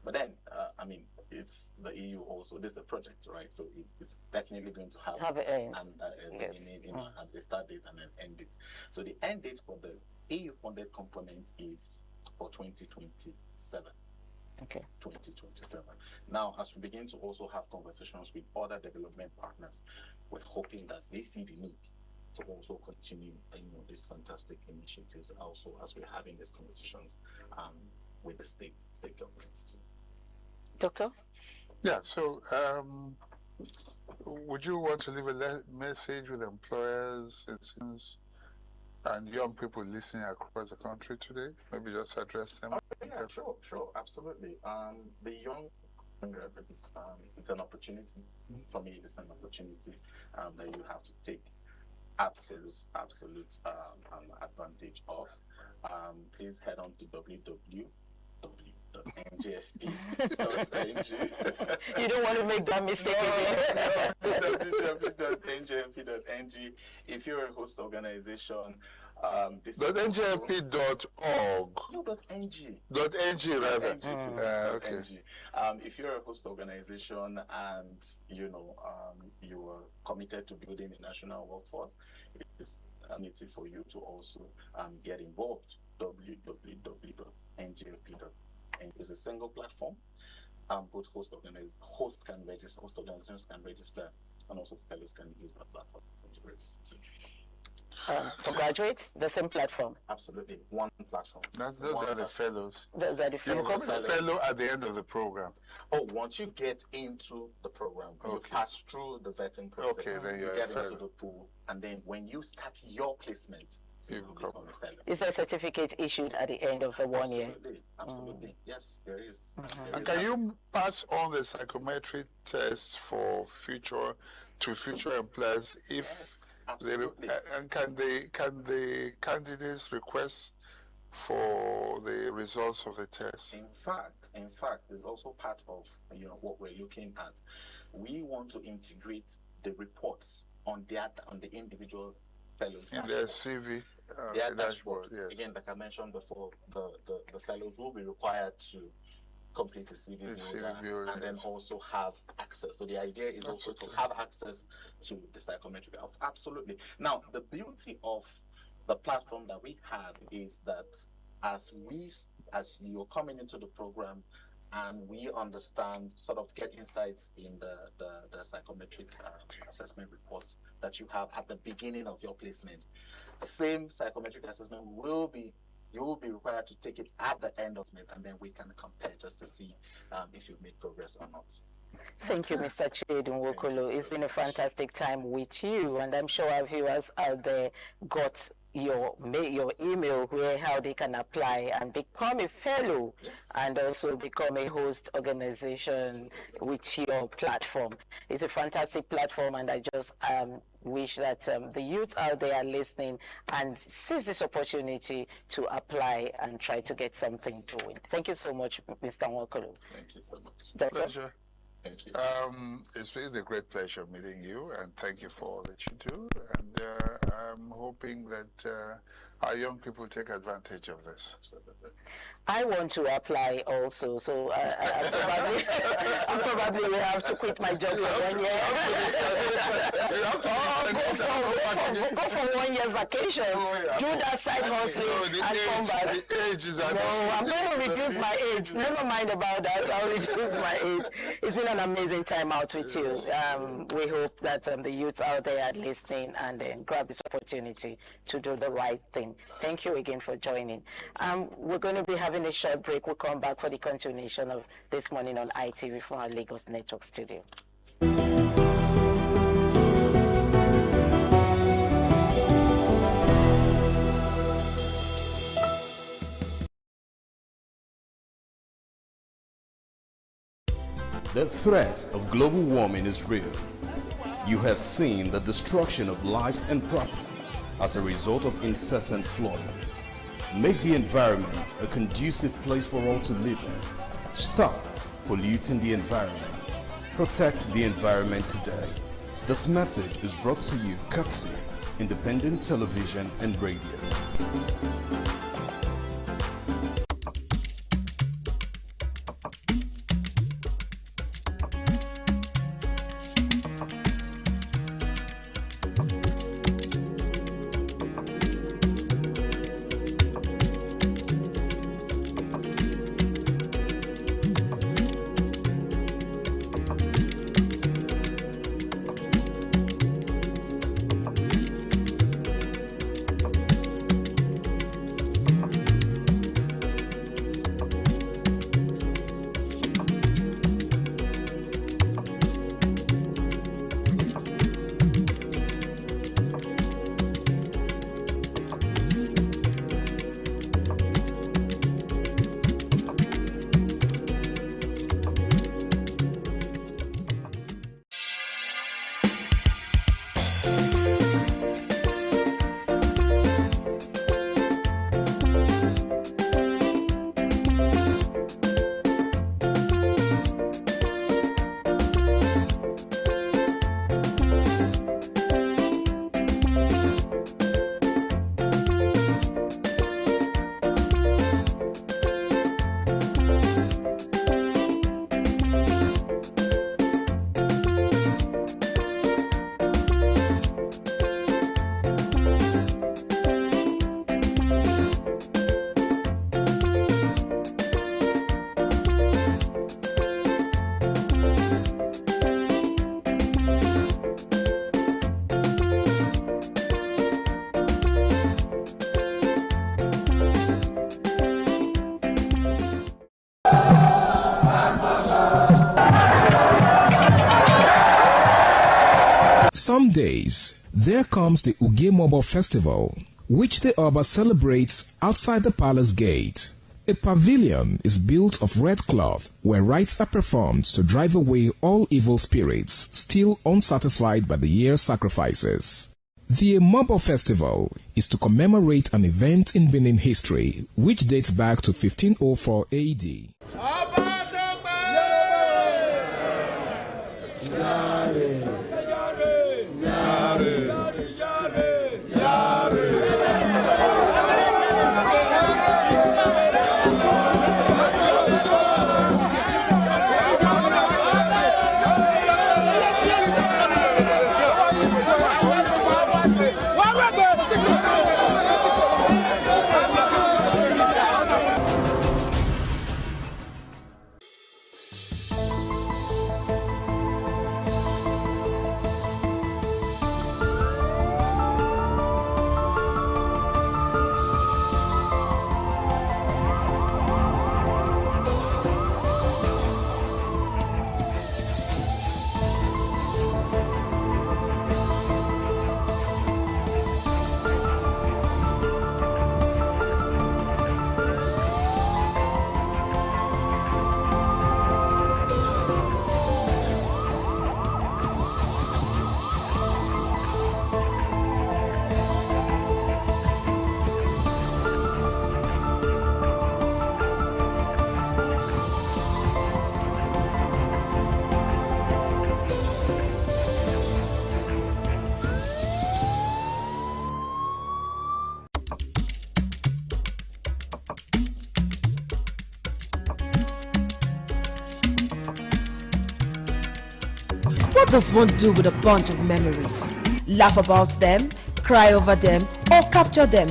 But then, I mean, it's the EU also. This is a project, right? So it's definitely going to have an end, you know, and the start date and an end date. So the end date for the EU-funded component is for 2027. Okay. 2027. Now, as we begin to also have conversations with other development partners, we're hoping that they see the need to also continue, you know, these fantastic initiatives. Also, as we're having these conversations with the state governments too. Doctor? Yeah. So, would you want to leave a message with employers, citizens, and young people listening across the country today? Maybe just address them. Yeah, sure, absolutely. The young graduates, it's an opportunity. For me, it's an opportunity that you have to take absolute advantage of. Please head on to www.njfp.ng. You don't want to make that mistake again. www.njfp.ng. If you're a host organization, .njfp.org. No, .ng. .ng rather. Okay. If you're a host organization and you know you are committed to building a national workforce, it's a need for you to also get involved. www.njfp.ng is a single platform. Both host organizations can register, and also fellows can use that platform to register too. For graduates, the same platform. Absolutely, one platform. Those are the fellows. Those are the fellows. You become a fellow at the end of the program. Oh, once you get into the program, you pass through the vetting process. Okay, then you get into the pool, and then when you start your placement, you become a fellow. Is there a certificate issued at the end of the 1 year? Absolutely. Yes, there is. And can you pass on the psychometric tests for future employers if and can the candidates request for the results of the test? In fact, it's also part of what we're looking at. We want to integrate the reports on the individual fellows in their CV. Their dashboard. Yes. Again, like I mentioned before, the fellows will be required to complete a CV builder and then also have access. So the idea is to have access to the psychometric health. Absolutely. Now, the beauty of the platform that we have is that as you're coming into the program and we understand, sort of get insights in the psychometric assessment reports that you have at the beginning of your placement, same psychometric assessment will be you will be required to take it at the end of it, and then we can compare just to see if you've made progress or not. Thank you, Mr. Chidun Wokolo. It's been a fantastic time with you, and I'm sure our viewers out there got your email where how they can apply and become a fellow, and also become a host organization with your platform. It's a fantastic platform, and I just wish that the youth out there are listening and seize this opportunity to apply and try to get something doing. Thank you so much, Mr. Wokolo. Thank you so much. Doctor? Pleasure. It's been a great pleasure meeting you, and thank you for all that you do. And I'm hoping that our young people take advantage of this. I want to apply also, so I probably will have to quit my job for 1 year. Go for 1 year vacation, do that side hustling, and come back. The age is no, I'm going to reduce my age. Never mind about that. I'll reduce my age. It's been an amazing time out with you. We hope that the youths out there are listening and grab this opportunity to do the right thing. Thank you again for joining. We're going to be having a short break. We'll come back for the continuation of This Morning on ITV from our Lagos Network studio. The threat of global warming is real. You have seen the destruction of lives and property as a result of incessant flooding. Make the environment a conducive place for all to live in. Stop polluting the environment. Protect the environment today. This message is brought to you courtesy Independent Television and Radio. Some days, there comes the Ugemobo Festival, which the Oba celebrates outside the palace gate. A pavilion is built of red cloth where rites are performed to drive away all evil spirits still unsatisfied by the year's sacrifices. The Ugemobo Festival is to commemorate an event in Benin history which dates back to 1504 AD. What does one do with a bunch of memories? Laugh about them, cry over them, or capture them?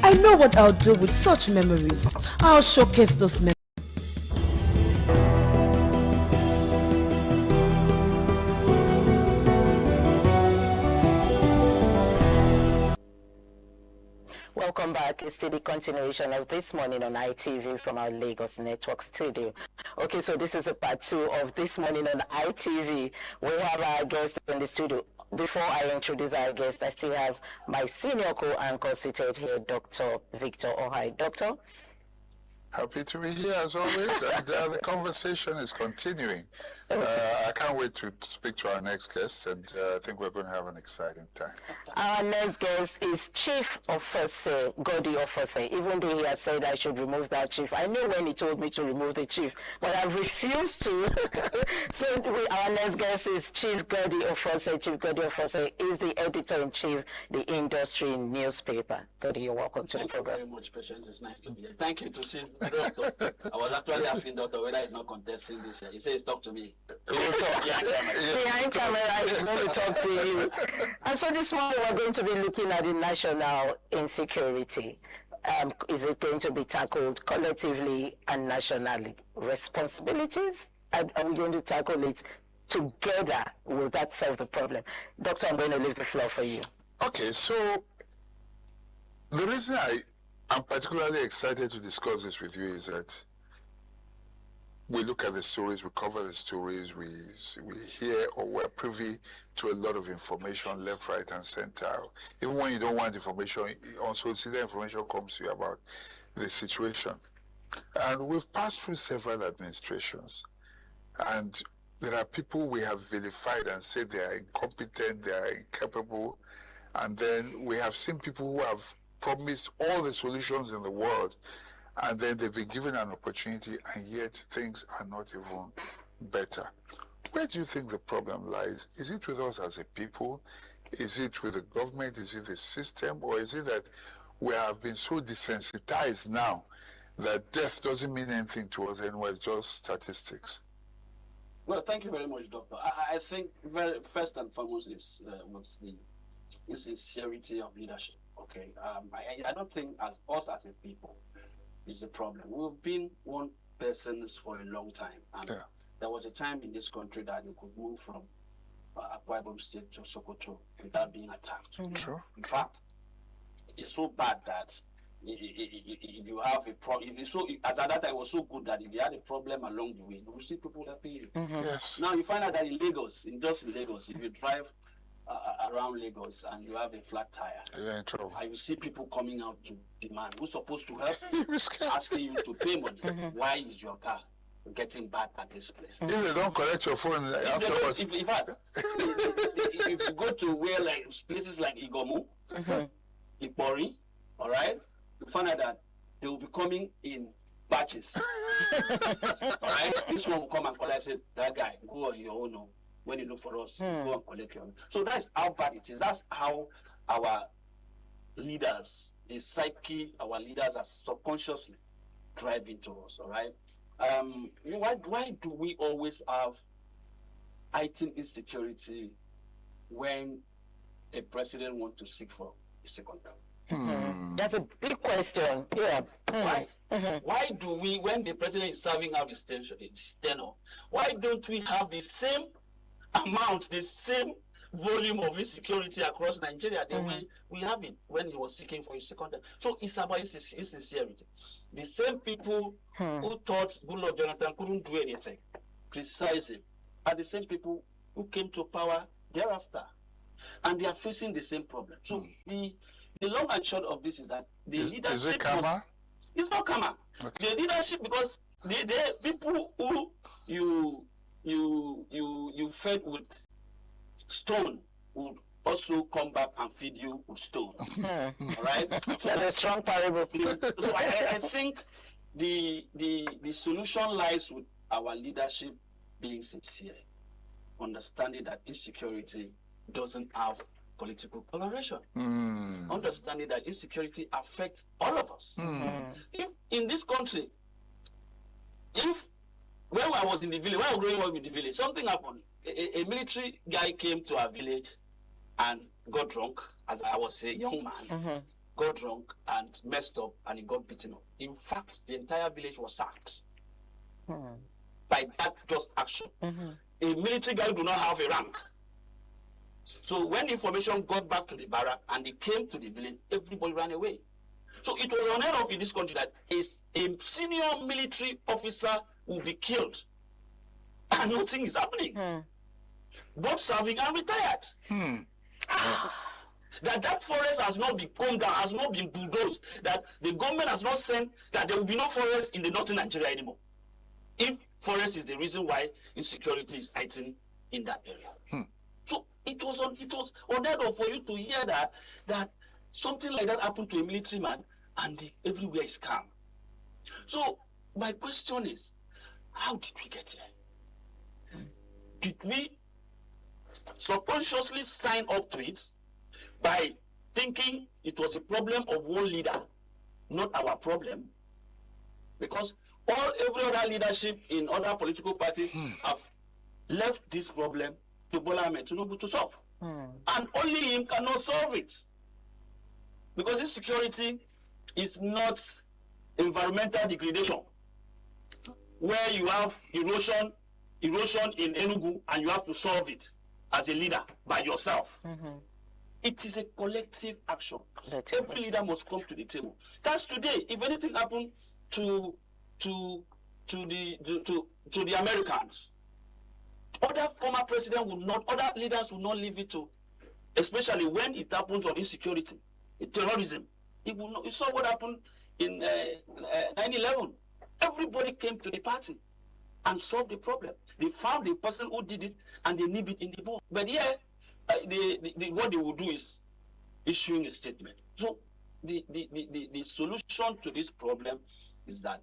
I know what I'll do with such memories. I'll showcase those memories. Welcome back. It's still the continuation of This Morning on ITV from our Lagos Network studio. Okay, so this is a part 2 of This Morning on ITV. We have our guest in the studio. Before I introduce our guest, I still have my senior co-anchor seated here, Dr. Victor Ohai. Doctor? Happy to be here as always, and the conversation is continuing. I can't wait to speak to our next guest, and I think we're going to have an exciting time. Our next guest is Chief Officer Godi Officer. Even though he has said I should remove that chief, I know when he told me to remove the chief, but I've refused to. So our next guest is Chief Godi Officer. Chief Godi Officer is the editor-in-chief, the industry newspaper. Godi, you're welcome to the program. Thank you very much, Patience. It's nice to be here. Thank you to see Doctor. I was actually asking Doctor whether he's not contesting this year. He says, talk to me. Behind camera, he's going to talk to you. And so this morning we're going to be looking at the national insecurity. Is it going to be tackled collectively and nationally? Responsibilities? Are we going to tackle it together? Will that solve the problem? Doctor, I'm going to leave the floor for you. Okay, so the reason I'm particularly excited to discuss this with you is that we look at the stories, we cover the stories, we hear or we're privy to a lot of information left, right, and center. Even when you don't want information, also see the information comes to you about the situation. And we've passed through several administrations, and there are people we have vilified and said they are incompetent, they are incapable, and then we have seen people who have promised all the solutions in the world, and then they've been given an opportunity, and yet things are not even better. Where do you think the problem lies? Is it with us as a people? Is it with the government? Is it the system? Or is it that we have been so desensitized now that death doesn't mean anything to us anymore, it's just statistics? Well, thank you very much, Doctor. I think first and foremost is what's the insincerity of leadership. Okay, I don't think as us as a people is the problem. We've been one persons for a long time, and there was a time in this country that you could move from Akwa Ibom State to Sokoto without being attacked. True. In fact, it's so bad that if you have a problem, as at that time it was so good that if you had a problem along the way, you will see people helping you. Yes. Now you find out that in Lagos, if you drive around Lagos and you have a flat tire, you're in trouble. And you see people coming out to demand who's supposed to help, asking you to pay money. Why is your car getting bad at this place? If they don't collect your phone afterwards. In fact, if you go to places like Igomu, Ipori, all right, you find out that they will be coming in batches. All right, this one will come and call and say, that guy, go on your own. When you look for us, go and collect your own. So that's how bad it is. That's how our leaders, the psyche, our leaders are subconsciously driving to us, all right? Why do we always have heightened insecurity when a president wants to seek for a second term? That's a big question. Yeah. Why? Why do we, when the president is serving out his tenure, why don't we have the same amount, the same volume of insecurity across Nigeria the way we have it when he was seeking for his second term? So it's about his sincerity. The same people who thought Goodluck Jonathan couldn't do anything, criticize him, are the same people who came to power thereafter. And they are facing the same problem. So the long and short of this is that the leadership... Is it karma? It's not karma. Okay. The leadership, because the people who you fed with stone would also come back and feed you with stone. All right? So that's a strong parable. So I think the solution lies with our leadership being sincere, understanding that insecurity doesn't have political coloration, understanding that insecurity affects all of us. If in this country, if when I was in the village, when I was growing up in the village, something happened. A military guy came to our village and got drunk, as I was a young man, got drunk and messed up, and he got beaten up. In fact, the entire village was sacked by that just action. A military guy do not have a rank. So when information got back to the barrack and they came to the village, everybody ran away. So it was unheard of in this country that a senior military officer will be killed and nothing is happening. Both serving and retired. That forest has not been combed down, has not been bulldozed, that the government has not sent, that there will be no forest in the northern Nigeria anymore. If forest is the reason why insecurity is heightened in that area. So it was unheard of for you to hear that something like that happened to a military man and everywhere is calm. So my question is, how did we get here? Did we subconsciously sign up to it by thinking it was a problem of one leader, not our problem? Because every other leadership in other political parties have left this problem to Bola Ahmed Tinubu to solve. And only him cannot solve it. Because insecurity is not environmental degradation, where you have erosion in Enugu and you have to solve it as a leader by yourself. It is a collective action. Every leader must come to the table. That's today. If anything happened to the Americans, other former presidents would not, other leaders would not leave it to, especially when it happens on insecurity, terrorism. It will not. You saw what happened in 9/11. Everybody came to the party and solved the problem. They found the person who did it and they nib it in the bud. But yeah, what they will do is issuing a statement. So the solution to this problem is that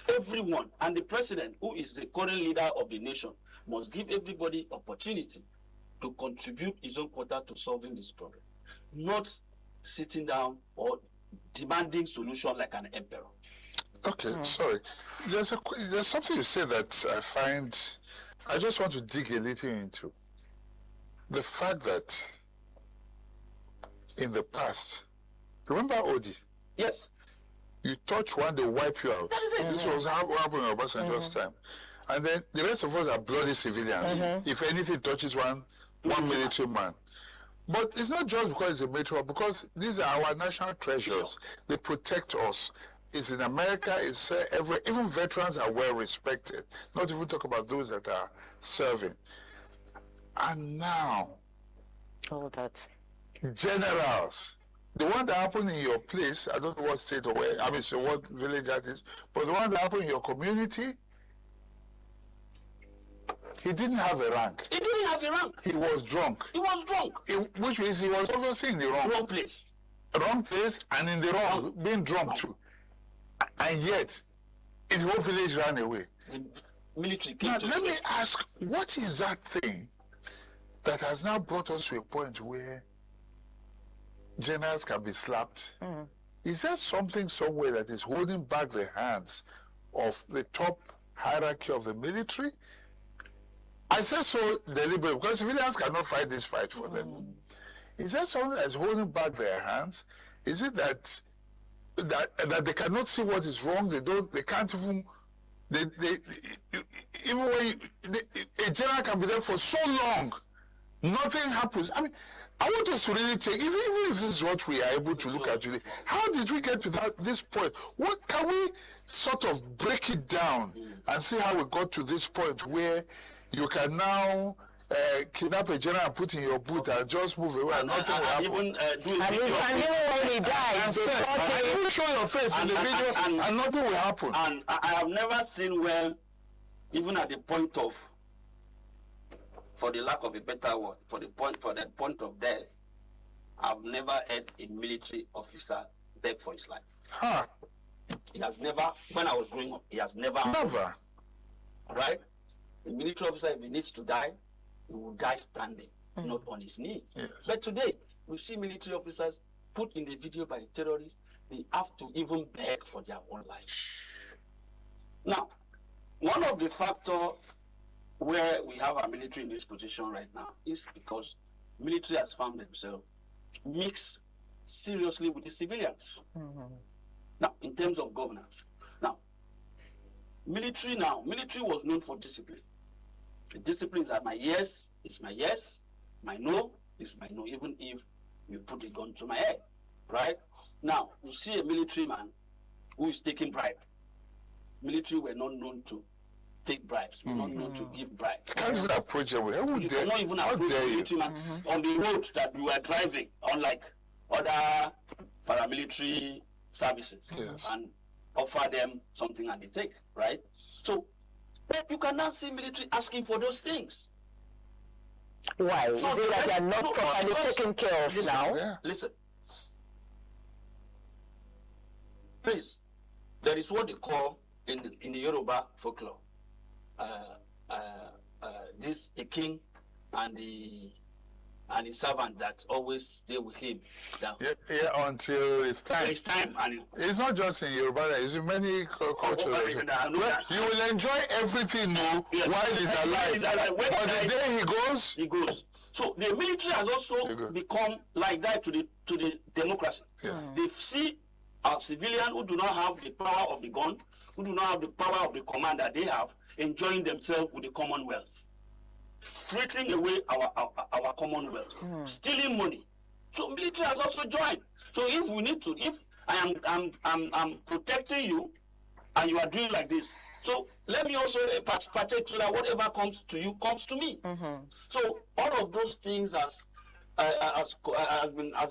everyone, and the president, who is the current leader of the nation, must give everybody opportunity to contribute his own quota to solving this problem, not sitting down or demanding solution like an emperor. Okay, sorry. There's something you said that I just want to dig a little into. The fact that in the past, remember Odi? Yes. You touch one, they wipe you out. That is it. This was happening in Obasanjo's time. And then the rest of us are bloody civilians. If anything touches one military man. But it's not just because it's a military, because these are our national treasures. They protect us. It's in America, it's even veterans are well respected. Not even talk about those that are serving. And now, all that generals, the one that happened in your place, I don't know what state or where, so what village that is, but the one that happened in your community, he didn't have a rank. He didn't have a rank. He was drunk. He was drunk. Which means he was obviously in the wrong place. Wrong place and in the wrong, being drunk too. And yet, his whole village ran away. The military came now, to let me ask, what is that thing that has now brought us to a point where generals can be slapped? Is there something somewhere that is holding back the hands of the top hierarchy of the military? I say so deliberately because civilians cannot fight this fight for them. Is there something that is holding back their hands? Is it that they cannot see what is wrong? They can't even. Even when a general can be there for so long, nothing happens. I mean, I want us to really take, even if this is what we are able to look at today, how did we get to this point? What can we sort of break it down and see how we got to this point where you can now kidnap a general and put in your boot and just move away and nothing will happen. Even do and even when he dies, and you show your face in the video and nothing will happen. And I have never seen where, even at the point of, for the lack of a better word, for the point of death, I've never heard a military officer beg for his life. Huh. He has never, when I was growing up, he has never. Never. Right? A military officer, if he needs to die, he will die standing, not on his knees. Yes. But today, we see military officers put in the video by terrorists, they have to even beg for their own life. Now, one of the factors where we have our military in this position right now is because military has found themselves mixed seriously with the civilians. Now, in terms of governance, military was known for discipline. The discipline is that my yes is my yes, my no is my no, even if you put a gun to my head, right? Now, you see a military man who is taking bribe. Military were not known to take bribes. We're not known to give bribes. Can't even approach them. You cannot even approach a military man on the road that you are driving, unlike other paramilitary services, and offer them something and they take, right? So, but you can now see military asking for those things. Why? So is it that they are not properly taken care of now? Listen. Please, there is what they call in the Yoruba folklore, this a king and the servant that always stay with him. Until it's time. It's time. And it's not just in Yoruba, it's in many cultures. You will enjoy everything while he's alive. But the day he goes. So the military has also become like that to the democracy. They see a civilian who do not have the power of the gun, who do not have the power of the command that they have, enjoying themselves with the Commonwealth, frittering away our Commonwealth, stealing money. So military has also joined. So if we need to, if I'm protecting you, and you are doing like this, so let me also partake so that whatever comes to you comes to me. So all of those things has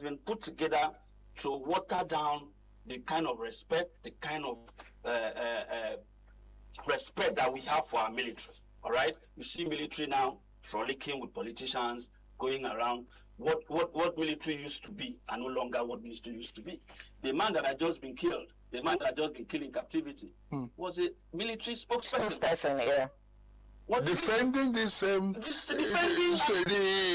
been put together to water down the kind of respect, the kind of respect that we have for our military. All right, you see military now frolicking with politicians, going around. What military used to be and no longer what military used to be. The man that had just been killed, the man that had just been killed in captivity, was a military spokesperson. Was defending this. Defending.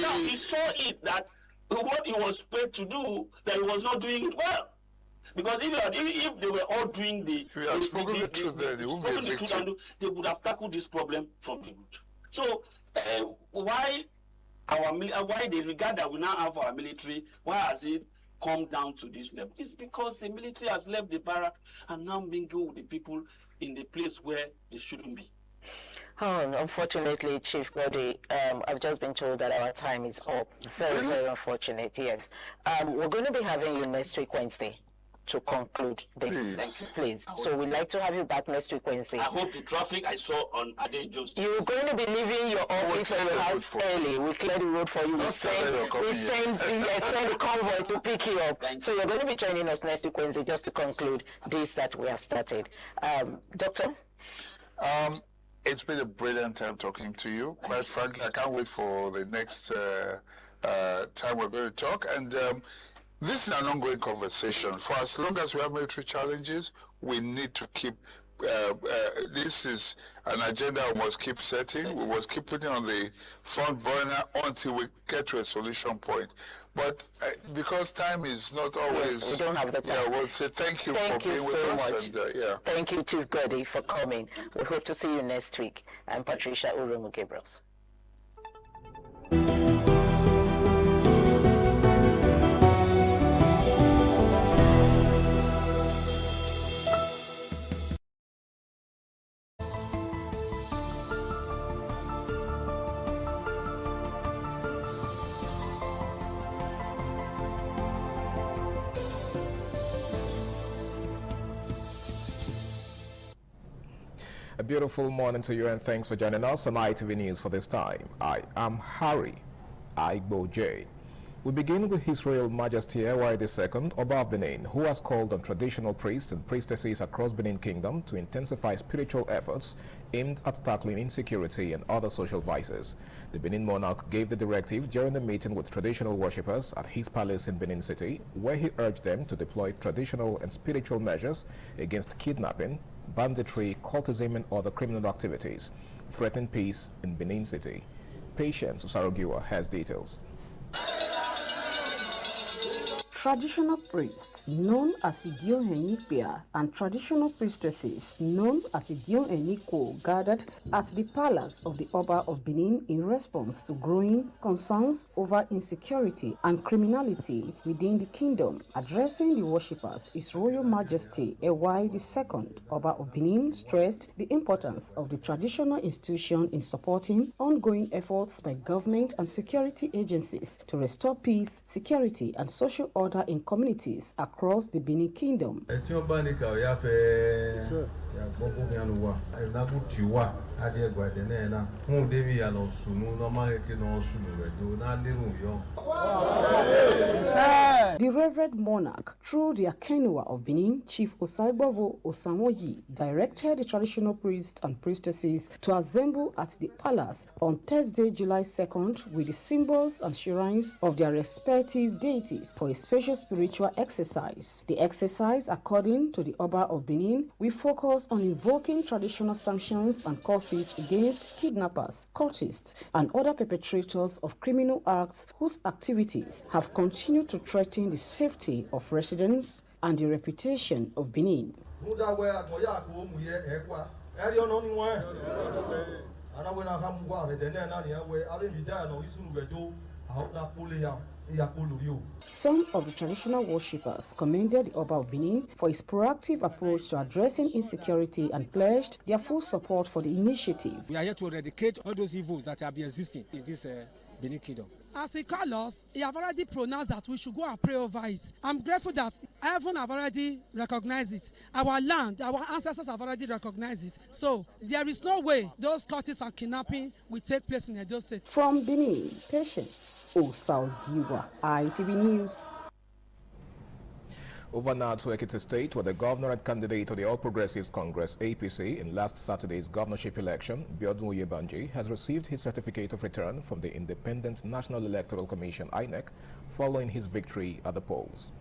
Now he saw it that what he was paid to do, that he was not doing it well. Because if they were all doing the truth, then they wouldn't be a victim. They would have tackled this problem from the root. So why they regard that we now have our military? Why has it come down to this level? It's because the military has left the barrack and now mingle with the people in the place where they shouldn't be. Unfortunately, Chief Godi, I've just been told that our time is up. Very, very unfortunate, yes. We're going to be having you next week, Wednesday, to conclude this. Please. So we'd like to have you back next week, Wednesday. I hope the traffic I saw on Adejo's. You're going to be leaving your office or your house early. We clear the road for you. We send the convoy to pick you up. So you're going to be joining us next week, Wednesday, just to conclude this that we have started. Doctor? It's been a brilliant time talking to you. Quite frankly, I can't wait for the next time we're going to talk. And this is an ongoing conversation. For as long as we have military challenges, we need to keep, this is an agenda we must keep setting. We must keep putting on the front burner until we get to a solution point. But because time is not always... Yes, we don't have the time. Yeah, we'll say thank you for being with us. And, Thank you, Chief Godi, for coming. We hope to see you next week. I'm Patricia Urumu Gabriels. A beautiful morning to you and thanks for joining us on ITV News for this time. I am Harry Igboje. We begin with His Royal Majesty Ewa II, Oba of Benin, who has called on traditional priests and priestesses across Benin Kingdom to intensify spiritual efforts aimed at tackling insecurity and other social vices. The Benin monarch gave the directive during a meeting with traditional worshippers at his palace in Benin City, where he urged them to deploy traditional and spiritual measures against kidnapping, banditry, cultism, and other criminal activities, threatening peace in Benin City. Patience Usarogiwa has details. Traditional priests known as Idion Enikpia and traditional priestesses known as Idion Eniko gathered at the palace of the Oba of Benin in response to growing concerns over insecurity and criminality within the kingdom. Addressing the worshippers, His Royal Majesty Ewai II, Oba of Benin, stressed the importance of the traditional institution in supporting ongoing efforts by government and security agencies to restore peace, security, and social order in communities across the Benin Kingdom. The Reverend Monarch, through the Akenua of Benin, Chief Osaibovo Osamoyi, directed the traditional priests and priestesses to assemble at the palace on Thursday, July 2nd, with the symbols and shrines of their respective deities for a special spiritual exercise. The exercise, according to the Oba of Benin, will focus on invoking traditional sanctions and causes against kidnappers, cultists, and other perpetrators of criminal acts whose activities have continued to threaten the safety of residents and the reputation of Benin. Some of the traditional worshippers commended the Oba of Benin for his proactive approach to addressing insecurity and pledged their full support for the initiative. We are here to eradicate all those evils that have been existing in this Benin Kingdom. As he called us, he have already pronounced that we should go and pray over it. I'm grateful that heaven have already recognized it. Our land, our ancestors have already recognized it. So there is no way those cultists and kidnapping will take place in Edo State. From Benin, Patience Osaugiwa, ITV News. Over now to Ekiti State, where the governor and candidate of the All Progressives Congress, APC, in last Saturday's governorship election, Biodun Oyebanji, has received his certificate of return from the Independent National Electoral Commission, INEC, following his victory at the polls.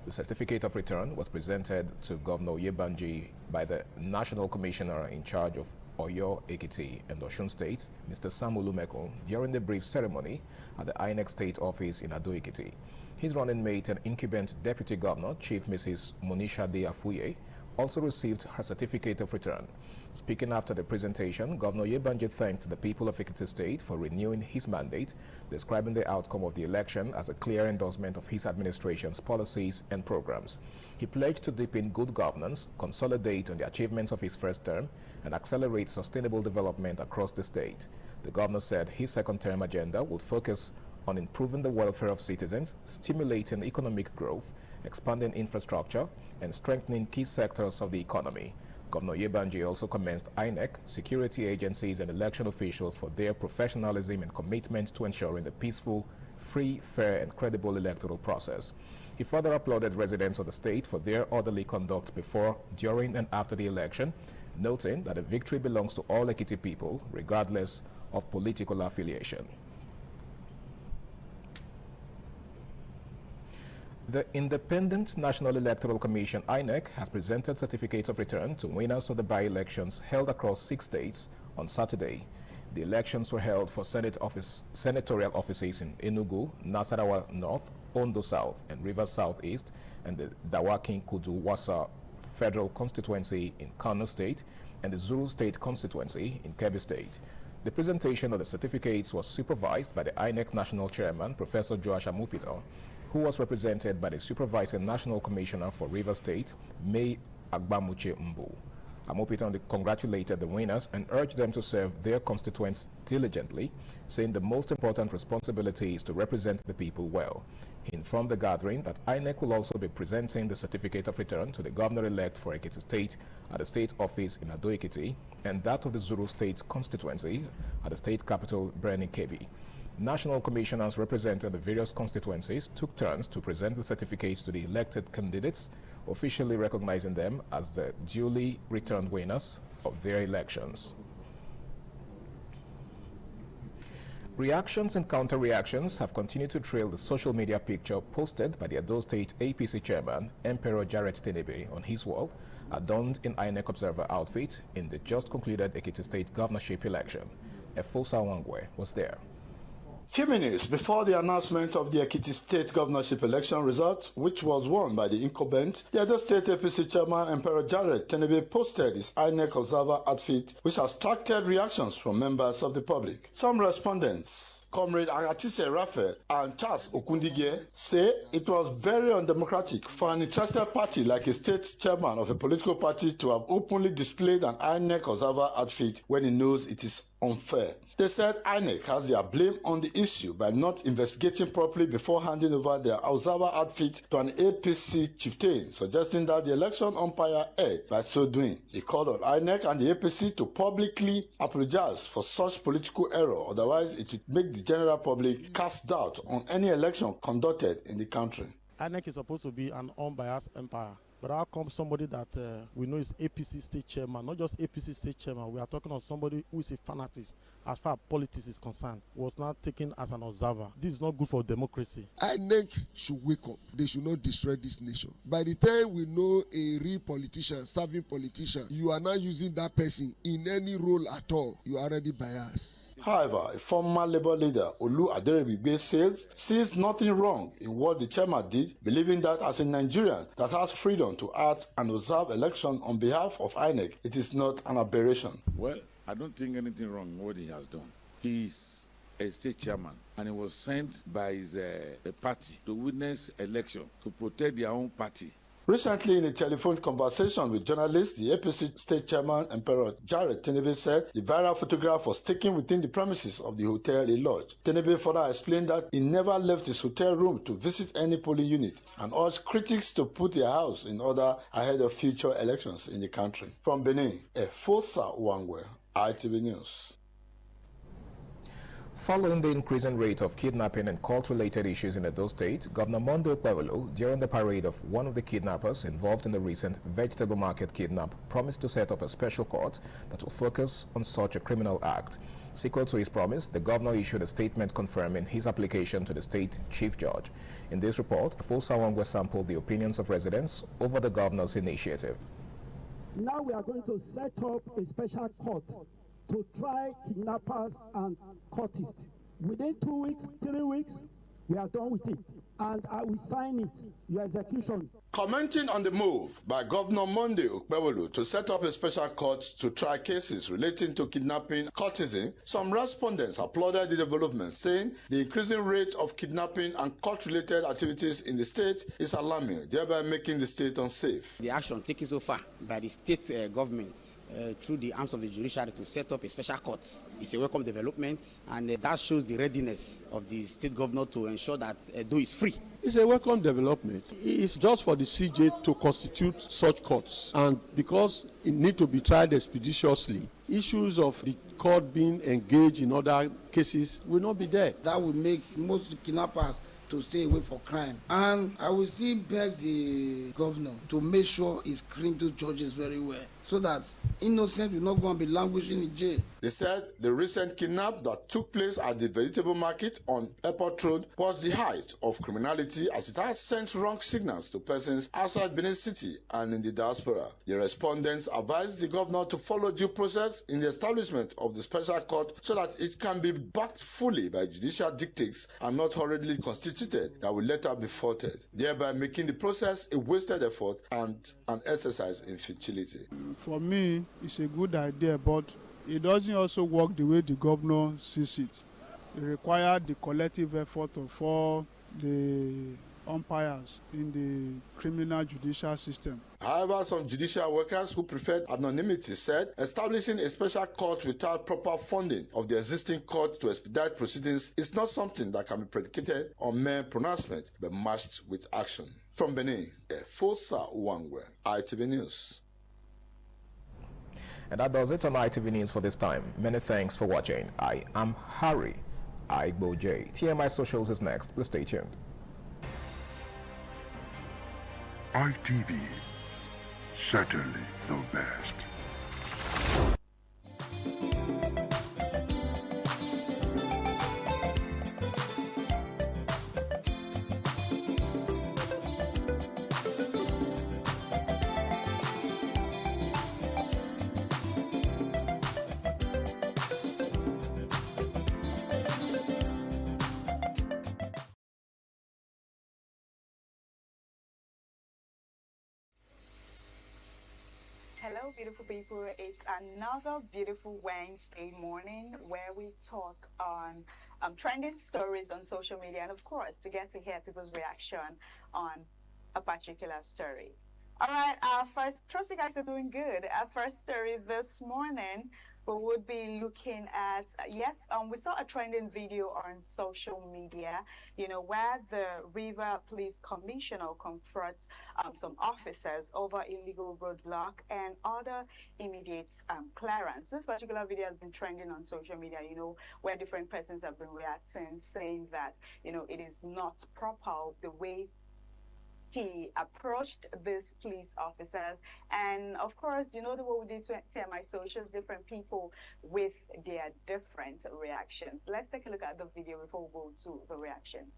The certificate of return was presented to Governor Oyebanji by the National Commissioner in charge of Oyo, Ekiti, and Osun States, Mr. Samuel Lumeko, during the brief ceremony at the INEC State Office in Ado Ekiti. His running mate and incumbent Deputy Governor, Chief Mrs. Monisha De Afuye, also received her certificate of return. Speaking after the presentation, Governor Oyebanji thanked the people of Ekiti State for renewing his mandate, describing the outcome of the election as a clear endorsement of his administration's policies and programs. He pledged to deepen good governance, consolidate on the achievements of his first term, and accelerate sustainable development across the state. The governor said his second-term agenda would focus on improving the welfare of citizens, stimulating economic growth, expanding infrastructure, and strengthening key sectors of the economy. Governor Oyebanji also commended INEC, security agencies, and election officials for their professionalism and commitment to ensuring the peaceful, free, fair, and credible electoral process. He further applauded residents of the state for their orderly conduct before, during, and after the election, noting that the victory belongs to all Ekiti people, regardless of political affiliation. The Independent National Electoral Commission, INEC, has presented certificates of return to winners of the by-elections held across 6 states on Saturday. The elections were held for senatorial offices in Enugu, Nasarawa North, Ondo South, and Rivers Southeast, and the Dawakin Kudu Wasa Federal Constituency in Kano State, and the Zuru State Constituency in Kebbi State. The presentation of the certificates was supervised by the INEC National Chairman, Professor Joash Amupito, who was represented by the Supervising National Commissioner for Rivers State, May Agbamuche Mbu. Amopito congratulated the winners and urged them to serve their constituents diligently, saying the most important responsibility is to represent the people well. He informed the gathering that INEC will also be presenting the certificate of return to the governor-elect for Ekiti State at the state office in Ado Ekiti and that of the Zuru State constituency at the state capital, Breni Kebbi. National commissioners representing the various constituencies took turns to present the certificates to the elected candidates, officially recognizing them as the duly returned winners of their elections. Reactions and counter-reactions have continued to trail the social media picture posted by the Edo State APC chairman, Emperor Jarrett Tinebe, on his wall, adorned in INEC Observer outfit in the just concluded Ekiti State governorship election. Efosa Wangwe was there. Few minutes before the announcement of the Ekiti State governorship election result, which was won by the incumbent, the Edo State APC chairman Emperor Jared Tenebe posted his INEC observer outfit, which has attracted reactions from members of the public. Some respondents, Comrade Agatise Raphael and Charles Okundige, say it was very undemocratic for an interested party like a state chairman of a political party to have openly displayed an INEC observer outfit when he knows it is unfair. They said INEC has their blame on the issue by not investigating properly before handing over their observer outfit to an APC chieftain, suggesting that the election umpire erred by so doing. They called on INEC and the APC to publicly apologize for such political error, otherwise it would make the general public cast doubt on any election conducted in the country. INEC is supposed to be an unbiased umpire. But how come somebody that we know is APC state chairman, not just APC state chairman, we are talking of somebody who is a fanatic as far as politics is concerned, was not taken as an observer. This is not good for democracy. INEC should wake up. They should not destroy this nation. By the time we know a real politician, serving politician, you are not using that person in any role at all. You are already biased. However, a former Labour leader, Olu Aderebigbe, sees nothing wrong in what the chairman did, believing that as a Nigerian that has freedom to act and observe election on behalf of INEC, it is not an aberration. Well, I don't think anything wrong in what he has done. He is a state chairman, and he was sent by his party to witness election to protect their own party. Recently, in a telephone conversation with journalists, the APC state chairman, Emperor Jared Tenebe, said the viral photograph was taken within the premises of the hotel he lodged. Tenebe further explained that he never left his hotel room to visit any polling unit and urged critics to put their house in order ahead of future elections in the country. From Benin, Efosa Wangwe, ITV News. Following the increasing rate of kidnapping and cult-related issues in Edo State, Governor Monday Okpebholo, during the parade of one of the kidnappers involved in the recent vegetable market kidnap, promised to set up a special court that will focus on such a criminal act. Sequel to his promise, the governor issued a statement confirming his application to the state chief judge. In this report, Afosa Wangwe sampled the opinions of residents over the governor's initiative. Now we are going to set up a special court to try kidnappers and cultists. Within 2 weeks, 3 weeks, we are done with it. And I will sign it, your execution. Commenting on the move by Governor Monday Okpebholo to set up a special court to try cases relating to kidnapping and cultism, some respondents applauded the development, saying the increasing rate of kidnapping and cult-related activities in the state is alarming, thereby making the state unsafe. The action taken so far by the state government through the arms of the judiciary to set up a special court is a welcome development, and that shows the readiness of the state governor to ensure that Edo is free. It's a welcome development. It's just for the CJ to constitute such courts, and because it needs to be tried expeditiously, issues of the court being engaged in other cases will not be there. That will make most kidnappers to stay away from crime. And I will still beg the governor to make sure he screens those judges very well, so that innocent will not go and be languishing in jail. They said the recent kidnap that took place at the vegetable market on Airport Road was the height of criminality, as it has sent wrong signals to persons outside Benin City and in the diaspora. The respondents advised the governor to follow due process in the establishment of the special court so that it can be backed fully by judicial dictates and not hurriedly constituted that will later be faulted, thereby making the process a wasted effort and an exercise in futility. For me, it's a good idea, but it doesn't also work the way the governor sees it. It requires the collective effort of all the umpires in the criminal judicial system. However, some judicial workers who preferred anonymity said establishing a special court without proper funding of the existing court to expedite proceedings is not something that can be predicated on mere pronouncement, but matched with action. From Benin, Efosa Wangwe, ITV News. And that does it on ITV News for this time. Many thanks for watching. I am Harry Igboje. TMI Socials is next. Please stay tuned. ITV, certainly the best. Hello, beautiful people. It's another beautiful Wednesday morning where we talk on trending stories on social media and, of course, to get to hear people's reaction on a particular story. All right, our first, trust you guys are doing good. Our first story this morning, we would be looking at, we saw a trending video on social media, where the River Police Commissioner confronts some officers over illegal roadblock and other immediate clearance. This particular video has been trending on social media, where different persons have been reacting, saying that, it is not proper the way he approached these police officers. And of course, the way we did to my socials, different people with their different reactions. Let's take a look at the video before we go to the reaction.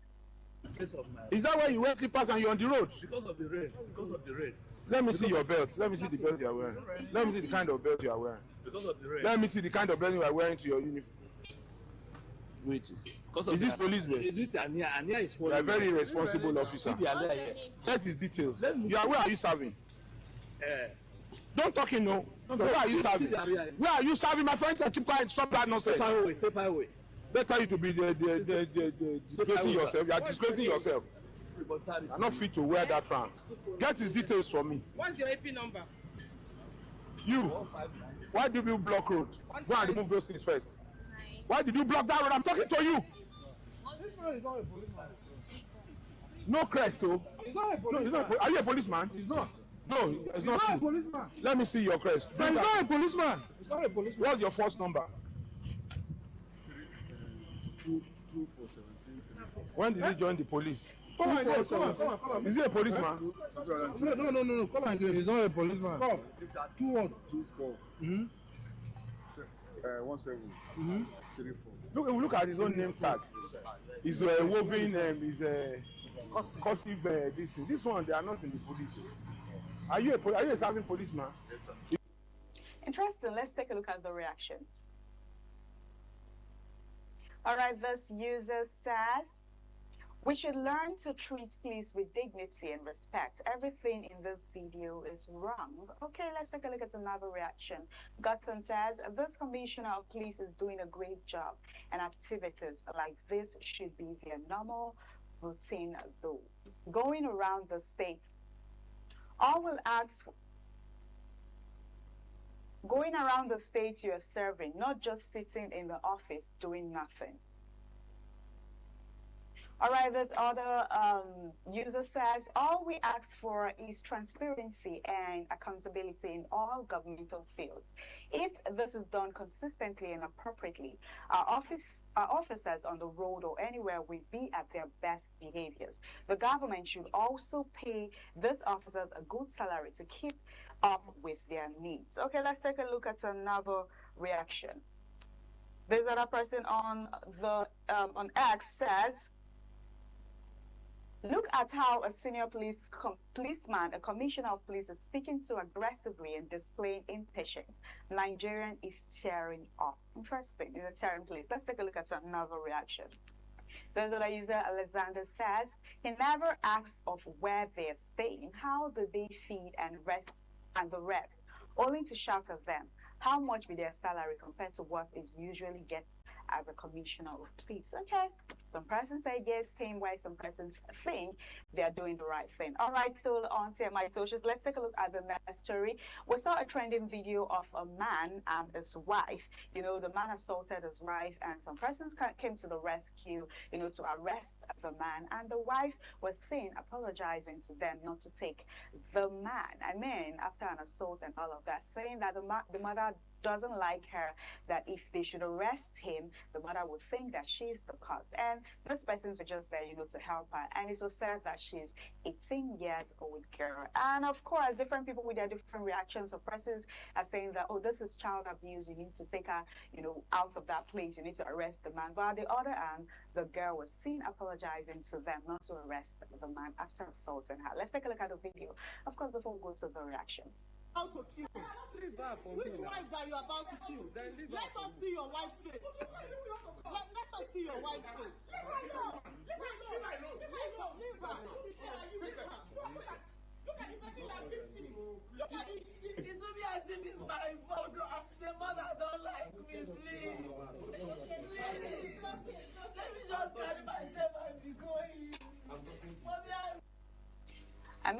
Is that why you wear slippers and you're on the road? Because of the rain. Because of the rain. Let me see your belt. Let me see the belt you are wearing. Let me see the kind of belt you are wearing. Because of the rain. Let me see the kind of belt you are wearing to your uniform. Wait. Is this policeman? Is it Ania? Ania is you are a very responsible officer. Get his details. Where are you serving? Don't talk in no. Where are you serving? Where are you serving? My friend, keep quiet. Stop that nonsense. Safe highway. Better you to be disgracing yourself. You are disgracing yourself. You are not fit to wear that round. Get his details for me. What's your AP number? You. Why do you block road? Go and remove those things first. Why did you block that road? I'm talking to you. This one is not a policeman. No crest, oh. He's not a policeman. No, he's not. Are you a policeman? He's not. No, it's not He's not true. a policeman. Let me see your crest. He's not a policeman. He's not a policeman. What's your first number? 2417. When did you join the police? Come on, come on. Is he a policeman? No. Come on, he's not a policeman. Come. 24. 17. 34. Look at his own name tag. He's woven. He's cursive. This thing. This one, they are not in the police. Are you a serving policeman? Yes, sir. Interesting. Let's take a look at the reactions. All right, this user says, we should learn to treat police with dignity and respect. Everything in this video is wrong. Okay, let's take a look at another reaction. Godson says, this commissioner of police is doing a great job, and activities like this should be their normal routine though. Going around the state, all will ask going around the state you're serving, not just sitting in the office doing nothing. All right, this other user says, all we ask for is transparency and accountability in all governmental fields. If this is done consistently and appropriately, our officers on the road or anywhere will be at their best behaviors. The government should also pay these officers a good salary to keep up with their needs. Okay, let's take a look at another reaction. This other person on the on X says, look at how a senior policeman, a commissioner of police, is speaking too aggressively and displaying impatience. Nigerian is tearing up. Interesting, it's a tearing police. Let's take a look at another reaction. The other user, Alexander, says, he never asks of where they're staying, how do they feed and rest and the rest, only to shout at them. How much be their salary compared to what it usually gets as a commissioner of police? Okay, some persons say yes, same way some persons think they are doing the right thing. All right, still on to my socials. Let's take a look at the next story. We saw a trending video of a man and his wife. The man assaulted his wife, and some persons came to the rescue, to arrest the man. And the wife was seen apologizing to them not to take the man. I mean, after an assault and all of that, saying that the mother doesn't like her, that if they should arrest him, the mother would think that she's the cause. And those persons were just there, to help her. And it was said that she's 18 years old girl. And of course, different people with their different reactions. Of persons are saying that, oh, this is child abuse. You need to take her, out of that place. You need to arrest the man. But on the other hand, the girl was seen apologizing to them not to arrest the man after assaulting her. Let's take a look at the video, of course, before we go to the reactions. How to kill? Leave her for me. Which wife that you are about to kill? Then leave let us see your wife's face. Let us see your wife's face. Leave her alone. Leave her alone. Leave her. Look at the person that beats him. Look at it. It's only as if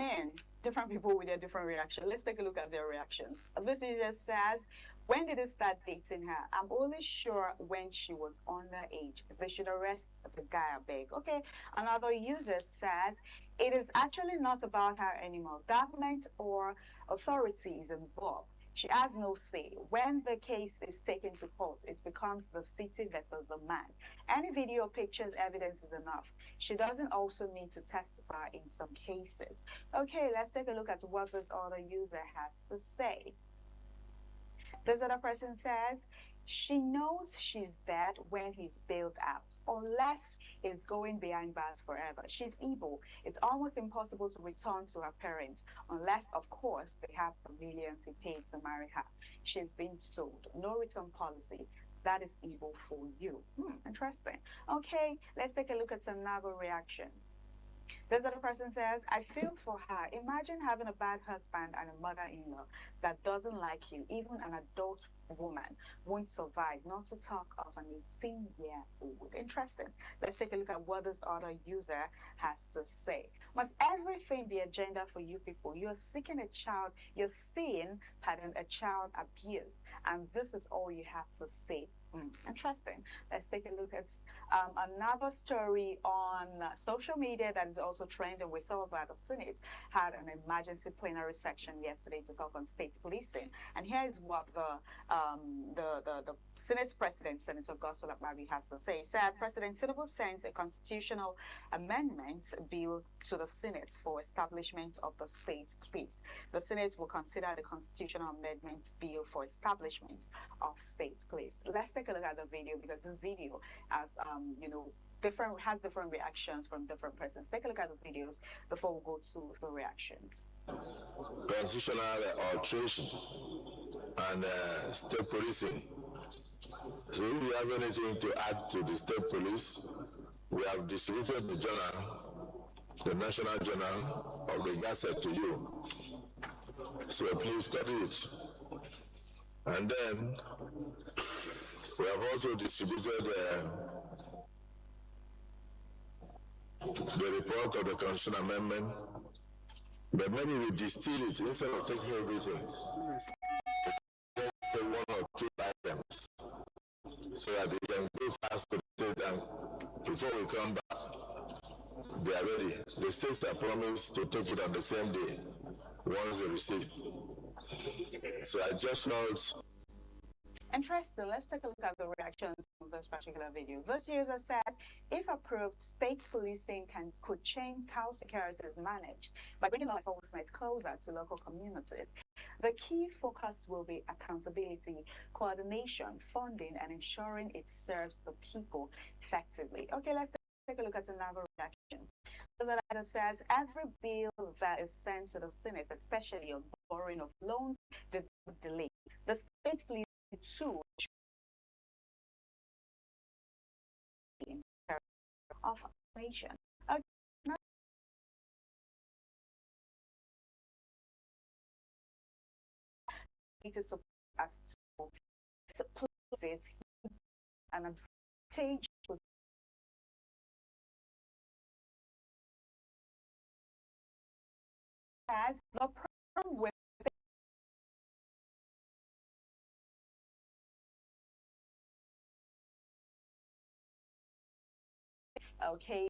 mean, different people with their different reaction. Let's take a look at their reactions. This user says, when did they start dating her? I'm only sure when she was underage. They should arrest the guy, I beg. Okay, another user says, it is actually not about her anymore. Government or authorities involved. She has no say. When the case is taken to court, it becomes the city versus the man. Any video, pictures, evidence is enough. She doesn't also need to testify in some cases. Okay, let's take a look at what this other user has to say. This other person says, she knows she's dead when he's bailed out, unless he's going behind bars forever. She's evil. It's almost impossible to return to her parents, unless, of course, they have the millions he paid to marry her. She's been sold. No return policy. That is evil for you. Interesting. Okay, let's take a look at another reaction. This other person says, I feel for her. Imagine having a bad husband and a mother-in-law that doesn't like you. Even an adult woman won't survive, not to talk of an 18-year-old. Interesting. Let's take a look at what this other user has to say. Must everything be agenda for you people? You're seeking a child, you're seeing, a child abuse, and this is all you have to say. Interesting. Let's take a look at another story on social media that is also trending. We saw that the Senate had an emergency plenary session yesterday to talk on state policing, and here is what the Senate President, Senator Godswill Akpabio, has to say. He said President Tinubu sends a constitutional amendment bill to the Senate for establishment of the state police. The Senate will consider the constitutional amendment bill for establishment of state police. Let's take a look at the video, because this video has different reactions from different persons. Take a look at the videos before we go to the reactions. Constitutional alteration and state policing. So if you have anything to add to the state police, we have distributed the journal, the National Journal of the Gazette, to you. So please study it. And then we have also distributed the report of the Constitutional Amendment, but maybe we distill it instead of taking everything. Take one or two items so that they can go fast to the state, and before we come back, they are ready. The states are promised to take it on the same day once they receive. So I just felt. Interesting. Let's take a look at the reactions on this particular video. This user said, if approved, state policing could change how security is managed by bringing law enforcement closer to local communities. The key focus will be accountability, coordination, funding, and ensuring it serves the people effectively. Okay, let's take a look at another reaction. The letter says, every bill that is sent to the Senate, especially on borrowing of loans, did not delay. The state police too of nation. To support us to places an advantage as the problem with okay,